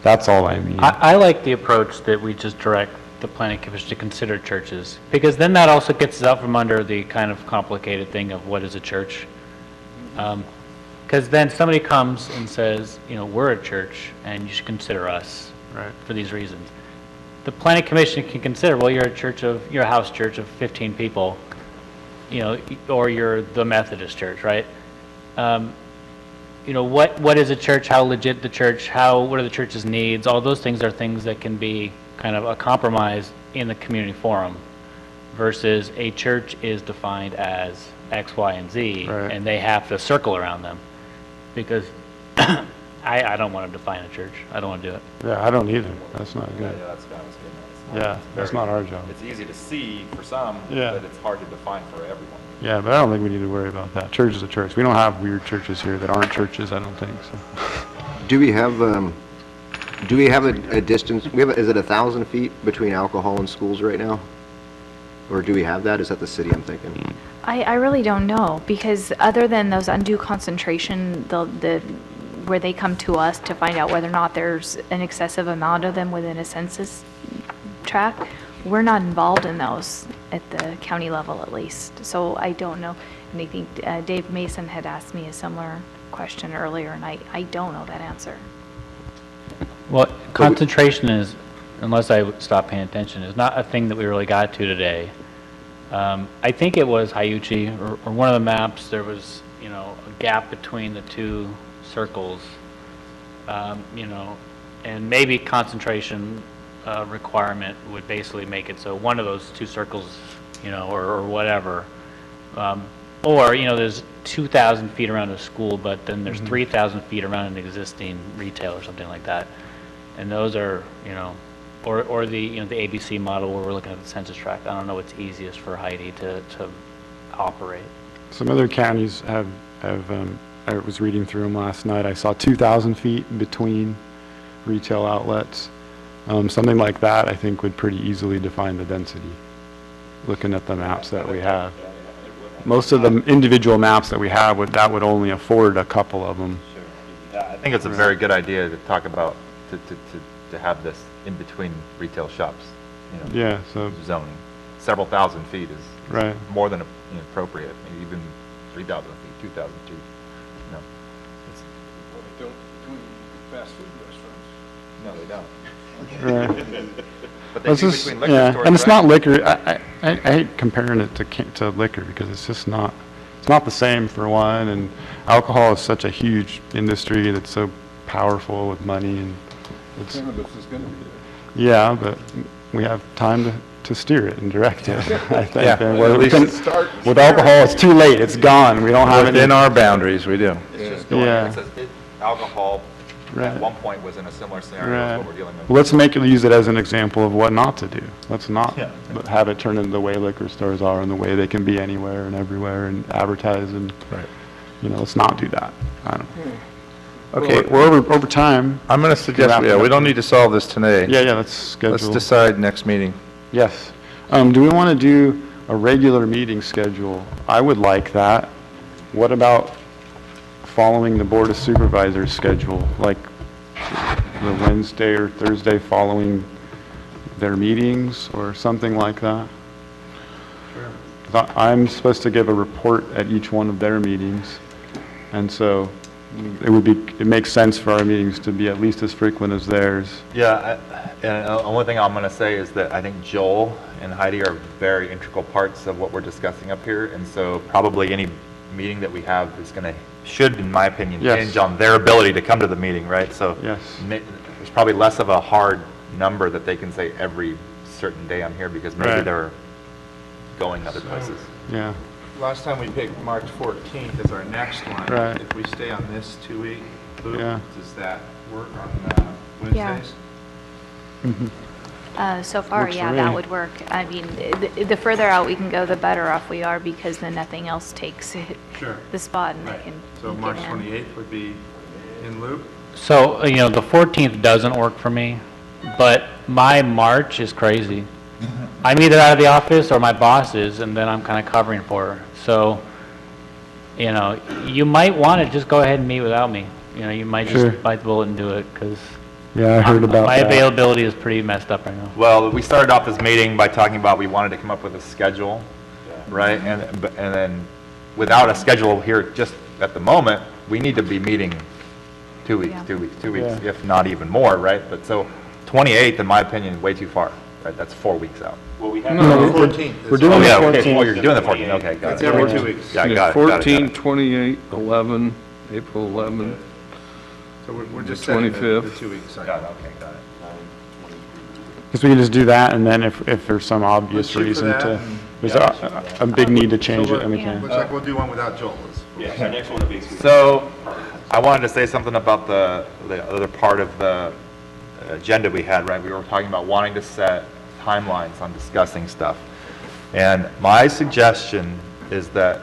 That's all I mean. I like the approach that we just direct the planning commission to consider churches, because then that also gets us out from under the kind of complicated thing of what is a church. Because then somebody comes and says, you know, we're a church and you should consider us for these reasons. The planning commission can consider, well, you're a house church of 15 people, you know, or you're the Methodist church, right? You know, what is a church, how legit the church, what are the church's needs? All those things are things that can be kind of a compromise in the community forum versus a church is defined as X, Y, and Z, Right. and they have to circle around them. Because I don't want to define a church. I don't want to do it. Yeah, I don't either. That's not Yeah, good. that's what I was getting at. Yeah, that's not our job. It's easy to see for some, Yeah. but it's hard to define for everyone. Yeah, but I don't think we need to worry about that. Church is a church. We don't have weird churches here that aren't churches, I don't think, so. Do we have a distance, is it 1,000 feet between alcohol and schools right now? Or do we have that? Is that the city I'm thinking? I really don't know, because other than those undue concentration, the where they come to us to find out whether or not there's an excessive amount of them within a census tract. We're not involved in those at the county level, at least. So I don't know. And I think Dave Mason had asked me a similar question earlier, and I don't know that answer. Well, concentration is, unless I stop paying attention, is not a thing that we really got to today. I think it was Hayuchi, or one of the maps, there was, you know, a gap between the two circles, you know, and maybe concentration requirement would basically make it so one of those two circles, you know, or whatever. Or, you know, there's 2,000 feet around a school, but then there's 3,000 feet around an existing retail or something like that. And those are, you know, or the, you know, the ABC model where we're looking at the census tract. I don't know what's easiest for Heidi to operate. Some other counties have, I was reading through them last night. I saw 2,000 feet between retail outlets. Something like that, I think, would pretty easily define the density, looking at the maps that we have. Most of the individual maps that we have, that would only afford a couple of them. I think it's a very good idea to talk about, to have this in between retail shops, you know. Yeah, so. Zoning. Several thousand feet is Right. more than appropriate, maybe even 3,000 feet, 2,000 feet. No. They don't do fast food restaurants. No, they don't. Right. But they It's do just, between liquor yeah, stores, and it's right? not liquor. I hate comparing it to liquor because it's just not, it's not the same for one, and alcohol is such a huge industry that's so powerful with money, and it's, Cannabis is going to be there. yeah, but we have time to steer it and direct it, I think. Yeah, And well, where at we least can- with alcohol, it's too late. It's gone. We don't have Within any. our boundaries, we do. It's just going, Yeah. it says alcohol Right. at one point was in a similar scenario Right. as what we're dealing with. Well, let's use it as an example of what not to do. Let's not Yeah. have it turn into the way liquor stores are and the way they can be anywhere and everywhere and advertise and, Right. you know, let's not do that. I don't. Okay, We're over time. I'm going to suggest, Wrap it yeah, we up. don't need to solve this today. Yeah, let's schedule. Let's decide next meeting. Yes. Do we want to do a regular meeting schedule? I would like that. What about following the Board of Supervisors schedule, like the Wednesday or Thursday following their meetings or something like that? Sure. I'm supposed to give a report at each one of their meetings, and so it makes sense for our meetings to be at least as frequent as theirs. Yeah, and the only thing I'm going to say is that I think Joel and Heidi are very integral parts of what we're discussing up here, and so probably any meeting that we have is going to, should, in my opinion, Yes. hinge on their ability to come to the meeting, right? So Yes. there's probably less of a hard number that they can say every certain day I'm here, because maybe Right. they're going other places. Yeah. Last time we picked March 14th as our next one. Right. If we stay on this 2-week loop, Yeah. does that work on Wednesdays? So far, Works yeah, for that me. would work. I mean, the further out we can go, the better off we are, because then nothing else takes Sure. the spot and they Right. can So get March in. 28th would be in loop? So, you know, the 14th doesn't work for me, but my March is crazy. I'm either out of the office or my boss is, and then I'm kind of covering for her. So, you know, you might want to just go ahead and meet without me. You know, you might Sure. just bite the bullet and do it, because Yeah, I heard about my that. availability is pretty messed up right now. Well, we started off this meeting by talking about we wanted to come up with a schedule, right? And then without a schedule here just at the moment, we need to be meeting 2 weeks, Yeah. 2 weeks, 2 weeks, Yeah. if not even more, right? But so 28th, in my opinion, is way too far, right? That's 4 weeks out. No, we're 14th. we're doing Oh, the yeah, okay. 14th. Oh, you're doing the 14th, okay, got it. It's every 2 weeks. Yeah, got it, got it, got it. 14, 28, 11, April 11. So we're just The setting the 25th. 2 weeks. Got it, okay, got it. Because we can just do that, and then if there's some obvious shoot for reason that, to, and- there's a big need to change it, then we Yeah. can. Looks like we'll do one without Joel. So, I wanted to say something about the other part of the agenda we had, right? We were talking about wanting to set timelines on discussing stuff. And my suggestion is that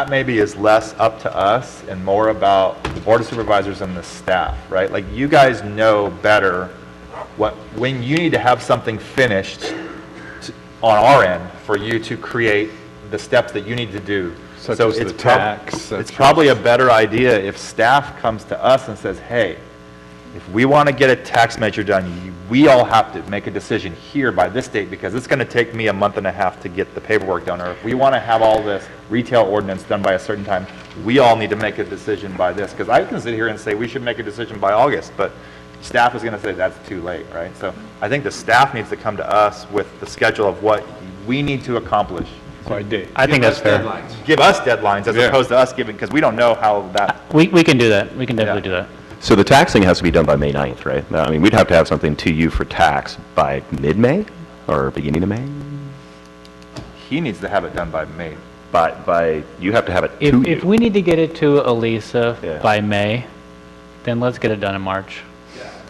maybe is less up to us and more about the Board of Supervisors and the staff, right? Like, you guys know better when you need to have something finished on our end for you to create the steps that you need to do Such So as it's the tax. It's probably a better idea if staff comes to us and says, hey, if we want to get a tax measure done, we all have to make a decision here by this date, because it's going to take me a month and a half to get the paperwork done. Or if we want to have all this retail ordinance done by a certain time, we all need to make a decision by this. Because I can sit here and say we should make a decision by August, but staff is going to say that's too late, right? So I think the staff needs to come to us with the schedule of what we need to accomplish. By date. I think that's fair. Give us deadlines as Yeah. opposed to us giving, because we don't know how that, We can do that. We can definitely do that. So the taxing has to be done by May 9th, right? I mean, we'd have to have something to you for tax by mid-May or beginning of May? he needs to have it done by May. You have to have it to you. If we need to get it to Elisa Yeah. by May, then let's get it done in March.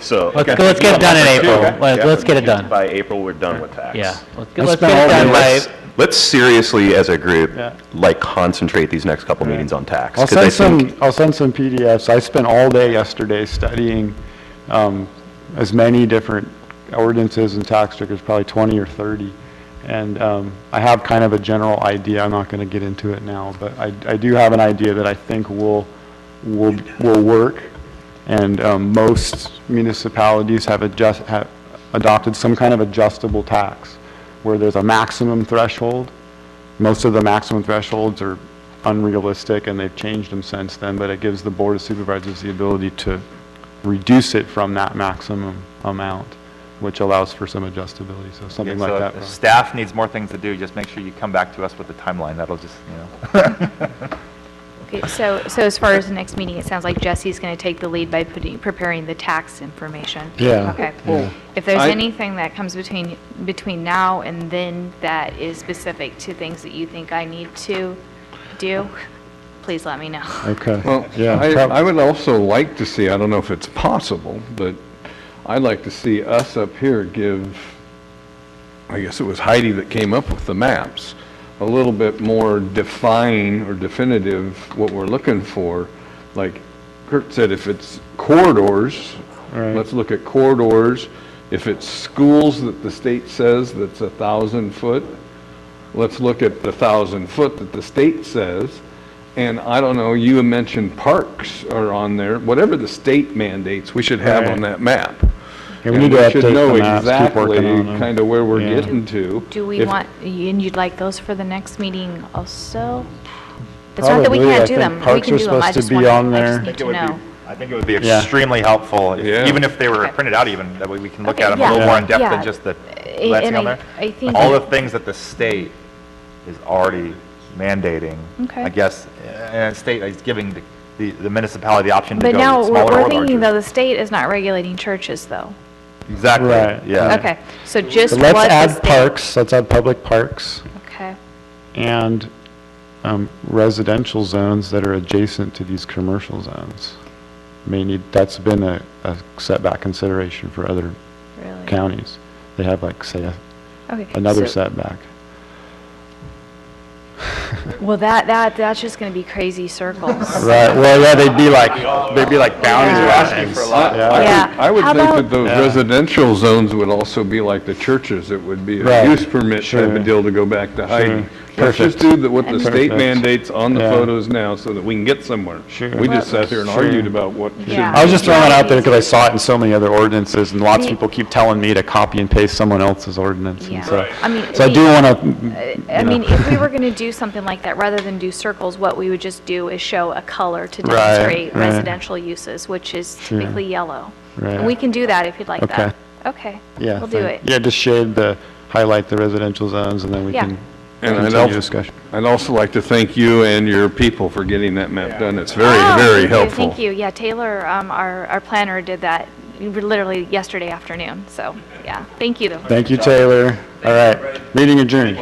So. Let's get it done in April. Let's get it done. By April, we're done with tax. Yeah. Let's I get spent it all done day- by, Let's seriously, as a group, Yeah. concentrate these next couple meetings on tax. I'll 'cause I send think- I'll send some PDFs. I spent all day yesterday studying as many different ordinances and tax structures, probably 20 or 30. And I have kind of a general idea. I'm not going to get into it now, but I do have an idea that I think will work. And most municipalities have adopted some kind of adjustable tax where there's a maximum threshold. Most of the maximum thresholds are unrealistic, and they've changed them since then, but it gives the Board of Supervisors the ability to reduce it from that maximum amount, which allows for some adjustability, so something like So that. if staff needs more things to do, just make sure you come back to us with the timeline. That'll just, Okay, so as far as the next meeting, it sounds like Jesse's going to take the lead by preparing the tax information. Yeah. Okay. Yeah. If there's I- anything that comes between now and then that is specific to things that you think I need to do, please let me know. Okay. Well, Yeah. I would also like to see, I don't know if it's possible, but I'd like to see us up here give, I guess it was Heidi that came up with the maps, a little bit more define or definitive what we're looking for. Like Kurt said, if it's corridors, Right. let's look at corridors. If it's schools that the state says that's 1,000 foot, let's look at the 1,000 foot that the state says. And I don't know, you mentioned parks are on there, whatever the state mandates, we should have Right. on that map. Yeah, we And need to should update know the maps, keep working exactly on them. kind of where we're Yeah. getting to. Do we If- want, and you'd like those for the next meeting also? It's not that we Probably. can't I do think them. We parks can are do them. I supposed to just be want, on I there. just need to know. I think it would be Yeah. extremely helpful, Yeah. even if they were Okay. printed out even, that way we can look Okay, at them a yeah. little more in depth Yeah. than just the And glancing on I- there. I think All that- the things that the state is already mandating, Okay. I guess, and the state is giving the municipality the option to But go now, smaller we're or thinking, though, larger. the state is not regulating churches, though. Exactly, Right. yeah. Okay, so just So what let's the add state. parks, let's add public parks Okay, and residential zones that are adjacent to these commercial zones. That's been a setback consideration for other really. counties. They have like, say, Okay. another so- setback. Well, that's just gonna be crazy circles. Right, well, yeah, they'd be like boundary Yeah. lines. Yeah. I would How think about- that those residential zones would also be like the churches. It would be a Right. use permit type Sure. of deal to go back to Heidi. Sure. Let's just Perfect. do what the state Perfect. mandates on the Yeah. photos now so that we can get somewhere. Sure. We just sat here and Sure. argued about what should Yeah. I was just throwing it out there because I saw it in so many other ordinances, and lots of people keep telling me to copy and paste someone else's ordinance, Yeah. and so, I mean, so I do want to, I mean, if we were gonna do something like that, rather than do circles, what we would just do is show a color to Right, demonstrate right. residential uses, which is Sure. typically yellow. Right. And we can do that if you'd like Okay. that. Okay. yeah. We'll do it. Yeah, just highlight the residential zones, and then we Yeah. can And continue discussion. I'd also like to thank you and your people for getting that map done. It's very, Oh, very thank you, helpful. Thank you. Yeah, Taylor, our planner did that literally yesterday afternoon, so, yeah. Thank you, though. Thank you, Taylor. All right, meeting adjourned.